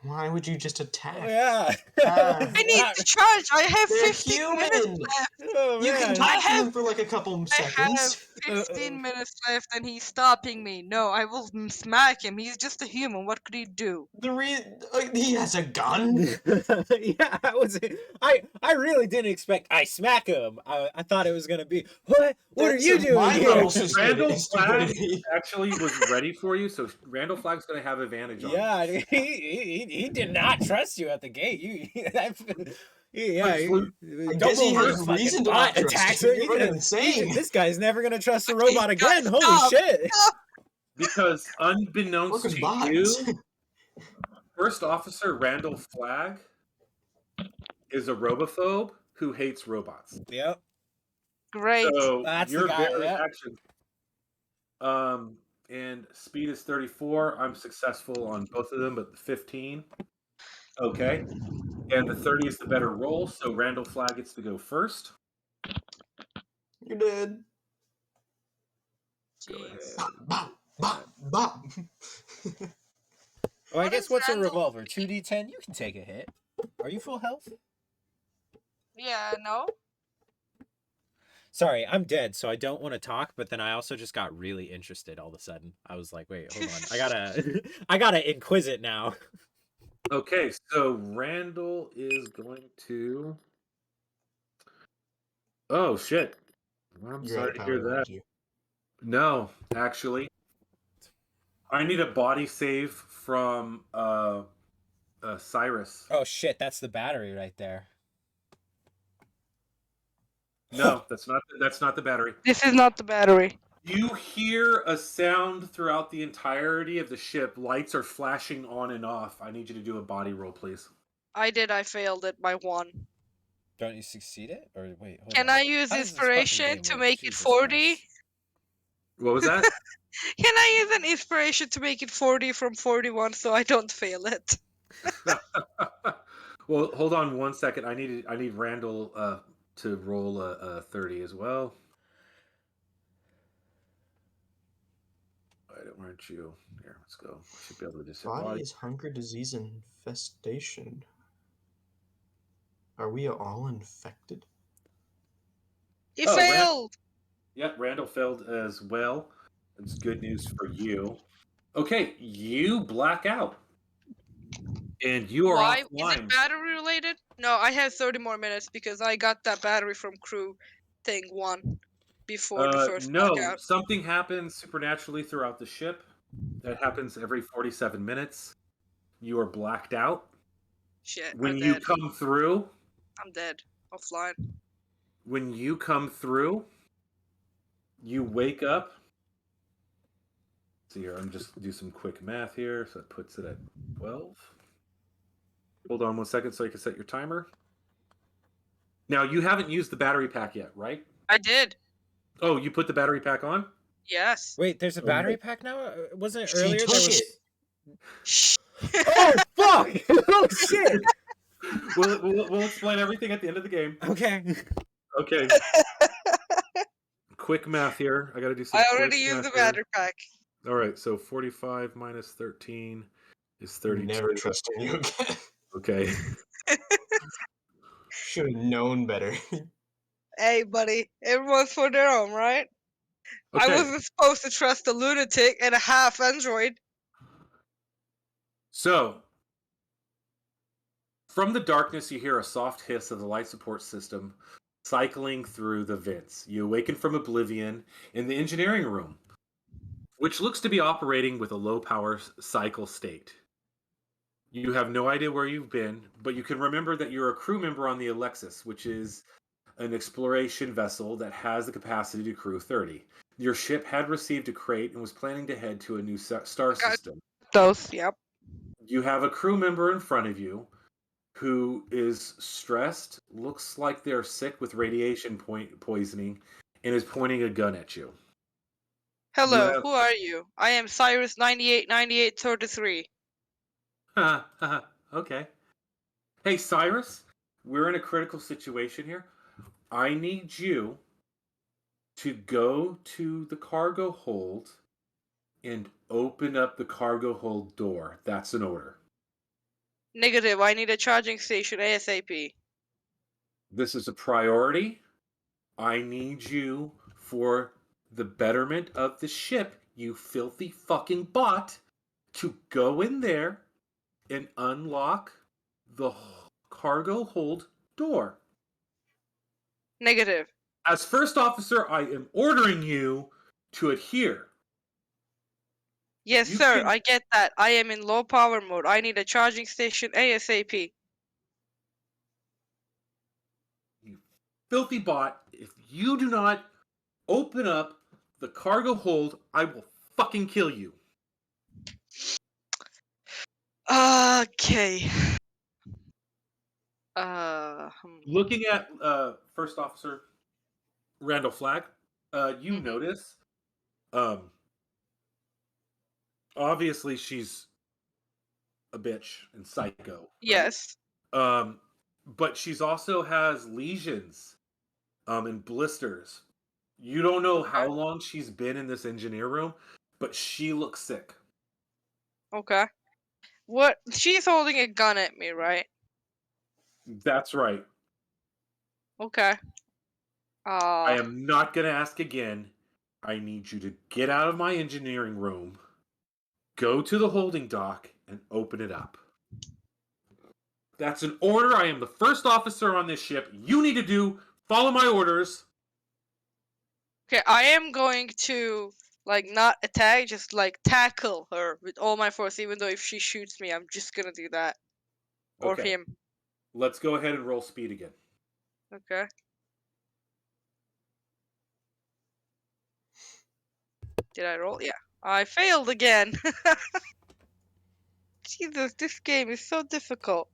Why would you just attack?
Oh, yeah.
Ah.
I need to charge. I have
They're
15 minutes
human!
left.
Oh,
You can
man.
talk
I
to
have-
them for like a couple
I have
seconds.
15 minutes left and he's stopping me. No, I will smack him. He's just a human. What could he do?
He has a gun.
Yeah, I really didn't expect I smack him. I thought it was gonna be what are
That's
you
a
doing
mind
here?
level
Randall Flagg
stupidity.
actually was ready for you, so Randall Flagg's going to have advantage on you.
Yeah, he did not trust you at the gate. Yeah,
Like,
I guess he has
fucking
reason to
bot
not trust
attacks
you.
her.
You're fucking insane.
This guy's never gonna trust a
Okay,
robot again.
guys,
Holy
stop.
shit!
Because unbeknownst
Fucking
to
bots.
you, First Officer Randall Flagg is a robophobe who hates robots.
Yep.
Great.
So
That's the
you're
guy,
very
yeah.
action. And speed is 34. I'm successful on both of them, but the 15. Okay. And the 30 is the better roll, so Randall Flagg gets to go first.
You're dead.
Go
Jeez.
ahead.
Bop, bop, bop.
Oh, I
What
guess
is
what's a
Randall?
revolver? 2d10. You can take a hit. Are you full health?
Yeah, no?
Sorry, I'm dead, so I don't want to talk. But then I also just got really interested all of a sudden. I was like, wait, hold on. I gotta inquisit now.
Okay, so Randall is going to. Oh shit! I'm
You're out
sorry
of
to hear
power,
that.
aren't you?
No, actually, I need a body save from Cyrus.
Oh shit, that's the battery right there.
No, that's not the battery.
This is not the battery.
You hear a sound throughout the entirety of the ship. Lights are flashing on and off. I need you to do a body roll, please.
I did. I failed it by 1.
Don't you succeed it? Or wait, hold
Can
on.
I use
How does this fucking
inspiration
game
to
work?
make it
Jesus
40?
Christ.
What was that?
Can I use an inspiration to make it 40 from 41 so I don't fail it?
Well, hold on one second. I need Randall to roll a 30 as well. Why aren't you? Here, let's go. I should be able to just hit
Body
body.
is hunger, disease, infestation. Are we all infected?
He
Oh,
failed!
Yeah, Randall failed as well. It's good news for you. Okay, you black out. And you are
Why? Is
offline.
it battery related? No, I have 30 more minutes because I got that battery from crew thing 1 before the first
No,
blackout.
something happens supernaturally throughout the ship. That happens every 47 minutes. You are blacked out.
Shit,
When
I'm
you
dead.
come through,
I'm dead. Offline.
you wake up. See here, I'm just do some quick math here. So that puts it at 12. Hold on 1 second so you can set your timer. Now, you haven't used the battery pack yet, right?
I did.
Oh, you put the battery pack on?
Yes.
Wait, there's a
Okay.
battery pack now? Wasn't it
She
earlier
took
there was...
it.
Shh.
Oh, fuck! Oh, shit!
We'll explain everything at the end of the game.
Okay.
Okay. Quick math here. I got to do some
I
quick
already used
math
the
here.
battery pack.
All right, so 45 minus 13 is 32.
Never trusting you again.
Okay.
Should have known better.
Hey, buddy. Everyone's for their own, right? I
Okay.
wasn't supposed to trust a lunatic and a half android.
So, from the darkness, you hear a soft hiss of the light support system cycling through the vents. You awaken from oblivion in the engineering room, which looks to be operating with a low power cycle state. You have no idea where you've been, but you can remember that you're a crew member on the Alexis, which is an exploration vessel that has the capacity to crew 30. Your ship had received a crate and was planning to head to a new star system.
Those, yep.
You have a crew member in front of you who is stressed, looks like they're sick with radiation poisoning, and is pointing a gun at you.
Hello,
have-
who are you? I am Cyrus 989833.
Okay. Hey, Cyrus, we're in a critical situation here. I need you to go to the cargo hold and open up the cargo hold door. That's an order.
Negative. I need a charging station ASAP.
This is a priority. I need you for the betterment of the ship, you filthy fucking bot, to go in there and unlock the cargo hold door.
Negative.
As first officer, I am ordering you to adhere.
Yes,
You
sir.
can-
I get that. I am in low power mode. I need a charging station ASAP.
You filthy bot, if you do not open up the cargo hold, I will fucking kill you.
Okay.
Looking at First Officer Randall Flagg, you
Mhm.
notice, obviously she's a bitch and psycho. Right?
Yes.
But she's also has lesions, and blisters. You don't know how long she's been in this engineer room, but she looks sick.
Okay. What? She's holding a gun at me, right?
That's right.
Okay.
I am not going to ask again. I need you to get out of my engineering room, go to the holding dock, and open it up. That's an order. I am the first officer on this ship. You need to follow my orders.
Okay, I am going to not attack, just tackle her with all my force, even though if she shoots me, I'm just gonna do that. Or
Okay.
him.
Let's go ahead and roll speed again.
Okay. Did I roll? Yeah. I failed again. Jesus, this game is so difficult.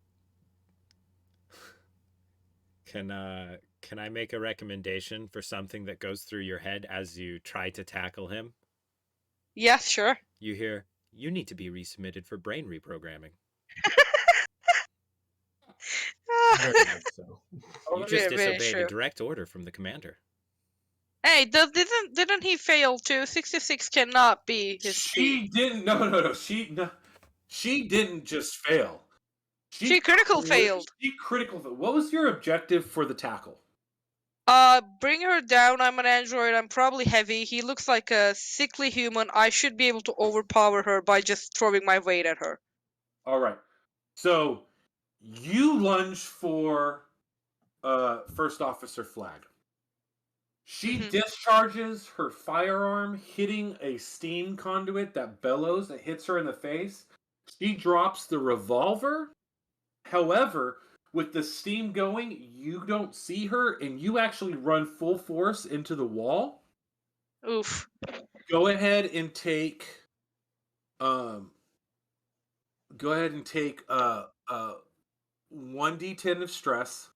Can I make a recommendation for something that goes through your head as you try to tackle him?
Yes, sure.
You hear, you need to be resubmitted for brain reprogramming.
Very much so.
You just
Very
disobeyed a
true.
direct order from the commander.
Hey, didn't he fail too? 66 cannot be his speed.
She didn't. No. She didn't just fail.
She critical failed.
She critical. What was your objective for the tackle?
Bring her down. I'm an android. I'm probably heavy. He looks like a sickly human. I should be able to overpower her by just throwing my weight at her.
All right. So you lunge for First Officer Flagg. She discharges her firearm, hitting a steam conduit that bellows, that hits her in the face. She drops the revolver. However, with the steam going, you don't see her, and you actually run full force into the wall.
Oof.
Go ahead and take um 1d10 of stress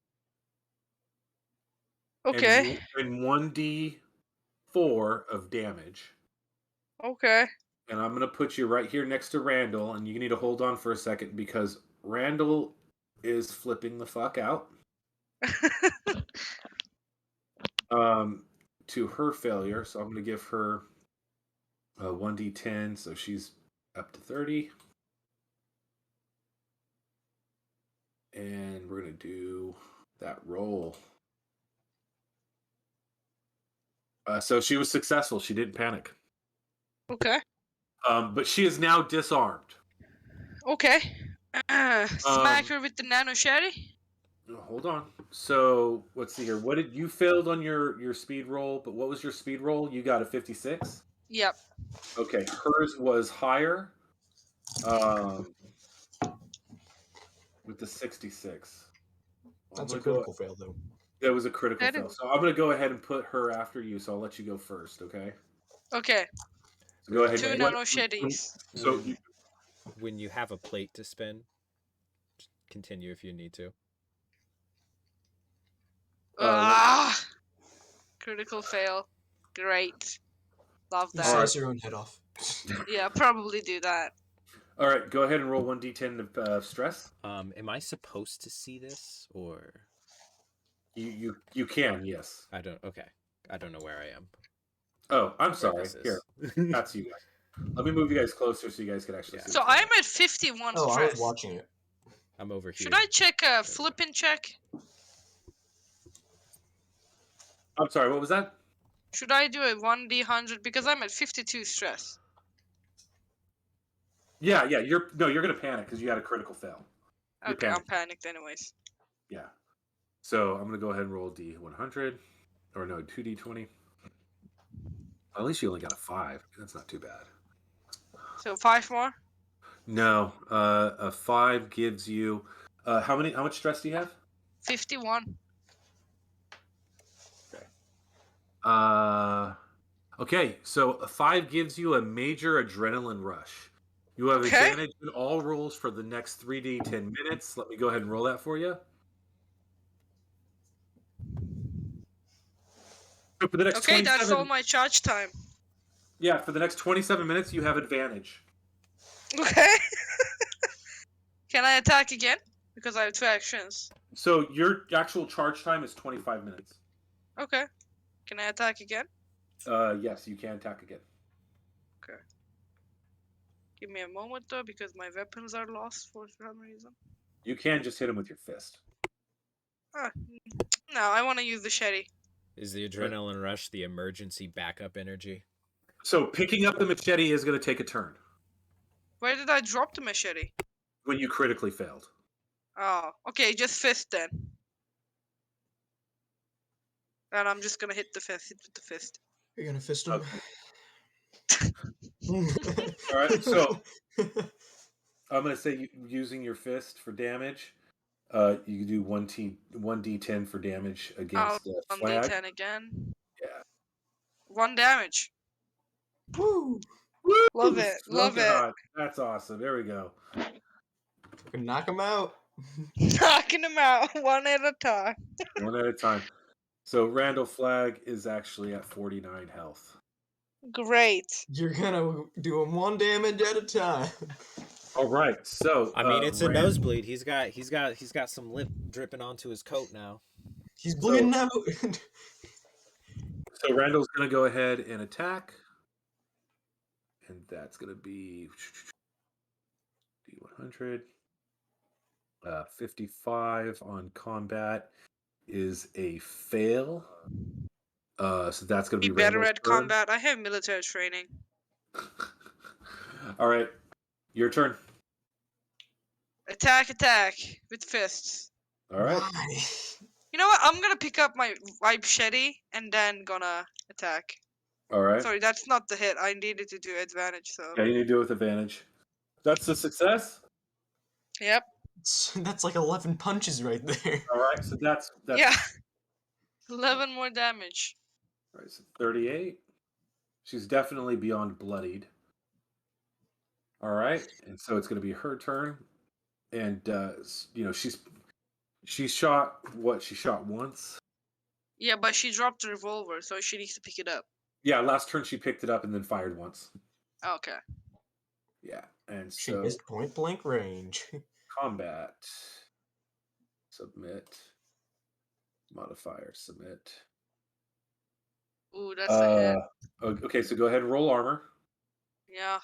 Okay.
and 1d4 of damage.
Okay.
And I'm going to put you right here next to Randall, and you need to hold on for a second because Randall is flipping the fuck out. To her failure, so I'm going to give her 1d10, so she's up to 30. And we're going to do that roll. So she was successful. She didn't panic.
Okay.
But she is now disarmed.
Okay. Smack her with the nano shetty.
Hold on. So let's see here. What did you failed on your speed roll? But what was your speed roll? You got a 56.
Yep.
Okay, hers was higher. With the 66.
That's a critical fail, though.
That was a critical
That
fail.
is-
So I'm going to go ahead and put her after you. So I'll let you go first. Okay.
Okay.
So go ahead.
2 nano shetties.
So
When you have a plate to spin, just continue if you need to.
Critical fail. Great. Love
You
that.
slice your own head off.
Yeah, probably do that.
all right, go ahead and roll 1d10 of stress.
Am I supposed to see this, or
You can, yes.
I don't? Okay, I don't know where I am.
Oh, I'm
Where
sorry.
this is.
Here, that's you guys. Let me move you guys closer so you guys can actually see.
So I'm at 51
Oh, I
stress.
was watching it.
I'm over here.
Should I check a flipping check?
I'm sorry, what was that?
Should I do a 1d100 because I'm at 52 stress?
Yeah, you're gonna panic because you had a critical fail. You're
Okay, I'm
panicked.
panicked anyways.
Yeah. So I'm gonna go ahead and roll D100, or no, 2D20. At least you only got a 5. That's not too bad.
So 5 more?
No, a 5 gives you. How much stress do you have?
51.
Okay, so a 5 gives you a major adrenaline rush. You have
Okay.
advantage in all rolls for the next 3D 10 minutes. Let me go ahead and roll that for you. So for the next
Okay, that's
27,
all my charge time.
yeah, for the next 27 minutes, you have advantage.
Okay. Can I attack again? Because I have 2 actions.
So your actual charge time is 25 minutes.
Okay. Can I attack again?
Yes, you can attack again.
Okay. Give me a moment though, because my weapons are lost for some reason.
You can just hit him with your fist.
No, I want to use the shetty.
Is the adrenaline rush the emergency backup energy?
So picking up the machete is going to take a turn
Where did I drop the machete?
when you critically failed.
Oh, okay, just fist then. And I'm just gonna hit with the fist.
You're gonna fist him.
Okay. All right, so I'm going to say using your fist for damage. You can do 1d10 for damage against
On
flag.
D10 again.
Yeah.
1 damage.
Woo!
Love it. Love
Smoking
it.
hot. That's awesome. There we go.
Fucking knock him out.
Knocking them out one at a time.
One at a time. So Randall Flag is actually at 49 health.
Great.
You're gonna do him 1 damage at a time.
All right. So
I mean, it's a
Rand-
nosebleed. He's got some lip dripping onto his coat now.
He's bleeding out.
So Randall's going to go ahead and attack. And that's going to be D100. 55 on combat is a fail. So that's going to
Be
be
better
Randall's
at
turn.
combat. I have military training.
All right. Your turn.
Attack with fists.
All right.
Why?
You know what? I'm gonna pick up my machete and then gonna attack.
All right.
Sorry, that's not the hit. I needed to do advantage, so.
Yeah, you need to do it with advantage. That's a success.
Yep.
That's like 11 punches right there.
All right. So that's
Yeah. 11 more damage.
All right. So 38. She's definitely beyond bloodied. All right. And so it's going to be her turn. And she shot what? She shot once.
Yeah, but she dropped the revolver, so she needs to pick it up.
Yeah, last turn she picked it up and then fired once.
Okay.
Yeah, and
She
so
missed point blank range.
combat, submit, modifier, submit.
Ooh, that's a hit.
Okay, so go ahead and roll armor.
Yeah.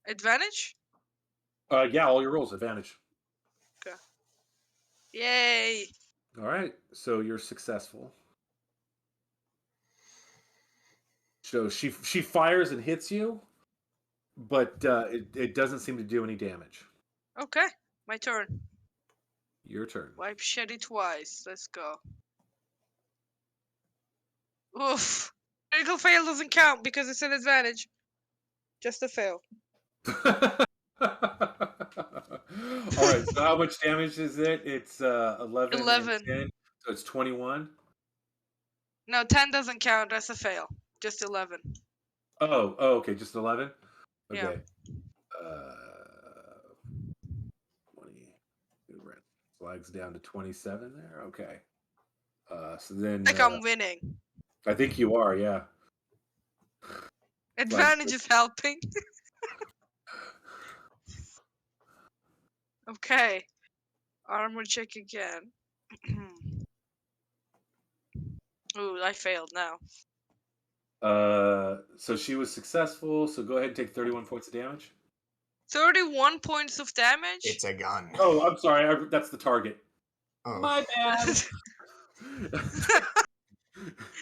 Advantage?
Yeah, all your rolls advantage.
Okay. Yay!
All right, so you're successful. So she fires and hits you, but it doesn't seem to do any damage.
Okay, my turn.
Your turn.
Wipe shetty twice. Let's go. Oof. Critical fail doesn't count because it's an advantage. Just a fail.
All right, so how much damage is it? It's 11 and
11.
10, so it's 21.
No, 10 doesn't count. That's a fail. Just 11.
Oh, okay, just 11?
Yeah.
Okay. 20. Flags down to 27 there. Okay. So then
Like I'm winning.
I think you are, yeah.
Advantage is helping. Okay. Armor check again. Ooh, I failed now.
So she was successful, so go ahead and take 31 points of damage.
31 points of damage?
It's a gun.
Oh, I'm sorry. That's the target.
Oh.
My bad.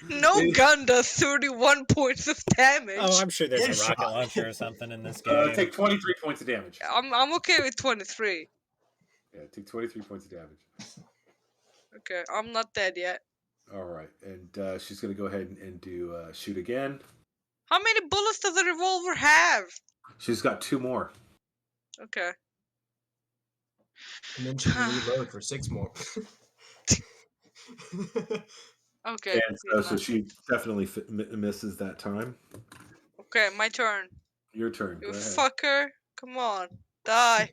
No gun does 31 points of damage.
Oh, I'm sure there's a
Headshot.
rocket launcher or something in this game.
Take 23 points of damage.
I'm okay with 23.
Yeah, take 23 points of damage.
Okay, I'm not dead yet.
All right, and she's going to go ahead and do shoot again.
How many bullets does a revolver have?
She's got 2 more.
Okay.
And then she can reload for 6 more.
Okay.
And so she definitely misses that time.
Okay, my turn.
Your turn.
You
Go ahead.
fucker. Come on. Die.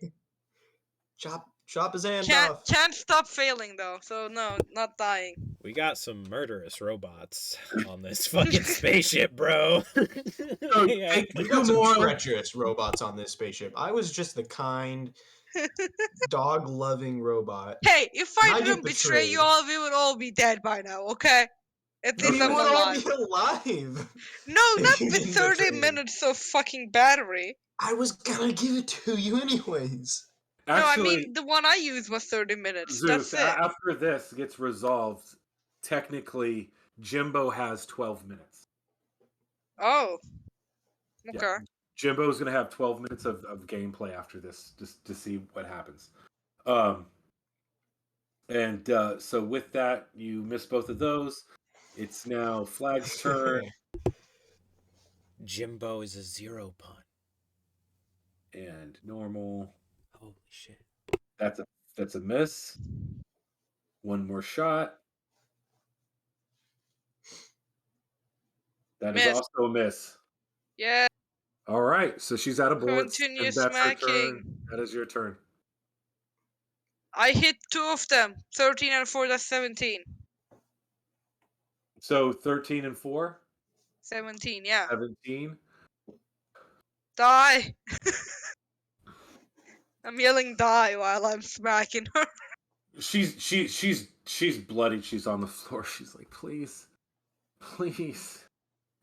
Chop his hand
Can't
off.
stop failing though, so no, not dying.
We got some murderous robots on this fucking spaceship, bro. Yeah.
We got some treacherous robots on this spaceship. I was just the kind, dog-loving robot.
Hey, if
I
I
get
didn't betray
betrayed.
you all, we would all be dead by now, okay? At
We
least I'm
would all
alive.
be alive.
No,
if
not
you
with
didn't
30
betray me.
minutes of fucking battery.
I was gonna give it to you anyways.
Actually,
No, I mean, the one I used was 30 minutes.
Zeus,
That's it.
after this gets resolved, technically, Jimbo has 12 minutes.
Oh. Okay.
Yeah. Jimbo's going to have 12 minutes of gameplay after this, just to see what happens. So with that, you miss both of those. It's now Flag's turn.
Jimbo is a 0 pun.
And normal.
Holy shit.
That's a miss. One more shot. That is
Miss.
also a miss.
Yeah.
All right, so she's out of bullets.
Continue
And that's her turn.
smacking.
That is your turn.
I hit 2 of them. 13 and 4, that's 17.
So 13 and 4?
17, yeah.
17.
Die! I'm yelling die while I'm smacking her.
She's bloodied. She's on the floor. She's like, please.
No, you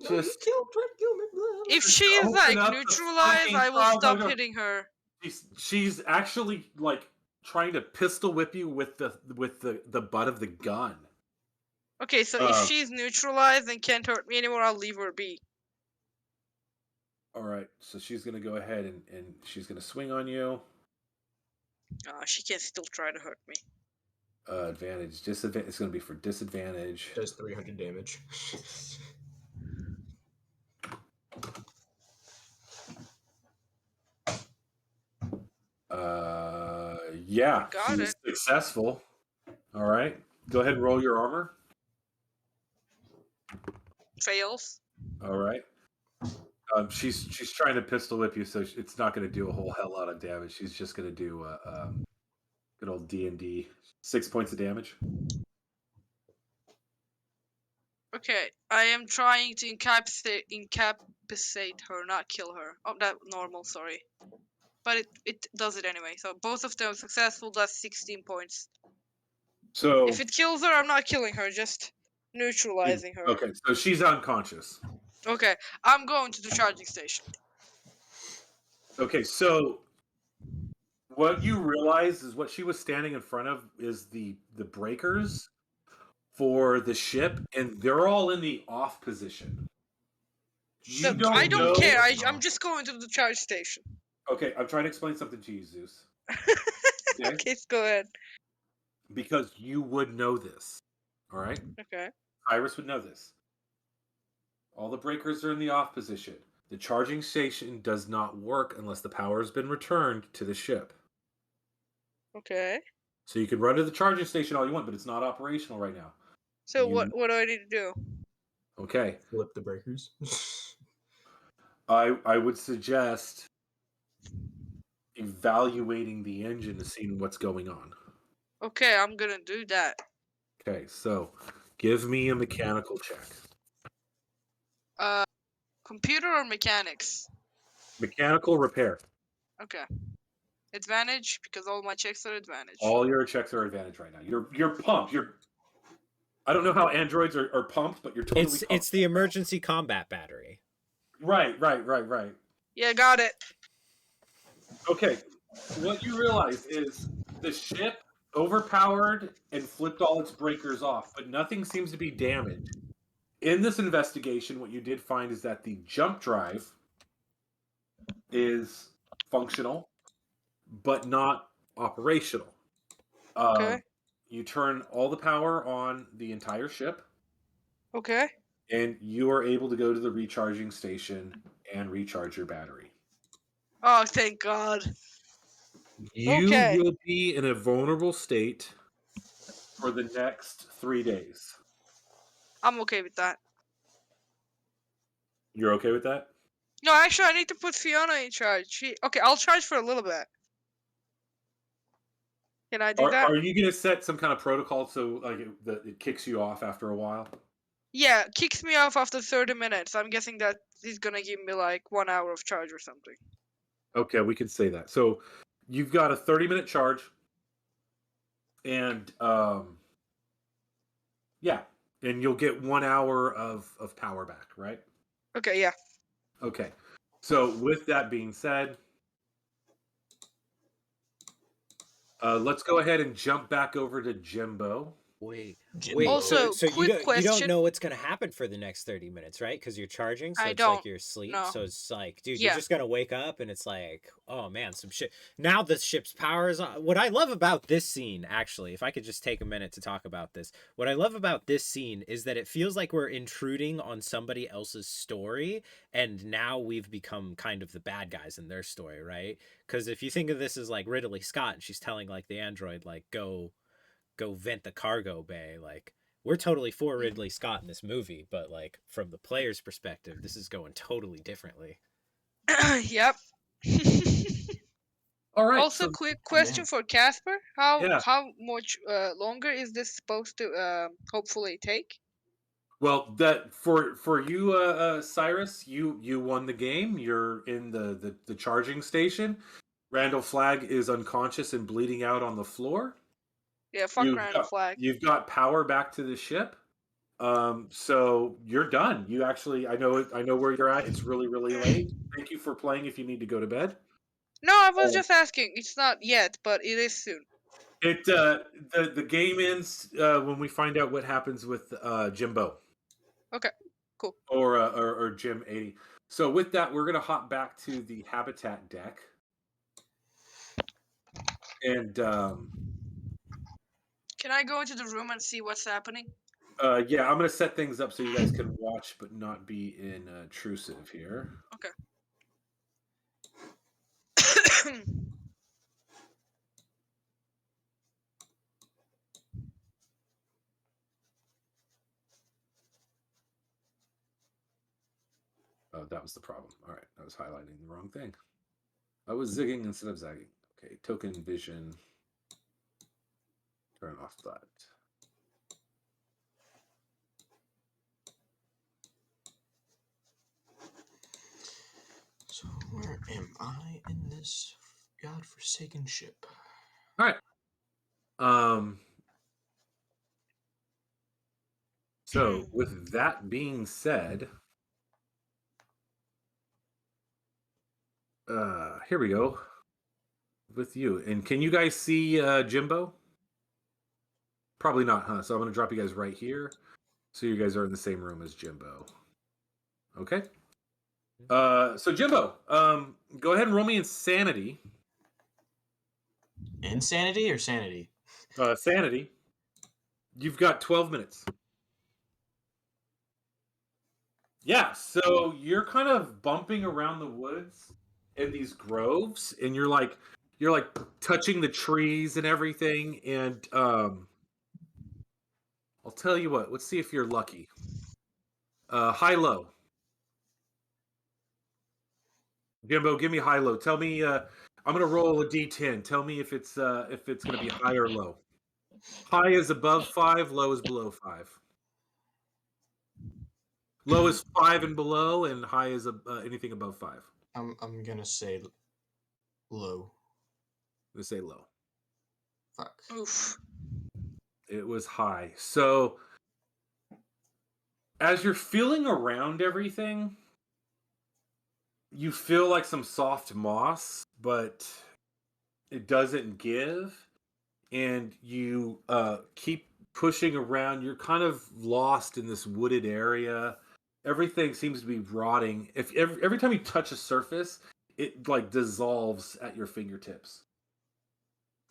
Just
try to kill me.
If she is
Open
like
up the
neutralized,
fucking
I will stop
frog.
hitting her.
she's actually like trying to pistol whip you with the butt of the gun.
Okay, so if she's neutralized and can't hurt me anymore, I'll leave her be.
All right, so she's gonna go ahead and she's gonna swing on you.
She can still try to hurt me.
Advantage, disadvantage. It's gonna be for disadvantage.
Does 300 damage.
Yeah,
Got
she's
it.
successful. All right, go ahead and roll your armor.
Fails.
All right. She's trying to pistol whip you, so it's not going to do a whole hell lot of damage. She's just going to do good old D&D 6 points of damage.
Okay, I am trying to incapacitate her, not kill her. Oh, that normal, sorry. But it does it anyway. So both of them successful, that's 16 points.
So
If it kills her, I'm not killing her, just neutralizing her.
Okay, so she's unconscious.
Okay, I'm going to the charging station.
Okay, so what you realize is what she was standing in front of is the breakers for the ship, and they're all in the off position. You
Look,
don't
I don't
know.
care. I'm just going to the charge station.
Okay, I'm trying to explain something to you, Zeus.
Okay, go ahead.
Because you would know this. All right?
Okay.
Iris would know this. All the breakers are in the off position. The charging station does not work unless the power has been returned to the ship.
Okay.
So you can run to the charging station all you want, but it's not operational right now.
So what do I need to do?
Okay.
Flip the breakers.
I would suggest evaluating the engine to see what's going on.
Okay, I'm gonna do that.
Okay, so give me a mechanical check.
Computer or mechanics?
Mechanical repair.
Okay. Advantage, because all my checks are advantage.
All your checks are advantage right now. You're pumped. I don't know how androids are pumped, but you're totally pumped.
It's the emergency combat battery.
Right.
Yeah, got it.
Okay, what you realize is the ship overpowered and flipped all its breakers off, but nothing seems to be damaged. In this investigation, what you did find is that the jump drive is functional, but not operational.
Okay.
You turn all the power on the entire ship,
Okay.
and you are able to go to the recharging station and recharge your battery.
Oh, thank God.
You
Okay.
will be in a vulnerable state for the next 3 days.
I'm okay with that.
You're okay with that?
No, actually, I need to put Fiona in charge. Okay, I'll charge for a little bit. Can I do that?
Are you going to set some kind of protocol so like it kicks you off after a while?
Yeah, kicks me off after 30 minutes. I'm guessing that he's gonna give me like 1 hour of charge or something.
Okay, we can say that. So you've got a 30-minute charge, and yeah, and you'll get 1 hour of power back, right?
Okay, yeah.
Okay. So with that being said, let's go ahead and jump back over to Jimbo.
Wait,
Jimbo.
Also,
so you
quick
don't
question.
know what's gonna happen for the next 30 minutes, right? Because you're charging, so
I
it's like
don't
you're asleep.
know.
So it's like, dude,
Yeah.
you're just gonna wake up and it's like, oh man, some shit. Now the ship's power is on. What I love about this scene, actually, if I could just take a minute to talk about this, what I love about this scene is that it feels like we're intruding on somebody else's story, and now we've become kind of the bad guys in their story, right? Because if you think of this as like Ridley Scott, and she's telling like the android, like, go vent the cargo bay, like, we're totally for Ridley Scott in this movie, but like from the player's perspective, this is going totally differently.
Yep.
All right.
Also,
So
quick question
man.
for Casper. How
yeah.
much longer is this supposed to hopefully take?
Well, that for you, Cyrus, you won the game. You're in the charging station. Randall Flagg is unconscious and bleeding out on the floor.
Yeah, fuck Randall Flagg.
You've got power back to the ship. So you're done. You actually, I know where you're at. It's really late. Thank you for playing. If you need to go to bed,
No, I was just asking. It's not yet, but it is soon.
the game ends when we find out what happens with Jimbo.
Okay, cool.
Or Jim 80. So with that, we're gonna hop back to the habitat deck, and
Can I go into the room and see what's happening?
yeah, I'm gonna set things up so you guys can watch but not be intrusive here.
Okay.
Oh, that was the problem. All right, I was highlighting the wrong thing. I was zigging instead of zagging. Okay, token vision. Turn off that.
So where am I in this godforsaken ship?
All right. So with that being said, here we go with you. And can you guys see Jimbo? Probably not, huh? So I'm going to drop you guys right here. So you guys are in the same room as Jimbo. Okay. So Jimbo, go ahead and roll me Insanity.
Insanity or sanity?
Sanity. You've got 12 minutes. Yeah, so you're kind of bumping around the woods in these groves, and you're like touching the trees and everything. And I'll tell you what. Let's see if you're lucky. High low. Jimbo, give me high low. Tell me. I'm gonna roll a d10. Tell me if it's gonna be high or low. High is above 5. Low is below 5. Low is 5 and below, and high is anything above 5.
I'm gonna say low.
I'm gonna say low.
Fuck.
Oof.
It was high. So as you're feeling around everything, you feel like some soft moss, but it doesn't give, and you keep pushing around. You're kind of lost in this wooded area. Everything seems to be rotting. If every time you touch a surface, it like dissolves at your fingertips.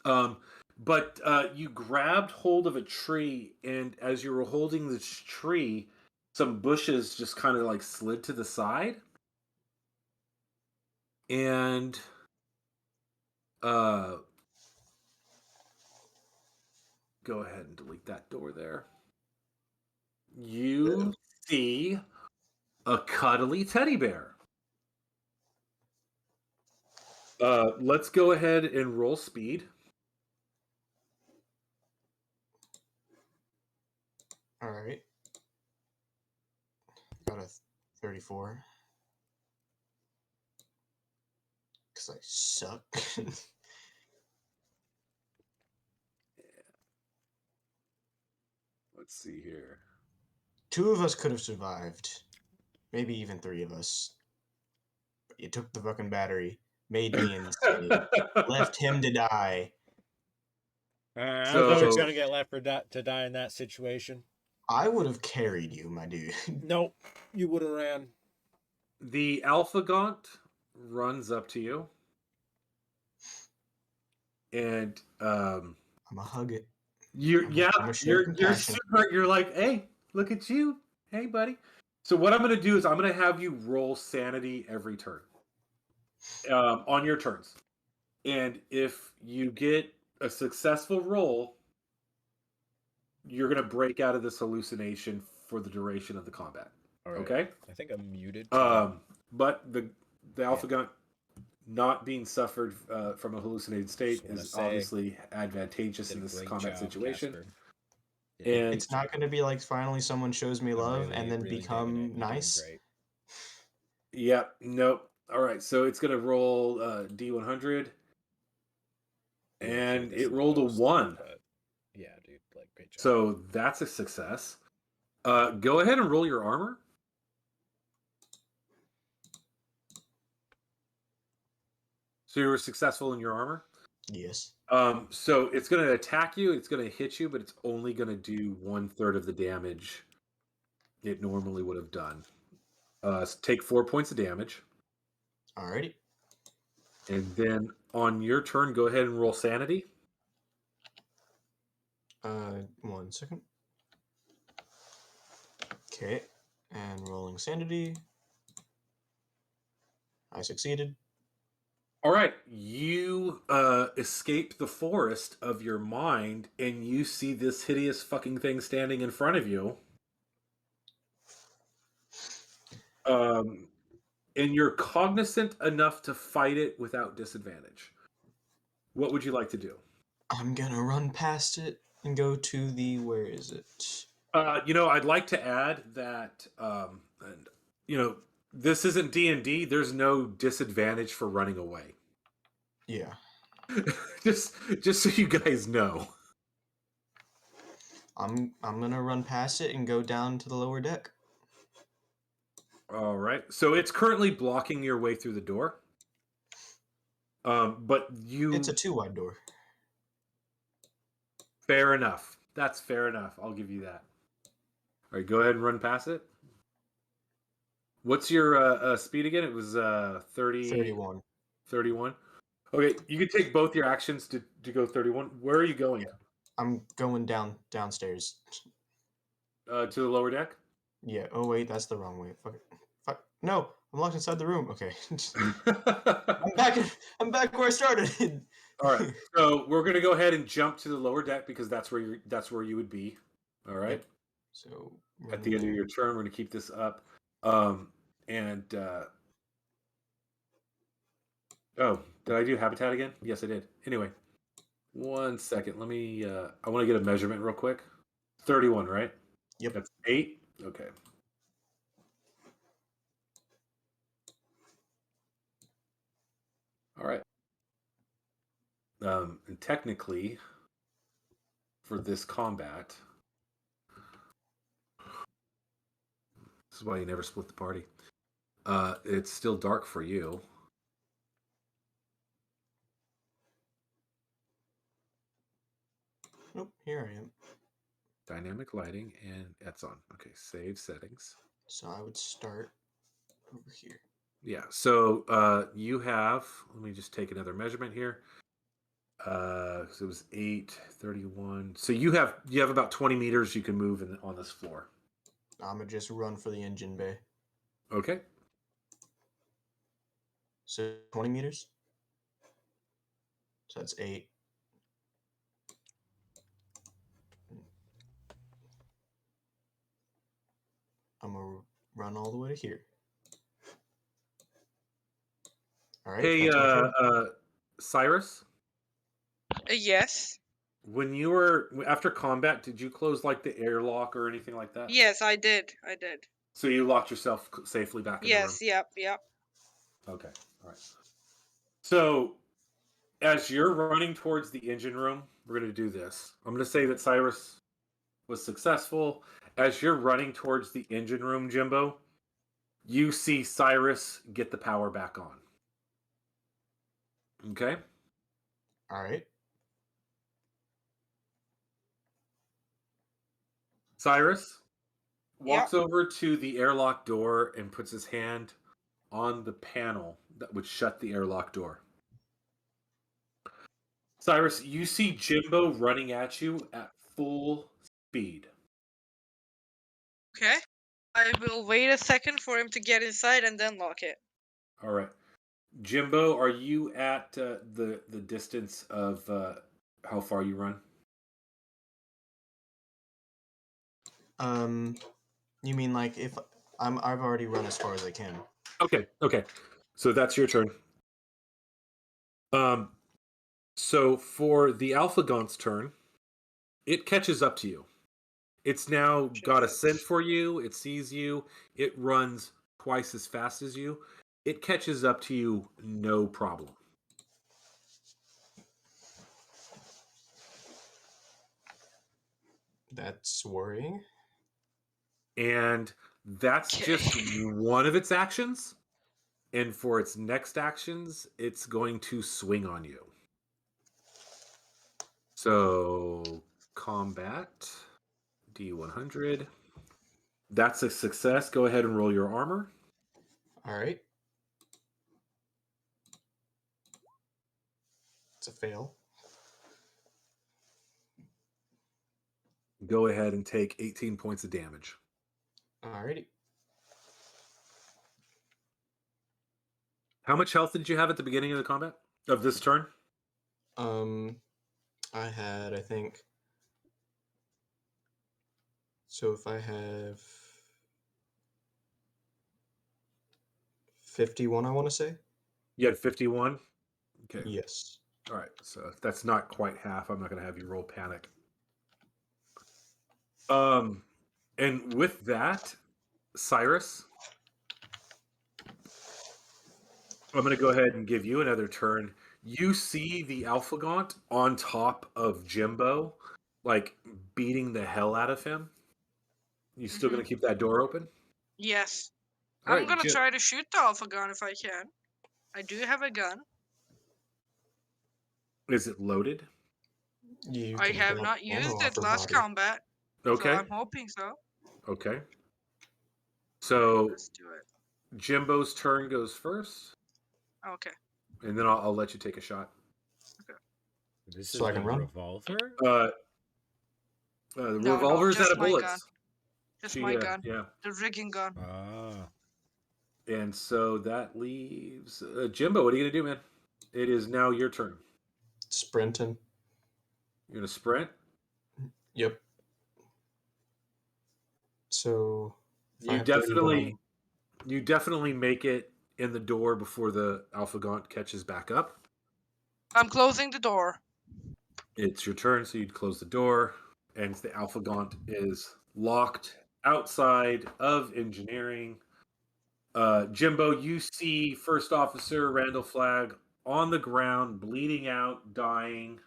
But you grabbed hold of a tree, and as you were holding this tree, some bushes just kind of like slid to the side, and go ahead and delete that door there. You see a cuddly teddy bear. Let's go ahead and roll speed.
All right. Got a 34. Because I suck.
Let's see here.
2 of us could have survived. Maybe even 3 of us. But you took the fucking battery, made me insane, left him to die.
I
So-
was always gonna get left to die in that situation.
I would have carried you, my dude.
Nope, you would have ran.
The Alpha Gaunt runs up to you, and
I'm a hug it.
you're
compassion.
super. You're like, hey, look at you, hey, buddy. So what I'm going to do is I'm going to have you roll sanity every turn, on your turns, and if you get a successful roll, you're going to break out of this hallucination for the duration of the combat.
All right.
Okay.
I think I'm muted.
But the Alpha Gaunt not being suffered from a hallucinated state
Just wanna
is
say,
obviously advantageous
did
in
a
this
great
combat
job,
situation.
Casper.
And
It's not going to be like finally someone shows me
I'm
love
really,
and then
really digging it.
become
You're doing
nice.
great.
yep, nope. All right, so it's gonna roll D100,
You'll hear
and
this
it
in
rolled a
post,
1.
but yeah, dude, like great job.
So that's a success. Go ahead and roll your armor. So you were successful in your armor.
Yes.
So it's going to attack you. It's going to hit you, but it's only going to do 1/3 of the damage it normally would have done. Take 4 points of damage,
Alrighty.
and then on your turn, go ahead and roll sanity.
1 second. Okay. And rolling sanity. I succeeded.
All right, you escape the forest of your mind, and you see this hideous fucking thing standing in front of you. And you're cognizant enough to fight it without disadvantage. What would you like to do?
I'm gonna run past it and go to the... Where is it?
I'd like to add that, and this isn't D&D. There's no disadvantage for running away.
Yeah.
just so you guys know.
I'm gonna run past it and go down to the lower deck.
All right. So it's currently blocking your way through the door. But
It's a 2-wide door.
Fair enough. That's fair enough. I'll give you that. All right, go ahead and run past it. What's your speed again? It was
31.
31. Okay, you can take both your actions to go 31. Where are you going?
I'm going downstairs.
To the lower deck?
Yeah. Oh wait, that's the wrong way. Fuck. Fuck. No, I'm locked inside the room. Okay. I'm back where I started.
All right. So we're gonna go ahead and jump to the lower deck because that's where you would be. All right.
Yep. So
At the end of your turn, we're gonna keep this up. Oh, did I do habitat again? Yes, I did. Anyway, 1 second. Let me. I want to get a measurement real quick. 31, right?
Yep.
That's 8. Okay. All right. And technically, for this combat, this is why you never split the party. It's still dark for you.
Nope, here I am.
Dynamic lighting, and that's on. Okay, save settings.
So I would start over here.
Yeah, so you have, let me just take another measurement here. So it was 8:31. So you have about 20 meters you can move on this floor.
I'm gonna just run for the engine bay.
Okay.
So 20 meters. So that's 8. I'm gonna run all the way to here. All right.
Hey,
That's my turn.
Cyrus,
Yes.
when you were after combat, did you close like the airlock or anything like that?
Yes, I did.
So you locked yourself safely back in the room.
Yes, yep.
Okay. All right. So as you're running towards the engine room, we're going to do this. I'm going to say that Cyrus was successful. As you're running towards the engine room, Jimbo, you see Cyrus get the power back on. Okay?
All right.
Cyrus walks
Yep.
over to the airlock door and puts his hand on the panel that would shut the airlock door. Cyrus, you see Jimbo running at you at full speed.
Okay. I will wait a second for him to get inside and then lock it.
All right. Jimbo, are you at the distance of how far you run?
You mean like if I've already run as far as I can.
Okay. So that's your turn. So for the Alpha Gaunt's turn, it catches up to you. It's now got a scent for you. It sees you. It runs twice as fast as you. It catches up to you, no problem.
That's worrying.
And that's just one of its actions. And for its next actions, it's going to swing on you. So, combat, D100. That's a success. Go ahead and roll your armor.
All right. It's a fail.
Go ahead and take 18 points of damage.
Alrighty.
How much health did you have at the beginning of the combat? Of this turn?
I had, I think. So if I have 51, I want to say.
You had 51? Okay.
Yes.
All right. So if that's not quite half, I'm not going to have you roll panic. And with that, Cyrus, I'm going to go ahead and give you another turn. You see the Alpha Gaunt on top of Jimbo, like beating the hell out of him. You still going to keep that door open?
Yes.
All
I'm
right,
gonna try to shoot the Alpha gun if I can. I do have a gun.
Is it loaded?
You
I
can
have
grab
not
ammo
used
off
it
her
last
body.
combat.
Okay.
So I'm hoping so.
Okay. So
Let's do it.
Jimbo's turn goes first,
Okay.
and then I'll let you take a shot.
This
So
is
I can
the
run?
revolver?
The
No,
revolver's
just
out of
my
bullets.
gun. Just my gun.
Yeah.
The rigging gun.
Ah.
And so that leaves Jimbo. What are you gonna do, man? It is now your turn.
Sprinting.
You're gonna sprint.
Yep. So if I
You
have 31,
definitely make it in the door before the Alpha Gaunt catches back up.
I'm closing the door.
It's your turn, so you'd close the door, and the Alpha Gaunt is locked outside of engineering. Jimbo, you see First Officer Randall Flagg on the ground, bleeding out, dying.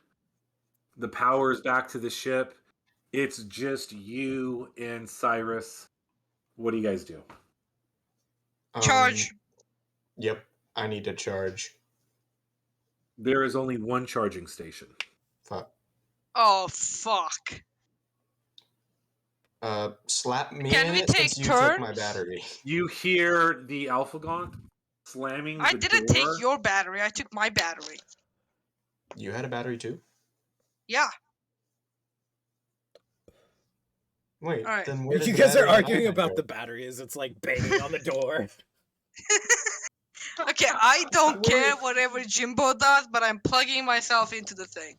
The power is back to the ship. It's just you and Cyrus. What do you guys do?
Charge.
Yep, I need to charge.
There is only one charging station.
Fuck.
Oh, fuck.
Slap me
Can
in
we
it
take
since you took my
turns?
battery.
You hear the Alpha Gaunt slamming
I
the
didn't
door.
take your battery. I took my battery.
You had a battery too?
Yeah.
Wait,
All right.
then where did
You
the
guys are
battery in
arguing
Ivan
about
go?
the battery as it's like banging on the door.
Okay, I don't
Wait,
care
wait.
whatever Jimbo does, but I'm plugging myself into the thing.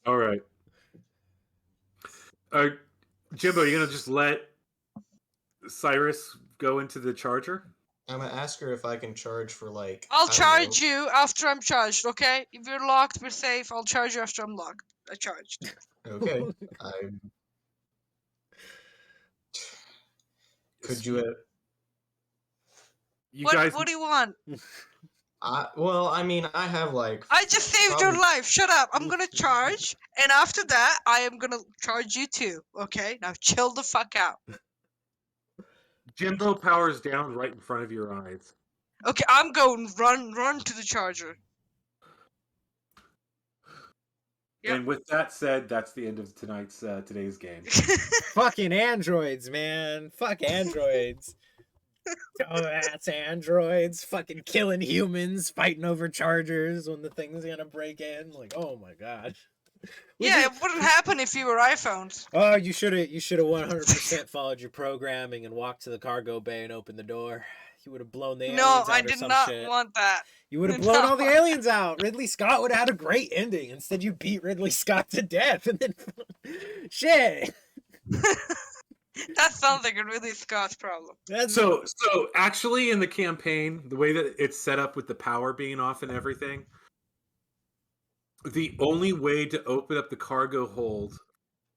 All right. Jimbo, you gonna just let Cyrus go into the charger?
I'm gonna ask her if I can charge for like.
I'll
I don't
charge
know.
you after I'm charged, okay? If you're locked, we're safe. I'll charge you after I'm locked. I charged.
Okay. I could you?
You
What
guys,
do you want?
Well, I mean, I have like.
I just saved your
Probably-
life. Shut up. I'm gonna charge, and after that, I am gonna charge you too. Okay? Now chill the fuck out.
Jimbo powers down right in front of your eyes.
Okay, I'm going run to the charger. Yep.
And with that said, that's the end of today's game.
Fucking androids, man. Fuck androids. Oh, that's androids. Fucking killing humans, fighting over chargers when the thing's gonna break in. Like, oh my god.
Yeah, it wouldn't happen if you were iPhones.
Oh, you should have 100% followed your programming and walked to the cargo bay and opened the door. You would have blown the aliens
No,
out
I
or
did
some
not
shit.
want that.
You would have blown
No.
all the aliens out. Ridley Scott would have had a great ending. Instead, you beat Ridley Scott to death, and then shit.
That sounds like a really Scott's problem.
That's
So actually, in the campaign, the way that it's set up with the power being off and everything, the only way to open up the cargo hold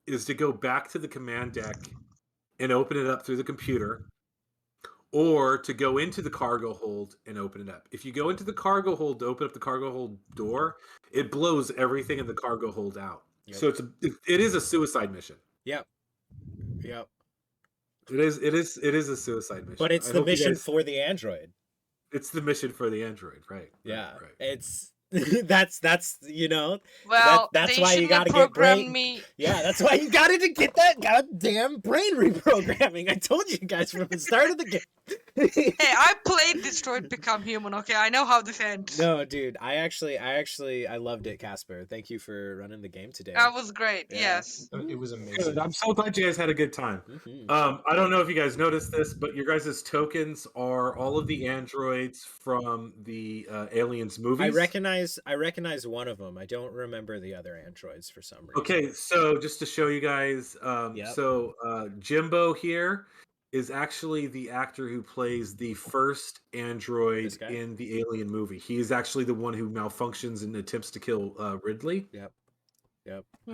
is to go back to the command deck and open it up through the computer, or to go into the cargo hold and open it up. If you go into the cargo hold to open up the cargo hold door, it blows everything in the cargo hold out.
Yep.
So it is a suicide mission.
Yep.
It is a suicide mission.
But it's
I
the
hope you
mission
guys-
for the android.
It's the mission for the android, right?
Yeah.
Right.
It's that's you know.
Well,
that's
they
why you
shouldn't have
gotta get
programmed
brain.
me.
Yeah, that's why you got to get that goddamn brain reprogramming. I told you guys from the start of the game.
Hey, I played Destroyed Become Human, okay? I know how this ends.
No, dude, I loved it, Casper. Thank you for running the game today.
That was great,
Yeah.
yes.
It was
Good.
amazing.
I'm so glad you guys had a good time.
Mhm.
I don't know if you guys noticed this, but your guys' tokens are all of the androids from the Aliens movies.
I recognize one of them. I don't remember the other androids for some reason.
Okay, so just to show you guys,
Yep.
Jimbo here is actually the actor who plays the first
This
android
guy?
in the Alien movie. He is actually the one who malfunctions and attempts to kill Ridley.
Yep.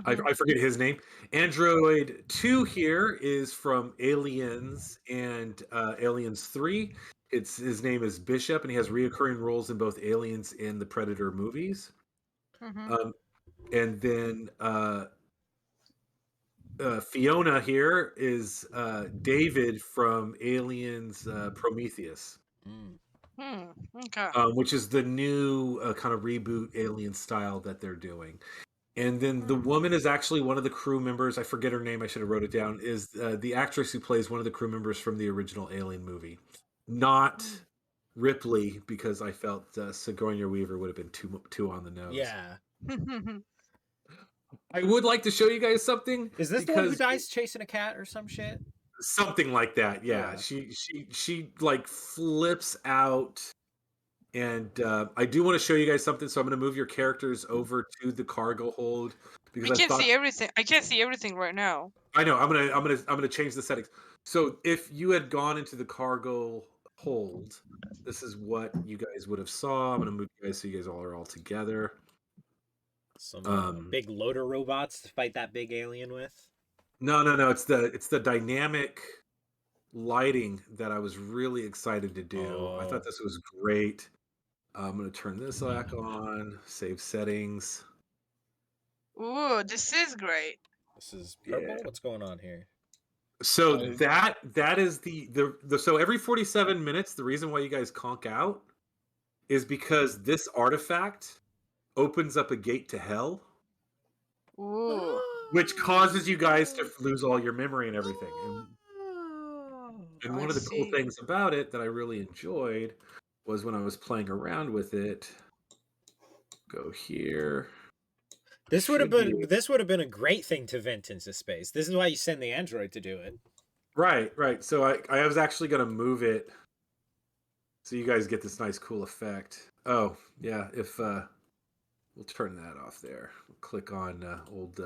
I forget his name. Android 2 here is from Aliens and Aliens 3. His name is Bishop, and he has reoccurring roles in both Aliens and the Predator movies.
Mhm.
And then Fiona here is David from Aliens Prometheus,
Okay.
which is the new kind of reboot Alien style that they're doing. And then the woman is actually one of the crew members. I forget her name. I should have wrote it down. Is the actress who plays one of the crew members from the original Alien movie. Not Ripley, because I felt Sigourney Weaver would have been too on the nose.
Yeah.
I would like to show you guys something.
Is this the one who
because-
dies chasing a cat or some shit?
Something like that, yeah.
Yeah.
She like flips out, and I do want to show you guys something. So I'm going to move your characters over to the cargo hold because
I can't see everything. I can't see everything right now.
I know I'm gonna change the settings. So if you had gone into the cargo hold, this is what you guys would have saw. I'm gonna move you guys so you guys all are all together.
Some big loader robots to fight that big alien with.
No. It's the dynamic lighting that I was really excited to do. I
Oh.
thought this was great. I'm gonna turn this back on. Save settings.
Ooh, this is great.
This is purple.
Yeah.
What's going on here?
So
I-
that is the so every 47 minutes, the reason why you guys conk out is because this artifact opens up a gate to hell,
Ooh.
which causes you guys to lose all your memory and everything. And
I
one of the cool
see.
things about it that I really enjoyed was when I was playing around with it. Go here.
This would have
Should
been a great thing to vent into space. This is why you send the android to do it.
Right. So I was actually gonna move it so you guys get this nice cool effect. Oh, yeah, if we'll turn that off there. We'll click on old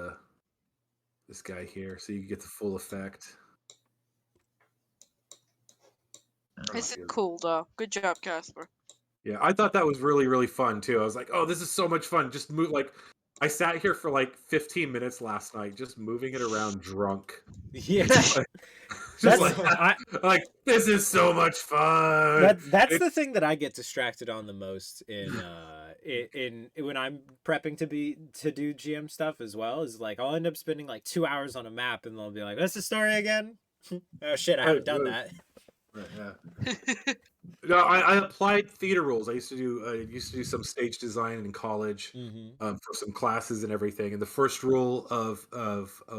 this guy here so you get the full effect.
It's cool though. Good job, Casper.
Yeah, I thought that was really, really fun too. I was like, oh, this is so much fun. Just move like I sat here for like 15 minutes last night just moving it around drunk.
Yeah.
Just
That's
like this is so much fun.
that's the thing that I get distracted on the most in when I'm prepping to do GM stuff as well, is like I'll end up spending like 2 hours on a map and they'll be like, "What's the story again?" Oh shit, I haven't done that.
Right, yeah. No, I applied theater rules. I used to do some stage design in college for some classes and everything. And the first rule of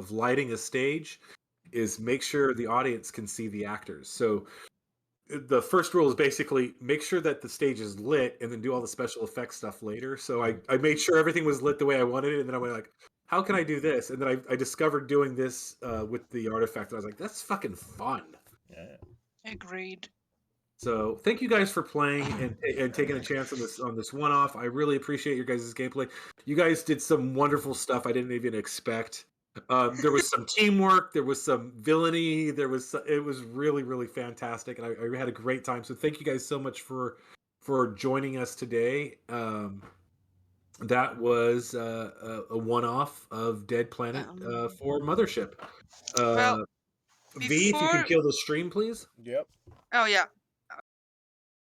lighting a stage is make sure the audience can see the actors. So the first rule is basically make sure that the stage is lit and then do all the special effects stuff later. So I made sure everything was lit the way I wanted it, and then I went like, how can I do this? And then I discovered doing this with the artifact, and I was like, that's fucking fun.
Yeah.
Agreed.
So thank you guys for playing and taking a chance on this one-off. I really appreciate your guys' gameplay. You guys did some wonderful stuff I didn't even expect. There was some teamwork. There was some villainy. It was really, really fantastic, and I had a great time. So thank you guys so much for joining us today. That was a one-off of Dead Planet for Mothership.
Well,
V, if you can
before-
kill the stream, please.
Yep.
Oh yeah.